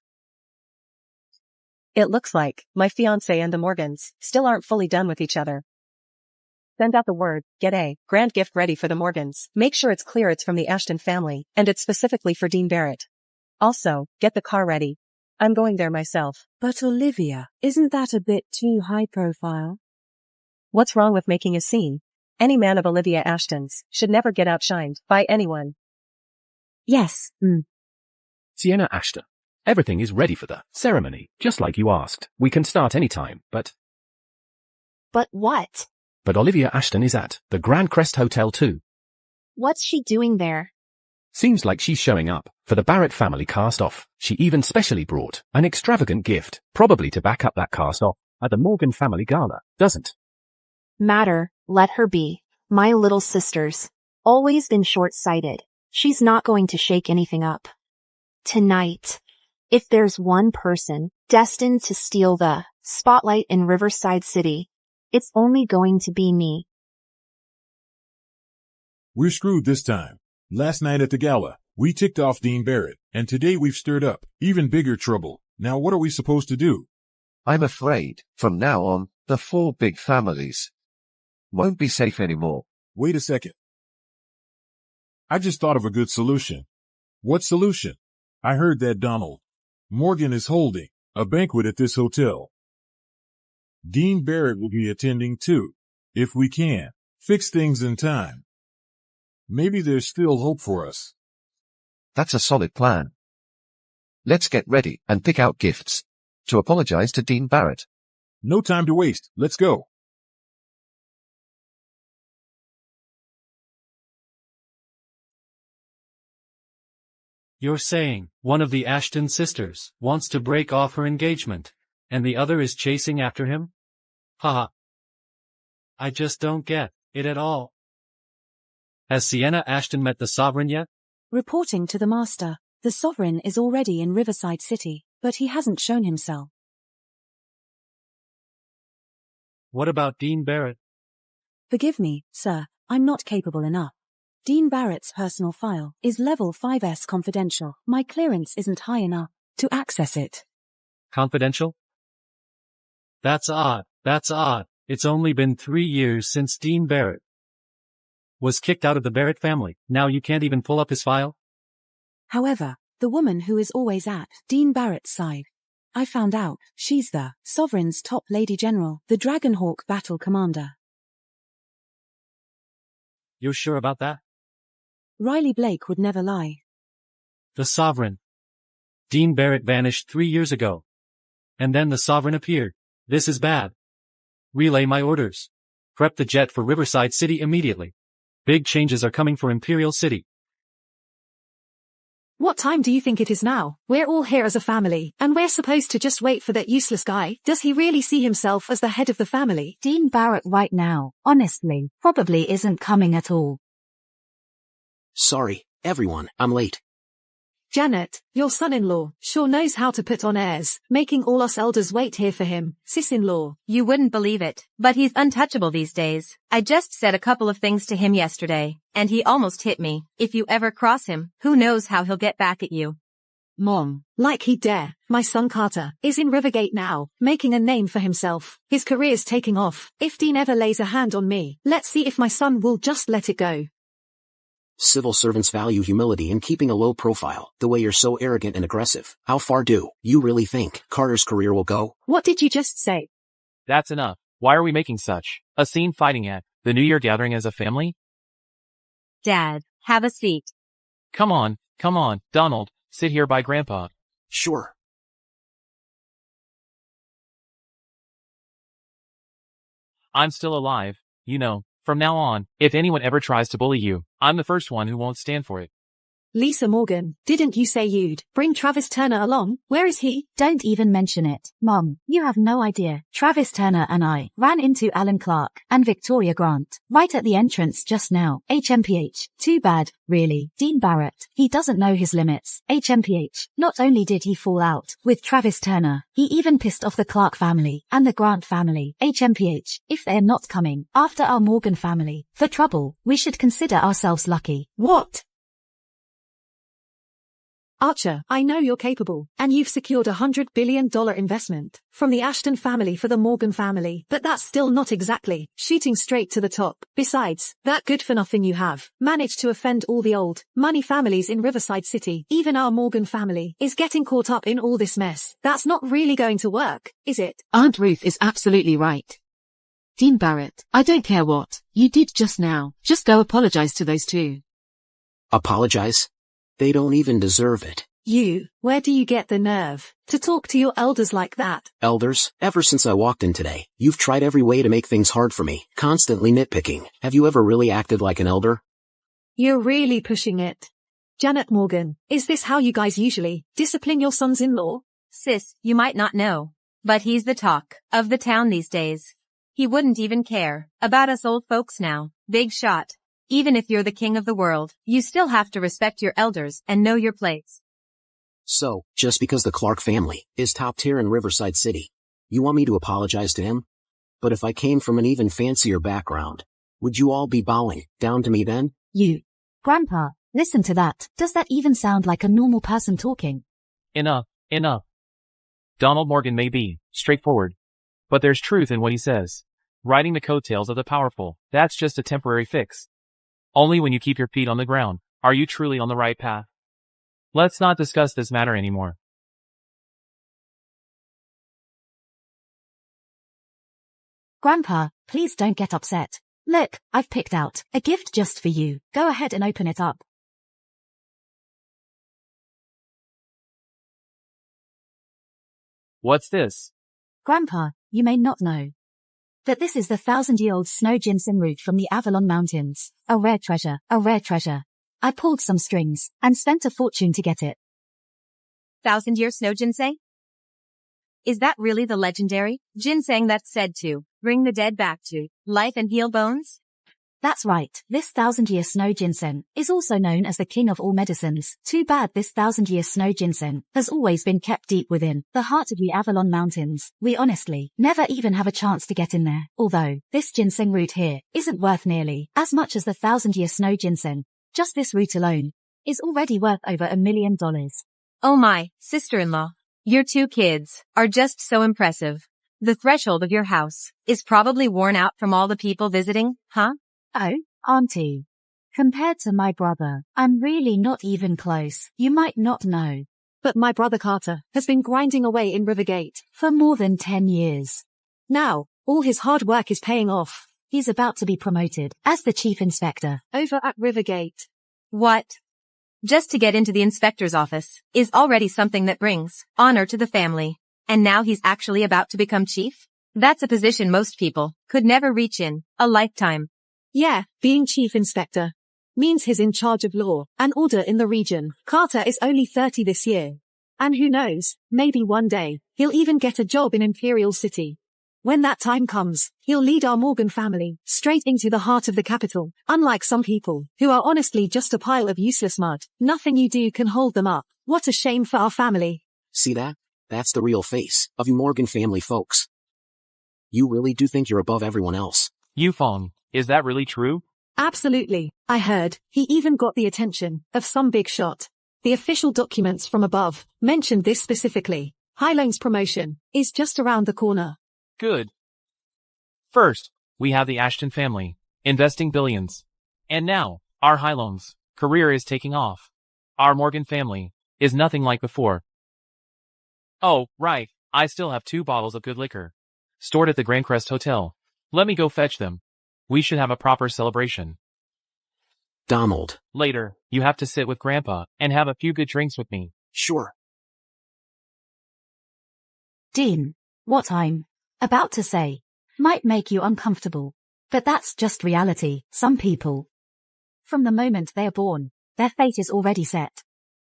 It looks like my fiancé and the Morgans still aren't fully done with each other. Send out the word, get a grand gift ready for the Morgans. Make sure it's clear it's from the Ashton family, and it's specifically for Dean Barrett. Also, get the car ready. I'm going there myself. But Olivia, isn't that a bit too high profile? What's wrong with making a scene? Any man of Olivia Ashton's should never get outshined by anyone. Yes. Sienna Ashton. Everything is ready for the ceremony, just like you asked. We can start any time, but... But what? But Olivia Ashton is at the Grand Crest Hotel too. What's she doing there? Seems like she's showing up for the Barrett family cast-off. She even specially brought an extravagant gift, probably to back up that cast-off at the Morgan family gala, doesn't Matter, let her be. My little sister's always been short-sighted. She's not going to shake anything up. Tonight, if there's one person destined to steal the spotlight in Riverside City, it's only going to be me. We're screwed this time. Last night at the gala, we ticked off Dean Barrett, and today we've stirred up even bigger trouble. Now what are we supposed to do? I'm afraid, from now on, the four big families won't be safe anymore. Wait a second. I just thought of a good solution. What solution? I heard that Donald Morgan is holding a banquet at this hotel. Dean Barrett will be attending too. If we can fix things in time, maybe there's still hope for us. That's a solid plan. Let's get ready and pick out gifts to apologize to Dean Barrett. No time to waste. Let's go. You're saying one of the Ashton sisters wants to break off her engagement, and the other is chasing after him? Haha. I just don't get it at all. Has Sienna Ashton met the Sovereign yet? Reporting to the master, the Sovereign is already in Riverside City, but he hasn't shown himself. What about Dean Barrett? Forgive me, sir, I'm not capable enough. Dean Barrett's personal file is level 5S confidential. My clearance isn't high enough to access it. Confidential? That's odd. That's odd. It's only been 3 years since Dean Barrett was kicked out of the Barrett family. Now you can't even pull up his file? However, the woman who is always at Dean Barrett's side, I found out she's the Sovereign's top Lady General, the Dragonhawk Battle Commander. You're sure about that? Riley Blake would never lie. The Sovereign Dean Barrett vanished 3 years ago. And then the sovereign appeared. This is bad. Relay my orders. Prep the jet for Riverside City immediately. Big changes are coming for Imperial City. What time do you think it is now? We're all here as a family, and we're supposed to just wait for that useless guy. Does he really see himself as the head of the family? Dean Barrett right now, honestly, probably isn't coming at all. Sorry, everyone, I'm late. Janet, your son-in-law, sure knows how to put on airs, making all us elders wait here for him. Sis-in-law. You wouldn't believe it, but he's untouchable these days. I just said a couple of things to him yesterday, and he almost hit me. If you ever cross him, who knows how he'll get back at you. Mom. Like he'd dare. My son Carter is in Rivergate now, making a name for himself. His career's taking off. If Dean ever lays a hand on me, let's see if my son will just let it go. Civil servants value humility and keeping a low profile, the way you're so arrogant and aggressive. How far do you really think Carter's career will go? What did you just say? That's enough. Why are we making such a scene fighting at the New Year gathering as a family? Dad, have a seat. Come on, Donald, sit here by Grandpa. Sure. I'm still alive, you know. From now on, if anyone ever tries to bully you, I'm the first one who won't stand for it. Lisa Morgan, didn't you say you'd bring Travis Turner along? Where is he? Don't even mention it. Mom, you have no idea. Travis Turner and I ran into Alan Clark and Victoria Grant right at the entrance just now. HMPH. Too bad, really. Dean Barrett, he doesn't know his limits. HMPH. Not only did he fall out with Travis Turner, he even pissed off the Clark family and the Grant family. HMPH. If they're not coming after our Morgan family for trouble, we should consider ourselves lucky. What? Archer, I know you're capable, and you've secured $100 billion investment from the Ashton family for the Morgan family, but that's still not exactly shooting straight to the top. Besides, that good-for-nothing you have managed to offend all the old money families in Riverside City. Even our Morgan family is getting caught up in all this mess. That's not really going to work, is it? Aunt Ruth is absolutely right. Dean Barrett, I don't care what you did just now. Just go apologize to those two. Apologize? They don't even deserve it. Where do you get the nerve to talk to your elders like that? Elders, ever since I walked in today, you've tried every way to make things hard for me, constantly nitpicking. Have you ever really acted like an elder? You're really pushing it. Janet Morgan, is this how you guys usually discipline your sons-in-law? Sis, you might not know, but he's the talk of the town these days. He wouldn't even care about us old folks now. Big shot. Even if you're the king of the world, you still have to respect your elders and know your place. So, just because the Clark family is top tier in Riverside City, you want me to apologize to him? But if I came from an even fancier background, would you all be bowing down to me then? Grandpa, listen to that. Does that even sound like a normal person talking? Enough. Donald Morgan may be straightforward, but there's truth in what he says. Riding the coattails of the powerful, that's just a temporary fix. Only when you keep your feet on the ground are you truly on the right path. Let's not discuss this matter anymore. Grandpa, please don't get upset. Look, I've picked out a gift just for you. Go ahead and open it up. What's this? Grandpa, you may not know that this is the 1,000-year-old snow ginseng root from the Avalon Mountains. A rare treasure. I pulled some strings and spent a fortune to get it. 1,000-year snow ginseng? Is that really the legendary ginseng that's said to bring the dead back to life and heal bones? That's right. This 1,000-year snow ginseng is also known as the king of all medicines. Too bad this 1,000-year snow ginseng has always been kept deep within the heart of the Avalon Mountains. We honestly never even have a chance to get in there. Although, this ginseng root here isn't worth nearly as much as the 1,000-year snow ginseng. Just this root alone is already worth over $1 million. Oh my, sister-in-law. Your 2 kids are just so impressive. The threshold of your house is probably worn out from all the people visiting, huh? Oh, Auntie. Compared to my brother, I'm really not even close. You might not know, but my brother Carter has been grinding away in Rivergate for more than 10 years. Now, all his hard work is paying off. He's about to be promoted as the chief inspector over at Rivergate. What? Just to get into the inspector's office is already something that brings honor to the family. And now he's actually about to become chief? That's a position most people could never reach in a lifetime. Yeah, being chief inspector means he's in charge of law and order in the region. Carter is only 30 this year. And who knows, maybe one day, he'll even get a job in Imperial City. When that time comes, he'll lead our Morgan family straight into the heart of the capital. Unlike some people, who are honestly just a pile of useless mud, nothing you do can hold them up. What a shame for our family. See that? That's the real face of you Morgan family folks. You really do think you're above everyone else. Yufeng, is that really true? Absolutely. I heard he even got the attention of some big shot. The official documents from above mentioned this specifically. Hylong's promotion is just around the corner. Good. First, we have the Ashton family, investing billions. And now, our Hylong's career is taking off. Our Morgan family is nothing like before. Oh, right, I still have 2 bottles of good liquor, stored at the Grand Crest Hotel. Let me go fetch them. We should have a proper celebration. Donald. Later, you have to sit with Grandpa and have a few good drinks with me. Sure. Dean, what I'm about to say might make you uncomfortable, but that's just reality. Some people, from the moment they are born, their fate is already set.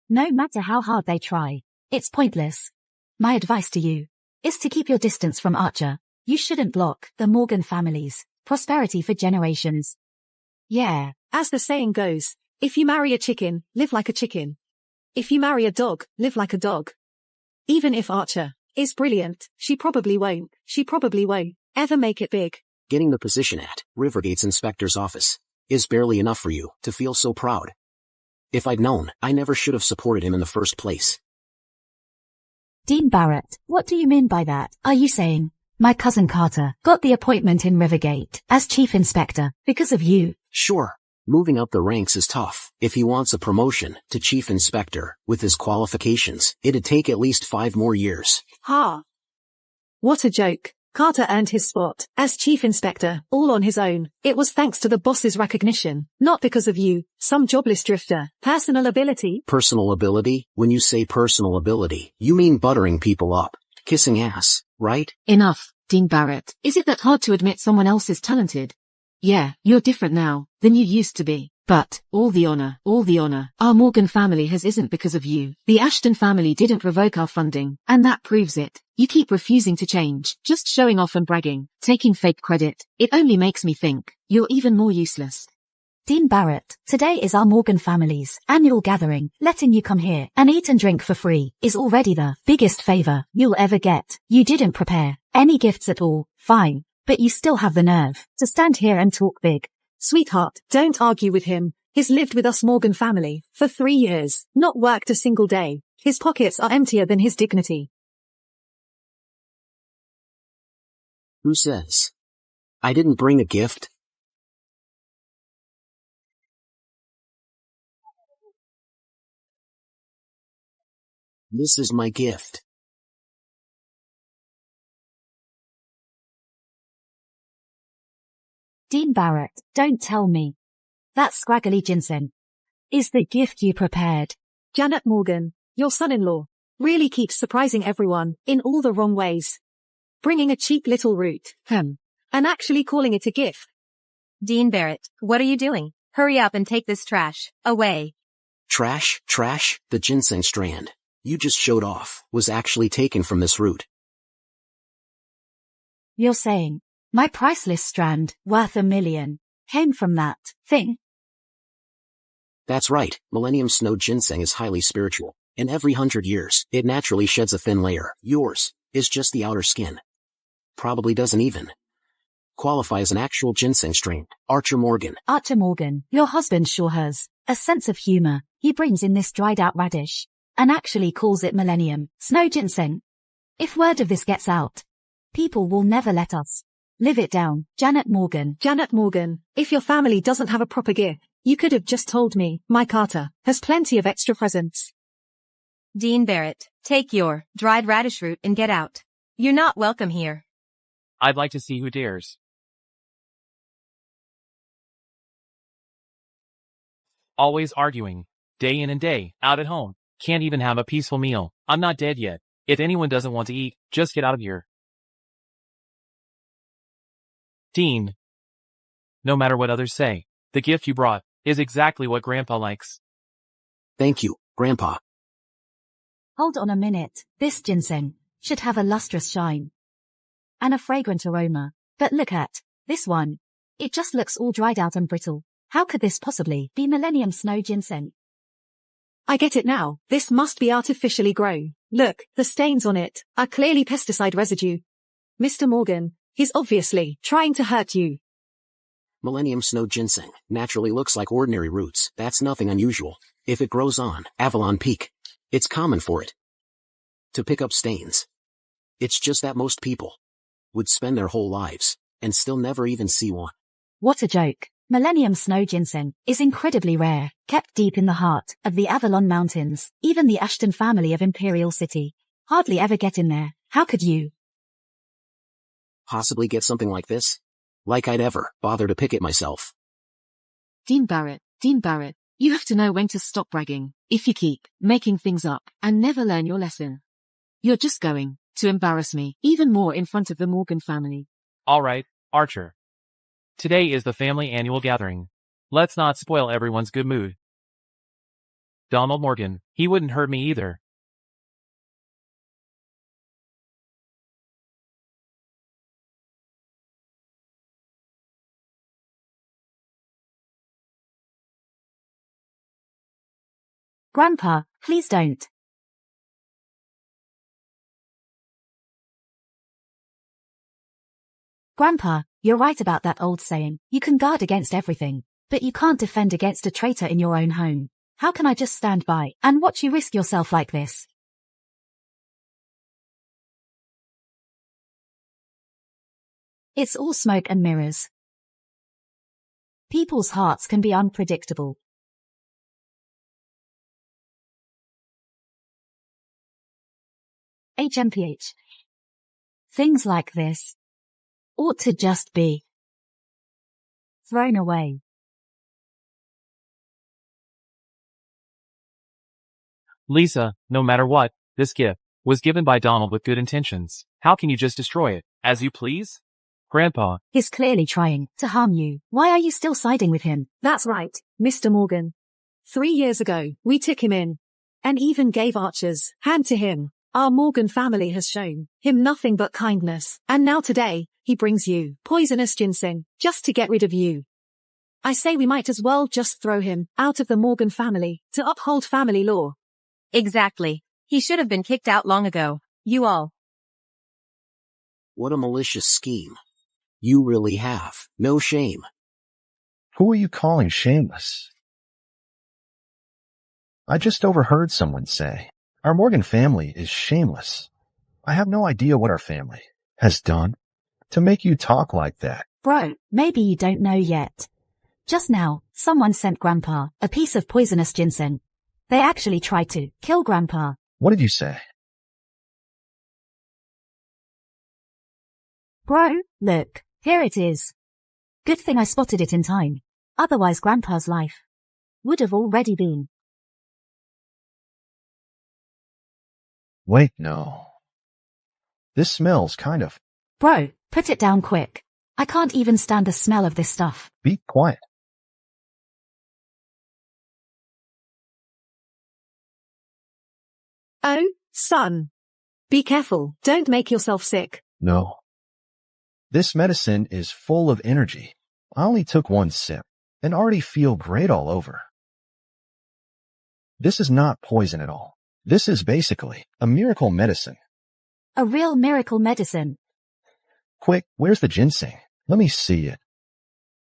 No matter how hard they try, it's pointless. My advice to you is to keep your distance from Archer. You shouldn't block the Morgan family's prosperity for generations. Yeah. As the saying goes, if you marry a chicken, live like a chicken. If you marry a dog, live like a dog. Even if Archer is brilliant, she probably won't ever make it big. Getting the position at Rivergate's inspector's office is barely enough for you to feel so proud. If I'd known, I never should have supported him in the first place. Dean Barrett, what do you mean by that? Are you saying my cousin Carter got the appointment in Rivergate as chief inspector because of you? Sure. Moving up the ranks is tough. If he wants a promotion to chief inspector with his qualifications, it'd take at least 5 more years. Ha! What a joke. Carter earned his spot as chief inspector all on his own. It was thanks to the boss's recognition, not because of you, some jobless drifter. Personal ability? Personal ability? When you say personal ability, you mean buttering people up, kissing ass, right? Enough, Dean Barrett. Is it that hard to admit someone else is talented? Yeah, you're different now than you used to be. But, all the honor, our Morgan family isn't because of you. The Ashton family didn't revoke our funding, and that proves it. You keep refusing to change, just showing off and bragging, taking fake credit. It only makes me think you're even more useless. Dean Barrett, today is our Morgan family's annual gathering. Letting you come here and eat and drink for free is already the biggest favor you'll ever get. You didn't prepare any gifts at all, fine, but you still have the nerve to stand here and talk big. Sweetheart, don't argue with him. He's lived with us Morgan family for 3 years, not worked a single day. His pockets are emptier than his dignity. Who says? I didn't bring a gift. This is my gift. Dean Barrett, don't tell me. That scraggly ginseng is the gift you prepared. Janet Morgan, your son-in-law, really keeps surprising everyone in all the wrong ways. Bringing a cheap little root, and actually calling it a gift. Dean Barrett, what are you doing? Hurry up and take this trash away. Trash? The ginseng strand you just showed off was actually taken from this root. You're saying my priceless strand, worth $1 million, came from that thing? That's right. Millennium Snow ginseng is highly spiritual, and every 100 years, it naturally sheds a thin layer. Yours is just the outer skin. Probably doesn't even qualify as an actual ginseng strain. Archer Morgan, your husband sure has a sense of humor. He brings in this dried out radish and actually calls it Millennium Snow ginseng. If word of this gets out, people will never let us live it down. Janet Morgan, if your family doesn't have a proper gift, you could have just told me. My Carter has plenty of extra presents. Dean Barrett, take your dried radish root and get out. You're not welcome here. I'd like to see who dares. Always arguing. day in and day out at home. Can't even have a peaceful meal. I'm not dead yet. If anyone doesn't want to eat, just get out of here. Dean. No matter what others say, the gift you brought is exactly what Grandpa likes. Thank you, Grandpa. Hold on a minute. This ginseng should have a lustrous shine and a fragrant aroma. But look at this one. It just looks all dried out and brittle. How could this possibly be Millennium Snow ginseng? I get it now. This must be artificially grown. Look, the stains on it are clearly pesticide residue. Mr. Morgan, he's obviously trying to hurt you. Millennium Snow ginseng naturally looks like ordinary roots. That's nothing unusual. If it grows on Avalon Peak, it's common for it to pick up stains. It's just that most people would spend their whole lives and still never even see one. What a joke. Millennium Snow ginseng is incredibly rare, kept deep in the heart of the Avalon Mountains. Even the Ashton family of Imperial City hardly ever get in there. How could you possibly get something like this? Like I'd ever bother to pick it myself. Dean Barrett, you have to know when to stop bragging. If you keep making things up and never learn your lesson, you're just going to embarrass me even more in front of the Morgan family. All right, Archer. Today is the family annual gathering. Let's not spoil everyone's good mood. Donald Morgan, he wouldn't hurt me either. Grandpa, please don't. Grandpa, you're right about that old saying. You can guard against everything, but you can't defend against a traitor in your own home. How can I just stand by and watch you risk yourself like this? It's all smoke and mirrors. People's hearts can be unpredictable. HMPH. Things like this ought to just be thrown away. Lisa, no matter what, this gift was given by Donald with good intentions. How can you just destroy it as you please? Grandpa. He's clearly trying to harm you. Why are you still siding with him? That's right, Mr. Morgan. 3 years ago, we took him in and even gave Archer's hand to him. Our Morgan family has shown him nothing but kindness, and now today, he brings you poisonous ginseng just to get rid of you. I say we might as well just throw him out of the Morgan family to uphold family law. Exactly. He should have been kicked out long ago. You all. What a malicious scheme. You really have no shame. Who are you calling shameless? I just overheard someone say, our Morgan family is shameless. I have no idea what our family has done to make you talk like that. Bro, maybe you don't know yet. Just now, someone sent Grandpa a piece of poisonous ginseng. They actually tried to kill Grandpa. What did you say? Bro, look, here it is. Good thing I spotted it in time. Otherwise Grandpa's life would have already been. Wait, no. This smells kind of... Bro, put it down quick. I can't even stand the smell of this stuff. Be quiet. Oh, son. Be careful, don't make yourself sick. No. This medicine is full of energy. I only took one sip and already feel great all over. This is not poison at all. This is basically a miracle medicine. A real miracle medicine. Quick, where's the ginseng? Let me see it.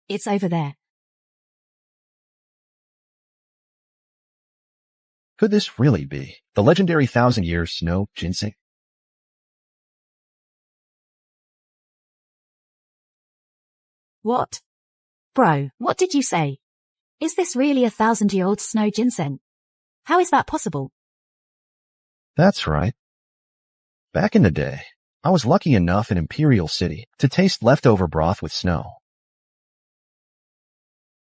It's over there. Could this really be the legendary 1,000-year snow ginseng? What? Bro, what did you say? Is this really a 1,000-year-old snow ginseng? How is that possible? That's right. Back in the day, I was lucky enough in Imperial City to taste leftover broth with snow.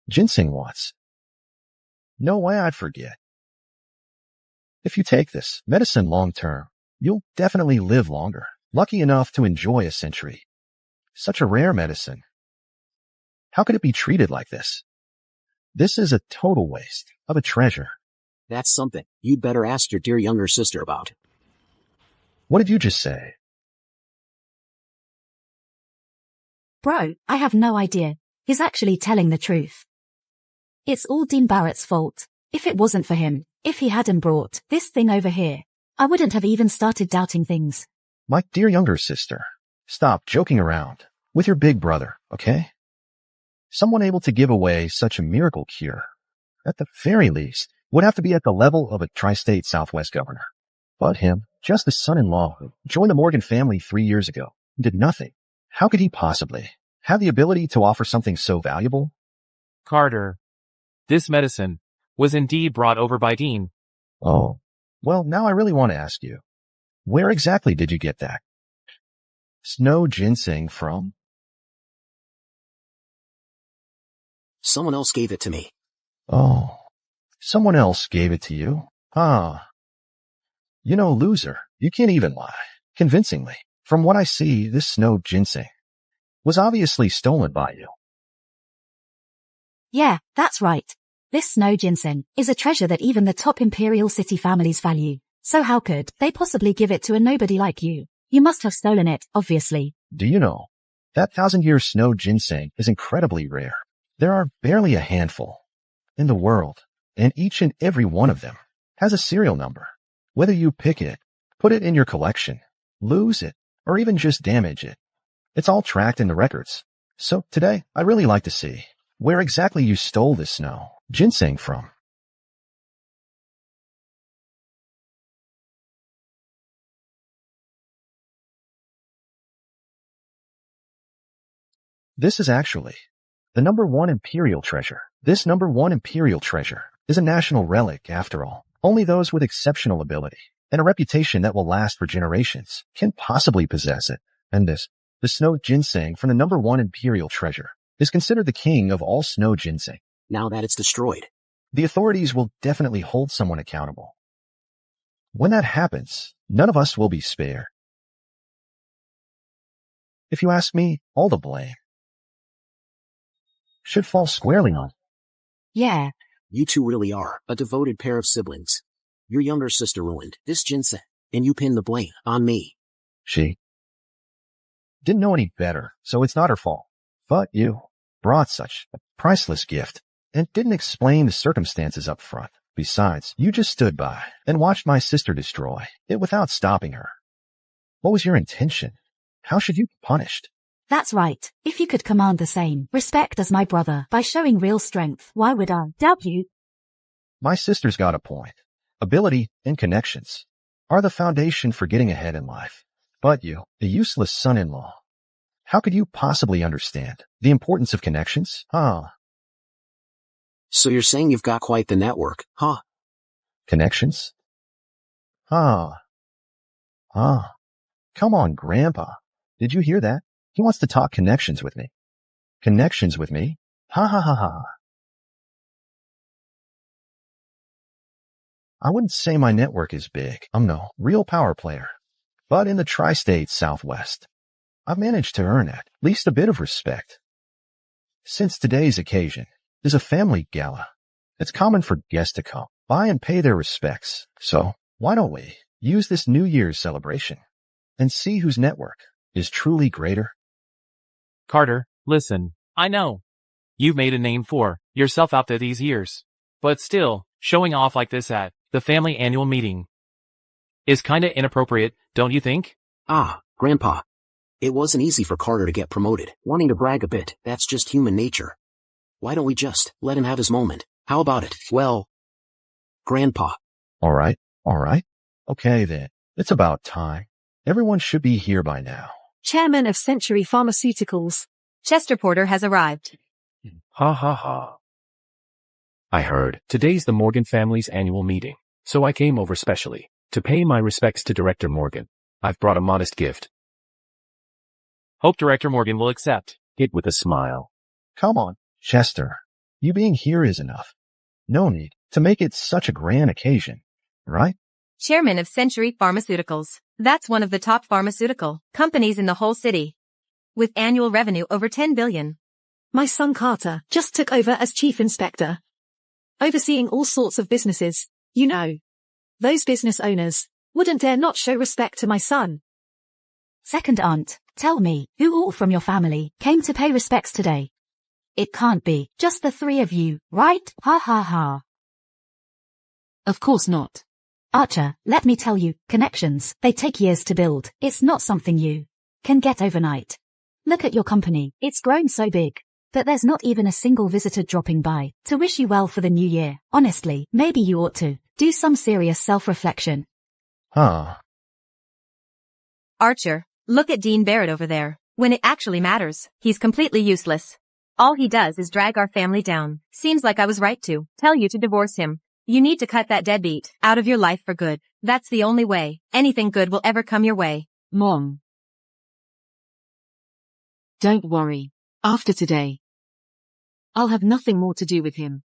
Ginseng was. No way I'd forget. If you take this medicine long term, you'll definitely live longer, lucky enough to enjoy a century. Such a rare medicine. How could it be treated like this? This is a total waste of a treasure. That's something you'd better ask your dear younger sister about. What did you just say? Bro, I have no idea. He's actually telling the truth. It's all Dean Barrett's fault. If it wasn't for him, if he hadn't brought this thing over here, I wouldn't have even started doubting things. My dear younger sister, stop joking around with your big brother, okay? Someone able to give away such a miracle cure, at the very least, would have to be at the level of a tri-state Southwest governor. But him, just the son-in-law who joined the Morgan family 3 years ago, did nothing. How could he possibly have the ability to offer something so valuable? Carter, this medicine was indeed brought over by Dean. Oh, well, now I really want to ask you, where exactly did you get that? Snow ginseng from? Someone else gave it to me. Oh, someone else gave it to you? Ah. You know, loser, you can't even lie. Convincingly, from what I see, this snow ginseng was obviously stolen by you. Yeah, that's right. This snow ginseng is a treasure that even the top Imperial City families value. So how could they possibly give it to a nobody like you? You must have stolen it, obviously. Do you know that 1,000-year snow ginseng is incredibly rare? There are barely a handful in the world, and each and every one of them has a serial number. Whether you pick it, put it in your collection, lose it, or even just damage it, it's all tracked in the records. So today, I'd really like to see where exactly you stole this snow ginseng from. This is actually the #1 imperial treasure. This #1 imperial treasure is a national relic after all. Only those with exceptional ability and a reputation that will last for generations can possibly possess it. And the snow ginseng from the #1 imperial treasure, is considered the king of all snow ginseng. Now that it's destroyed, the authorities will definitely hold someone accountable. When that happens, none of us will be spared. If you ask me, all the blame should fall squarely on. Yeah. You two really are a devoted pair of siblings. Your younger sister ruined this ginseng, and you pin the blame on me. She didn't know any better, so it's not her fault. But you brought such a priceless gift and didn't explain the circumstances up front. Besides, you just stood by and watched my sister destroy it without stopping her. What was your intention? How should you be punished? That's right. If you could command the same respect as my brother by showing real strength, why would I doubt you? My sister's got a point. Ability and connections are the foundation for getting ahead in life. But you, a useless son-in-law, how could you possibly understand the importance of connections? So you're saying you've got quite the network, huh? Connections? Come on, Grandpa. Did you hear that? He wants to talk connections with me. Connections with me? Ha. I wouldn't say my network is big. I'm no real power player. But in the tri-state Southwest, I've managed to earn at least a bit of respect. Since today's occasion is a family gala, it's common for guests to come by and pay their respects. So why don't we use this New Year's celebration and see whose network is truly greater? Carter, listen, I know you've made a name for yourself after these years, but still, showing off like this at the family annual meeting is kinda inappropriate, don't you think? Grandpa. It wasn't easy for Carter to get promoted. Wanting to brag a bit, that's just human nature. Why don't we just let him have his moment? How about it? Well, Grandpa. All right. Okay then. It's about time. Everyone should be here by now. Chairman of Century Pharmaceuticals. Chester Porter has arrived. Ha. I heard today's the Morgan family's annual meeting, so I came over specially to pay my respects to Director Morgan. I've brought a modest gift. Hope Director Morgan will accept it with a smile. Come on, Chester. You being here is enough. No need to make it such a grand occasion, right? Chairman of Century Pharmaceuticals. That's one of the top pharmaceutical companies in the whole city. With annual revenue over 10 billion. My son Carter just took over as chief inspector. Overseeing all sorts of businesses, you know. Those business owners wouldn't dare not show respect to my son. Second aunt, tell me, who all from your family came to pay respects today? It can't be just the three of you, right? Ha ha ha. Of course not. Archer, let me tell you, connections, they take years to build. It's not something you can get overnight. Look at your company. It's grown so big that there's not even a single visitor dropping by to wish you well for the new year. Honestly, maybe you ought to do some serious self-reflection. Huh. Archer, look at Dean Barrett over there. When it actually matters, he's completely useless. All he does is drag our family down. Seems like I was right to tell you to divorce him. You need to cut that deadbeat out of your life for good. That's the only way anything good will ever come your way. Mom. Don't worry. After today, I'll have nothing more to do with him.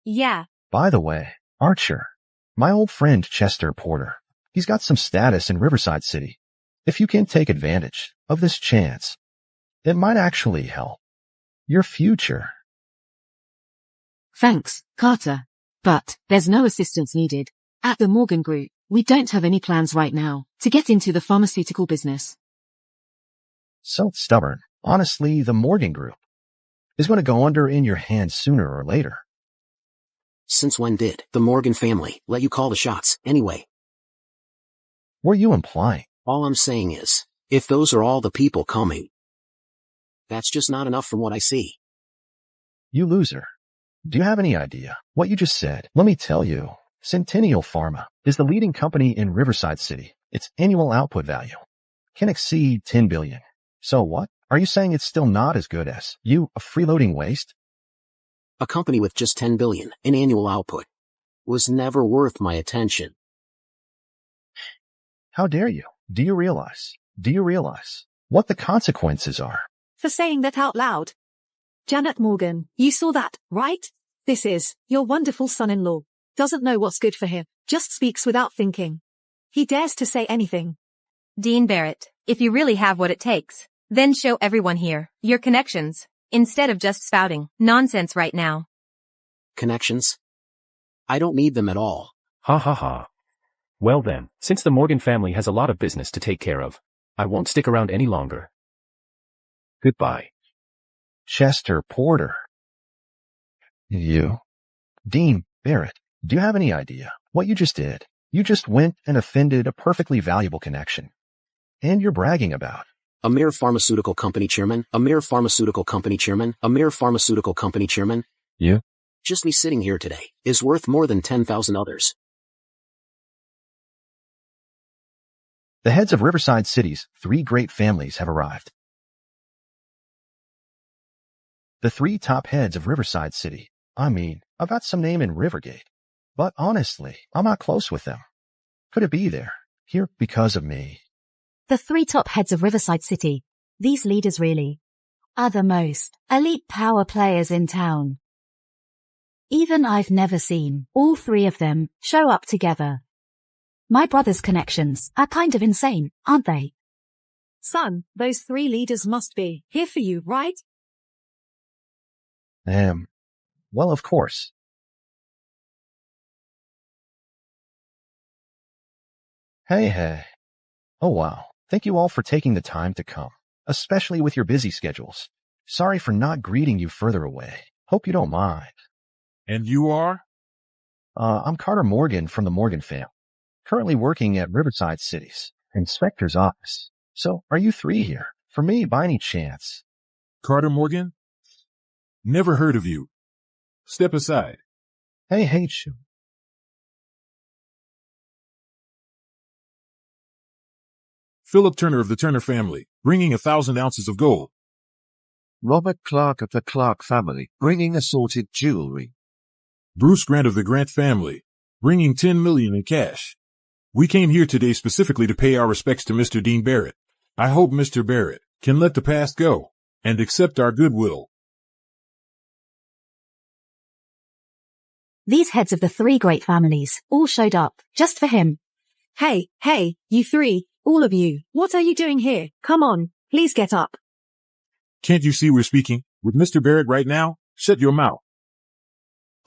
Yeah. By the way, Archer, my old friend Chester Porter, he's got some status in Riverside City. If you can take advantage of this chance, it might actually help your future. Thanks, Carter. But there's no assistance needed. At the Morgan Group, we don't have any plans right now to get into the pharmaceutical business. So stubborn. Honestly, the Morgan Group is going to go under in your hands sooner or later. Since when did the Morgan family let you call the shots, anyway? What are you implying? All I'm saying is, if those are all the people coming, that's just not enough from what I see. You loser. Do you have any idea what you just said? Let me tell you, Centennial Pharma is the leading company in Riverside City. Its annual output value can exceed 10 billion. So what? Are you saying it's still not as good as you, a freeloading waste? A company with just 10 billion in annual output was never worth my attention. How dare you? Do you realize what the consequences are? For saying that out loud. Janet Morgan, you saw that, right? This is your wonderful son-in-law. Doesn't know what's good for him. Just speaks without thinking. He dares to say anything. Dean Barrett, if you really have what it takes, then show everyone here your connections, instead of just spouting nonsense right now. Connections? I don't need them at all. Ha ha ha. Well then, since the Morgan family has a lot of business to take care of, I won't stick around any longer. Goodbye. Chester Porter. You. Dean Barrett, do you have any idea what you just did? You just went and offended a perfectly valuable connection. And you're bragging about. A mere pharmaceutical company chairman, a mere pharmaceutical company chairman, a mere pharmaceutical company chairman. You? Just me sitting here today is worth more than 10,000 others. The heads of Riverside City's 3 great families have arrived. The 3 top heads of Riverside City. I mean, I've got some name in Rivergate. But honestly, I'm not close with them. Could it be they're here because of me? The 3 top heads of Riverside City. These leaders really are the most elite power players in town. Even I've never seen all 3 of them show up together. My brother's connections are kind of insane, aren't they? Son, those 3 leaders must be here for you, right? Well, of course. Hey. Oh wow. Thank you all for taking the time to come, especially with your busy schedules. Sorry for not greeting you further away. Hope you don't mind. And you are? I'm Carter Morgan from the Morgan family, currently working at Riverside City's inspector's office. So, are you 3 here? For me, by any chance? Carter Morgan? Never heard of you. Step aside. Hey, Chu. Philip Turner of the Turner family, bringing 1,000 ounces of gold. Robert Clark of the Clark family, bringing assorted jewelry. Bruce Grant of the Grant family, bringing 10 million in cash. We came here today specifically to pay our respects to Mr. Dean Barrett. I hope Mr. Barrett can let the past go and accept our goodwill. These heads of the 3 great families all showed up just for him. Hey, you three, all of you, what are you doing here? Come on, please get up. Can't you see we're speaking with Mr. Barrett right now? Shut your mouth.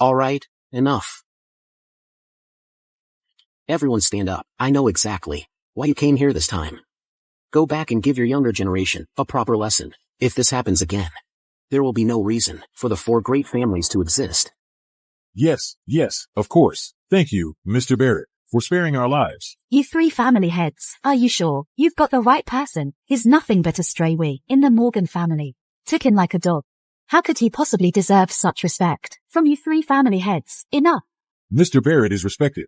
All right, enough. Everyone stand up. I know exactly why you came here this time. Go back and give your younger generation a proper lesson. If this happens again, there will be no reason for the four great families to exist. Yes, of course. Thank you, Mr. Barrett, for sparing our lives. You three family heads, are you sure you've got the right person? He's nothing but a stray wee in the Morgan family. Took in like a dog. How could he possibly deserve such respect from you three family heads? Enough. Mr. Barrett is respected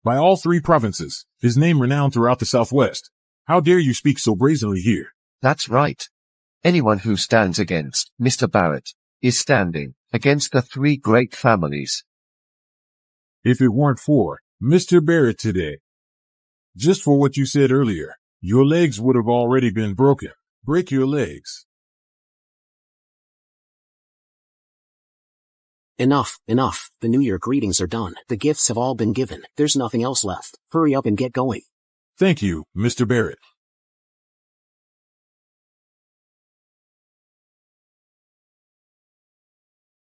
by all three provinces, his name renowned throughout the Southwest. How dare you speak so brazenly here? That's right. Anyone who stands against Mr. Barrett is standing against the three great families. If it weren't for Mr. Barrett today, just for what you said earlier, your legs would have already been broken. Break your legs. Enough. The New Year greetings are done. The gifts have all been given. There's nothing else left. Hurry up and get going. Thank you, Mr. Barrett.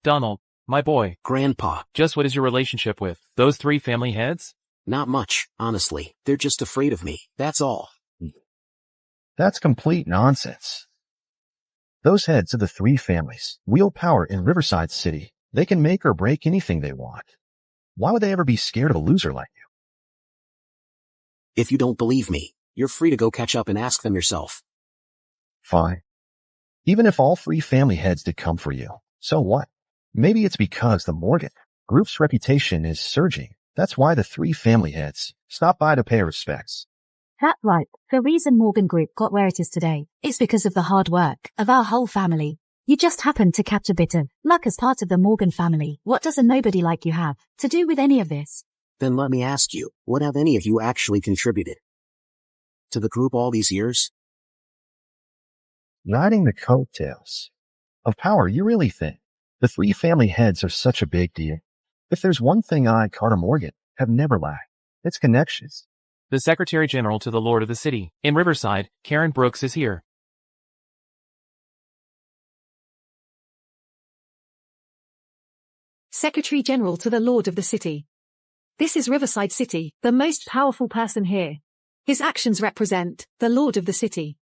Donald, my boy, Grandpa, just what is your relationship with those three family heads? not much, honestly. They're just afraid of me. That's all. That's complete nonsense. Those heads of the three families wield power in Riverside City. They can make or break anything they want. Why would they ever be scared of a loser like you? If you don't believe me, you're free to go catch up and ask them yourself. Fine. Even if all three family heads did come for you, so what? Maybe it's because the Morgan Group's reputation is surging. That's why the three family heads stopped by to pay respects. That's right. The reason Morgan Group got where it is today is because of the hard work of our whole family. You just happened to catch a bit of luck as part of the Morgan family. What does a nobody like you have to do with any of this? Then let me ask you, what have any of you actually contributed to the group all these years? Riding the coattails of power, you really think the three family heads are such a big deal? If there's one thing I, Carter Morgan, have never lacked, it's connections. The Secretary General to the Lord of the City in Riverside, Karen Brooks, is here. Secretary General to the Lord of the City. This is Riverside City, the most powerful person here. His actions represent the Lord of the City.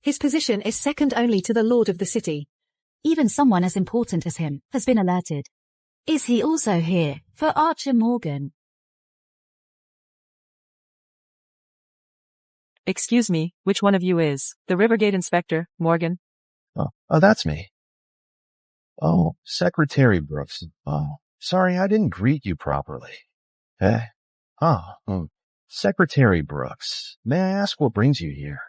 His position is second only to the Lord of the City. Even someone as important as him has been alerted. Is he also here for Archer Morgan? Excuse me, which one of you is the Rivergate Inspector, Morgan? Oh, that's me. Oh, Secretary Brooks. Oh, sorry, I didn't greet you properly. Secretary Brooks, may I ask what brings you here?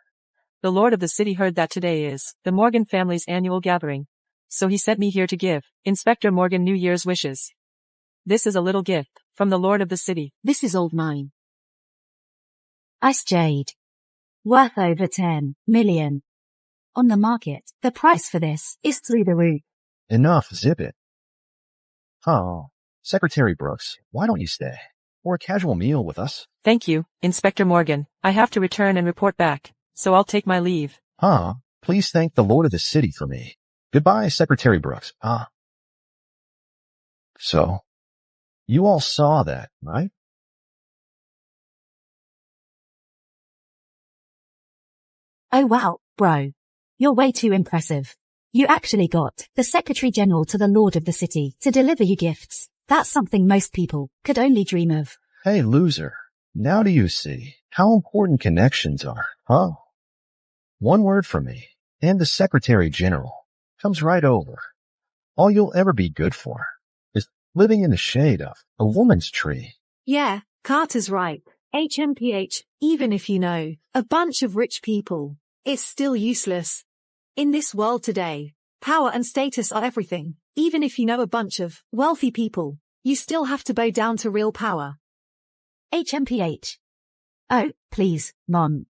The Lord of the City heard that today is the Morgan family's annual gathering, so he sent me here to give Inspector Morgan New Year's wishes. This is a little gift from the Lord of the City. This is all mine. Ice jade. Worth over 10 million. On the market, the price for this is through the roof. Enough, zip it. Oh, Secretary Brooks, why don't you stay? For a casual meal with us? Thank you, Inspector Morgan. I have to return and report back, so I'll take my leave. Please thank the Lord of the City for me. Goodbye, Secretary Brooks. So, you all saw that, right? Oh wow, bro. You're way too impressive. You actually got the Secretary General to the Lord of the City to deliver you gifts. That's something most people could only dream of. Hey, loser. Now do you see how important connections are, huh? One word from me, and the Secretary General comes right over. All you'll ever be good for is living in the shade of a woman's tree. Yeah, Carter's right. HMPH, even if you know a bunch of rich people, it's still useless. In this world today, power and status are everything. Even if you know a bunch of wealthy people, you still have to bow down to real power. HMPH. Oh, please, Mom.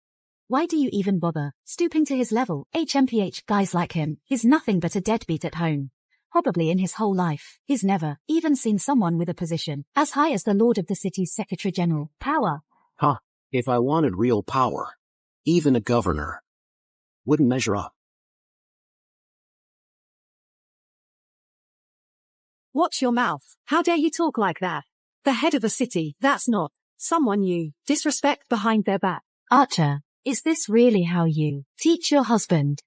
Why do you even bother stooping to his level? HMPH guys like him is nothing but a deadbeat at home. Probably in his whole life, he's never even seen someone with a position as high as the Lord of the City's Secretary General. Power If I wanted real power, even a governor wouldn't measure up. Watch your mouth. How dare you talk like that? The head of a city, that's not someone you disrespect behind their back. Archer, is this really how you teach your husband?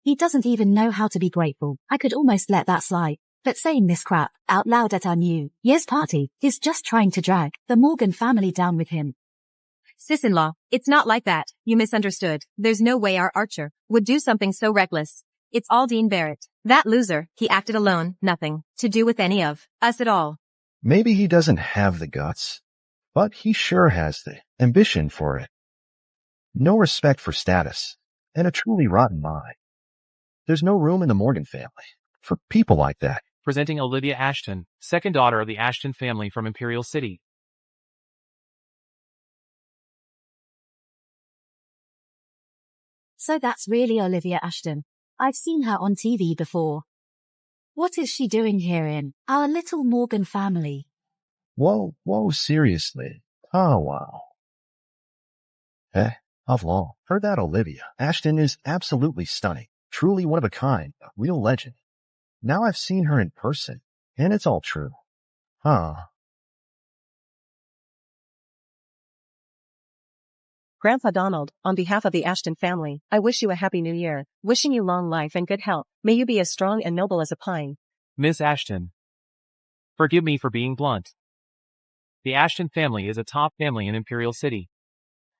He doesn't even know how to be grateful. I could almost let that slide. But saying this crap out loud at our New Year's party is just trying to drag the Morgan family down with him. Sis-in-law, it's not like that. You misunderstood. There's no way our Archer would do something so reckless. It's all Dean Barrett. That loser, he acted alone, nothing to do with any of us at all. Maybe he doesn't have the guts, but he sure has the ambition for it. No respect for status, and a truly rotten mind. There's no room in the Morgan family for people like that. Presenting Olivia Ashton, second daughter of the Ashton family from Imperial City. So that's really Olivia Ashton. I've seen her on TV before. What is she doing here in our little Morgan family? Whoa, seriously. Oh, wow. I've long heard that Olivia Ashton is absolutely stunning. Truly one of a kind, a real legend. Now I've seen her in person, and it's all true. Grandpa Donald, on behalf of the Ashton family, I wish you a happy new year, wishing you long life and good health. May you be as strong and noble as a pine. Miss Ashton, forgive me for being blunt. The Ashton family is a top family in Imperial City,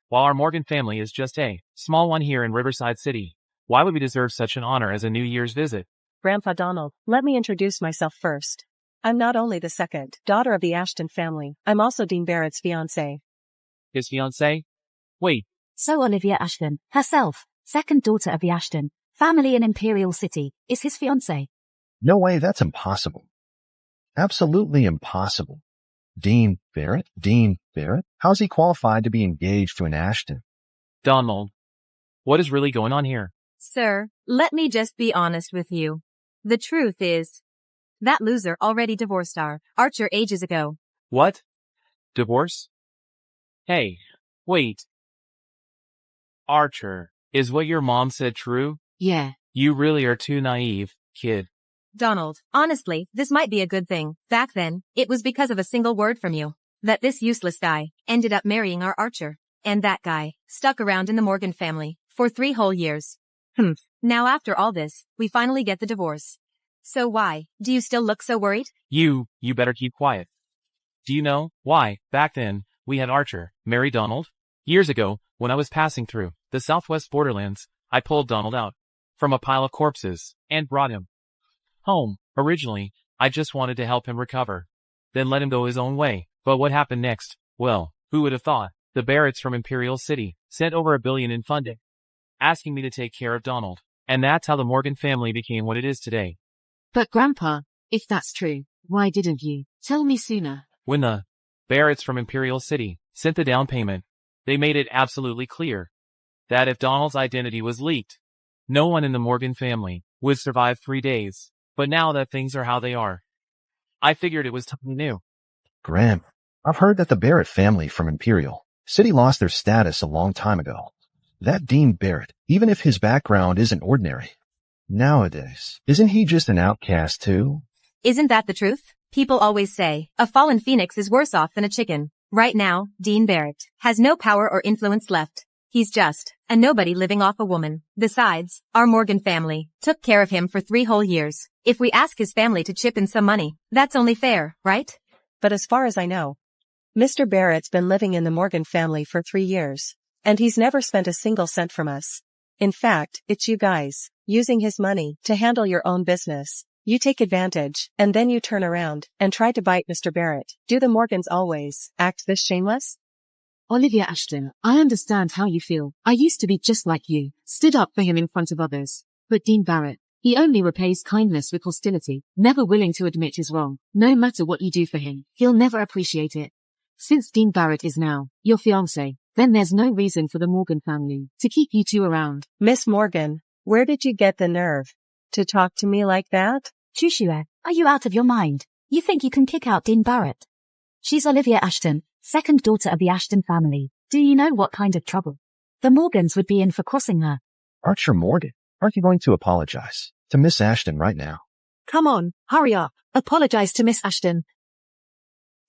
while our Morgan family is just a small one here in Riverside City. Why would we deserve such an honor as a New Year's visit? Grandpa Donald, let me introduce myself first. I'm not only the second daughter of the Ashton family, I'm also Dean Barrett's fiancée. His fiancée? Wait. So Olivia Ashton, herself, second daughter of the Ashton family in Imperial City, is his fiancée. No way, that's impossible. Absolutely impossible. Dean Barrett? How's he qualified to be engaged to an Ashton? Donald, what is really going on here? Sir, let me just be honest with you. The truth is, that loser already divorced our Archer ages ago. What? Divorce? Hey, wait. Archer, is what your mom said true? Yeah. You really are too naive, kid. Donald, honestly, this might be a good thing. Back then, it was because of a single word from you that this useless guy ended up marrying our Archer. And that guy stuck around in the Morgan family for 3 whole years. Now after all this, we finally get the divorce. So why do you still look so worried? You better keep quiet. Do you know why, back then, we had Archer marry Donald? Years ago, when I was passing through the southwest borderlands, I pulled Donald out from a pile of corpses and brought him home. Originally, I just wanted to help him recover, then let him go his own way. But what happened next? Well, who would have thought? The Barretts from Imperial City sent over $1 billion in funding, asking me to take care of Donald. And that's how the Morgan family became what it is today. But Grandpa, if that's true, why didn't you tell me sooner? When the Barretts from Imperial City sent the down payment, they made it absolutely clear that if Donald's identity was leaked, no one in the Morgan family would survive 3 days. But now that things are how they are, I figured it was time new. Graham, I've heard that the Barrett family from Imperial City lost their status a long time ago. That Dean Barrett, even if his background isn't ordinary, nowadays, isn't he just an outcast too? Isn't that the truth? People always say, a fallen phoenix is worse off than a chicken. Right now, Dean Barrett has no power or influence left. He's just a nobody living off a woman. Besides, our Morgan family took care of him for 3 whole years. If we ask his family to chip in some money, that's only fair, right? But as far as I know, Mr. Barrett's been living in the Morgan family for 3 years, and he's never spent a single cent from us. In fact, it's you guys, using his money to handle your own business. You take advantage, and then you turn around and try to bite Mr. Barrett. Do the Morgans always act this shameless? Olivia Ashton, I understand how you feel. I used to be just like you, stood up for him in front of others. But Dean Barrett, he only repays kindness with hostility, never willing to admit his wrong. No matter what you do for him, he'll never appreciate it. Since Dean Barrett is now your fiancé, then there's no reason for the Morgan family to keep you two around. Miss Morgan, where did you get the nerve to talk to me like that? Chushue, are you out of your mind? You think you can kick out Dean Barrett? She's Olivia Ashton, second daughter of the Ashton family. Do you know what kind of trouble the Morgans would be in for crossing her? Archer Morgan, aren't you going to apologize to Miss Ashton right now? Come on, hurry up. Apologize to Miss Ashton.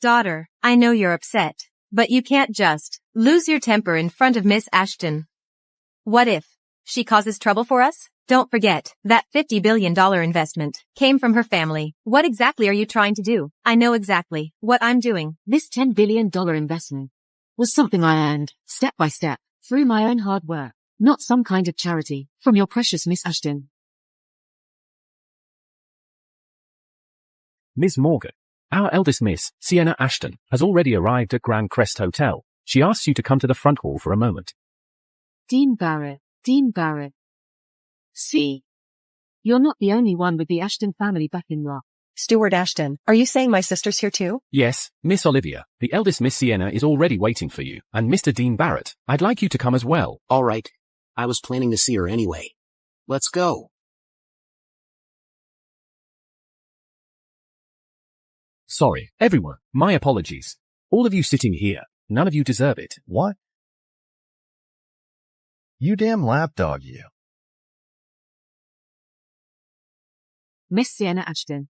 Daughter, I know you're upset, but you can't just lose your temper in front of Miss Ashton. What if she causes trouble for us? Don't forget, that $50 billion investment came from her family. What exactly are you trying to do? I know exactly what I'm doing. This $10 billion investment was something I earned, step by step, through my own hard work, not some kind of charity from your precious Miss Ashton. Ms. Morgan, our eldest Miss, Sienna Ashton, has already arrived at Grand Crest Hotel. She asks you to come to the front hall for a moment. Dean Barrett. See, you're not the only one with the Ashton family back in luck. Stuart Ashton, are you saying my sister's here too? Yes, Miss Olivia, the eldest Miss Sienna is already waiting for you, and Mr. Dean Barrett, I'd like you to come as well. All right. I was planning to see her anyway. Let's go. Sorry, everyone, my apologies. All of you sitting here, none of you deserve it. What? You damn lapdog, you. Miss Sienna Ashton.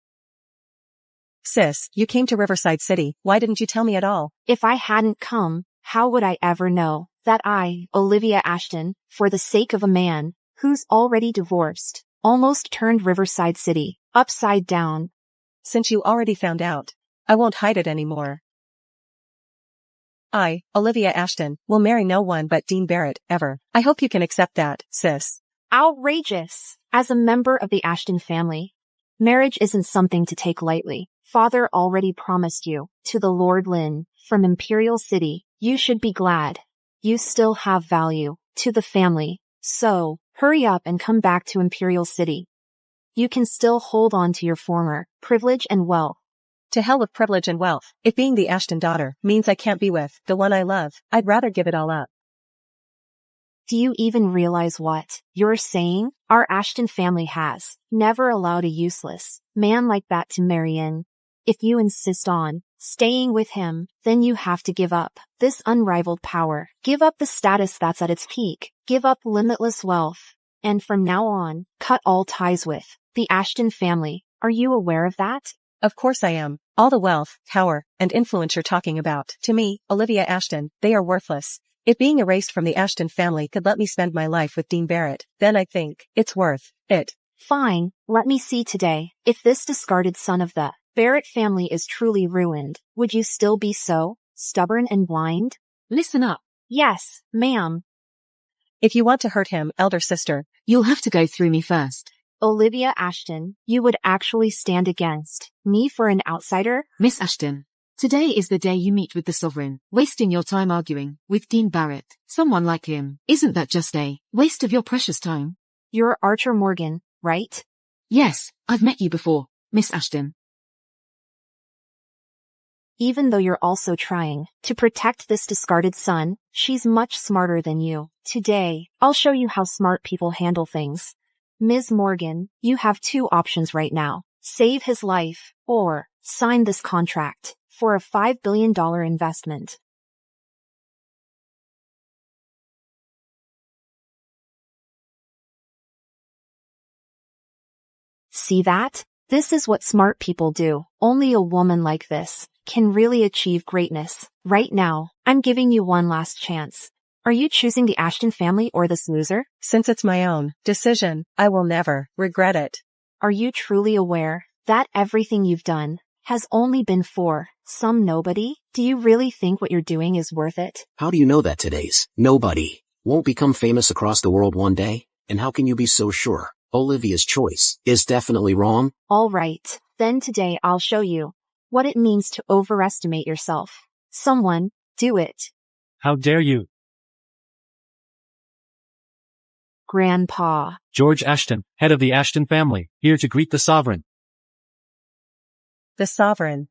Sis, you came to Riverside City. Why didn't you tell me at all? If I hadn't come, how would I ever know that I, Olivia Ashton, for the sake of a man who's already divorced, almost turned Riverside City upside down? Since you already found out, I won't hide it anymore. I, Olivia Ashton, will marry no one but Dean Barrett, ever. I hope you can accept that, sis. Outrageous! As a member of the Ashton family, marriage isn't something to take lightly. Father already promised you to the Lord Lynn from Imperial City. You should be glad. You still have value to the family. So, hurry up and come back to Imperial City. You can still hold on to your former privilege and wealth. To hell with privilege and wealth. If being the Ashton daughter means I can't be with the one I love, I'd rather give it all up. Do you even realize what you're saying? Our Ashton family has never allowed a useless man like that to marry in. If you insist on staying with him, then you have to give up this unrivaled power. Give up the status that's at its peak. Give up limitless wealth. And from now on, cut all ties with the Ashton family. Are you aware of that? Of course I am. All the wealth, power, and influence you're talking about, to me, Olivia Ashton, they are worthless. If being erased from the Ashton family could let me spend my life with Dean Barrett, then I think it's worth it. Fine, let me see today. If this discarded son of the Barrett family is truly ruined, would you still be so stubborn and blind? Listen up. Yes, ma'am. If you want to hurt him, elder sister, You'll have to go through me first. Olivia Ashton, you would actually stand against me for an outsider? Miss Ashton, today is the day you meet with the sovereign. Wasting your time arguing with Dean Barrett, someone like him, isn't that just a waste of your precious time? You're Archer Morgan, right? Yes, I've met you before, Miss Ashton. Even though you're also trying to protect this discarded son, she's much smarter than you. Today, I'll show you how smart people handle things. Ms. Morgan, you have two options right now. Save his life, or sign this contract for a $5 billion investment. See that? This is what smart people do. Only a woman like this can really achieve greatness. Right now, I'm giving you one last chance. Are you choosing the Ashton family or this loser? Since it's my own decision, I will never regret it. Are you truly aware that everything you've done has only been for some nobody? Do you really think what you're doing is worth it? How do you know that today's nobody won't become famous across the world one day? And how can you be so sure Olivia's choice is definitely wrong? All right, then today I'll show you what it means to overestimate yourself. Someone, do it. How dare you? Grandpa. George Ashton, head of the Ashton family, here to greet the sovereign. The sovereign.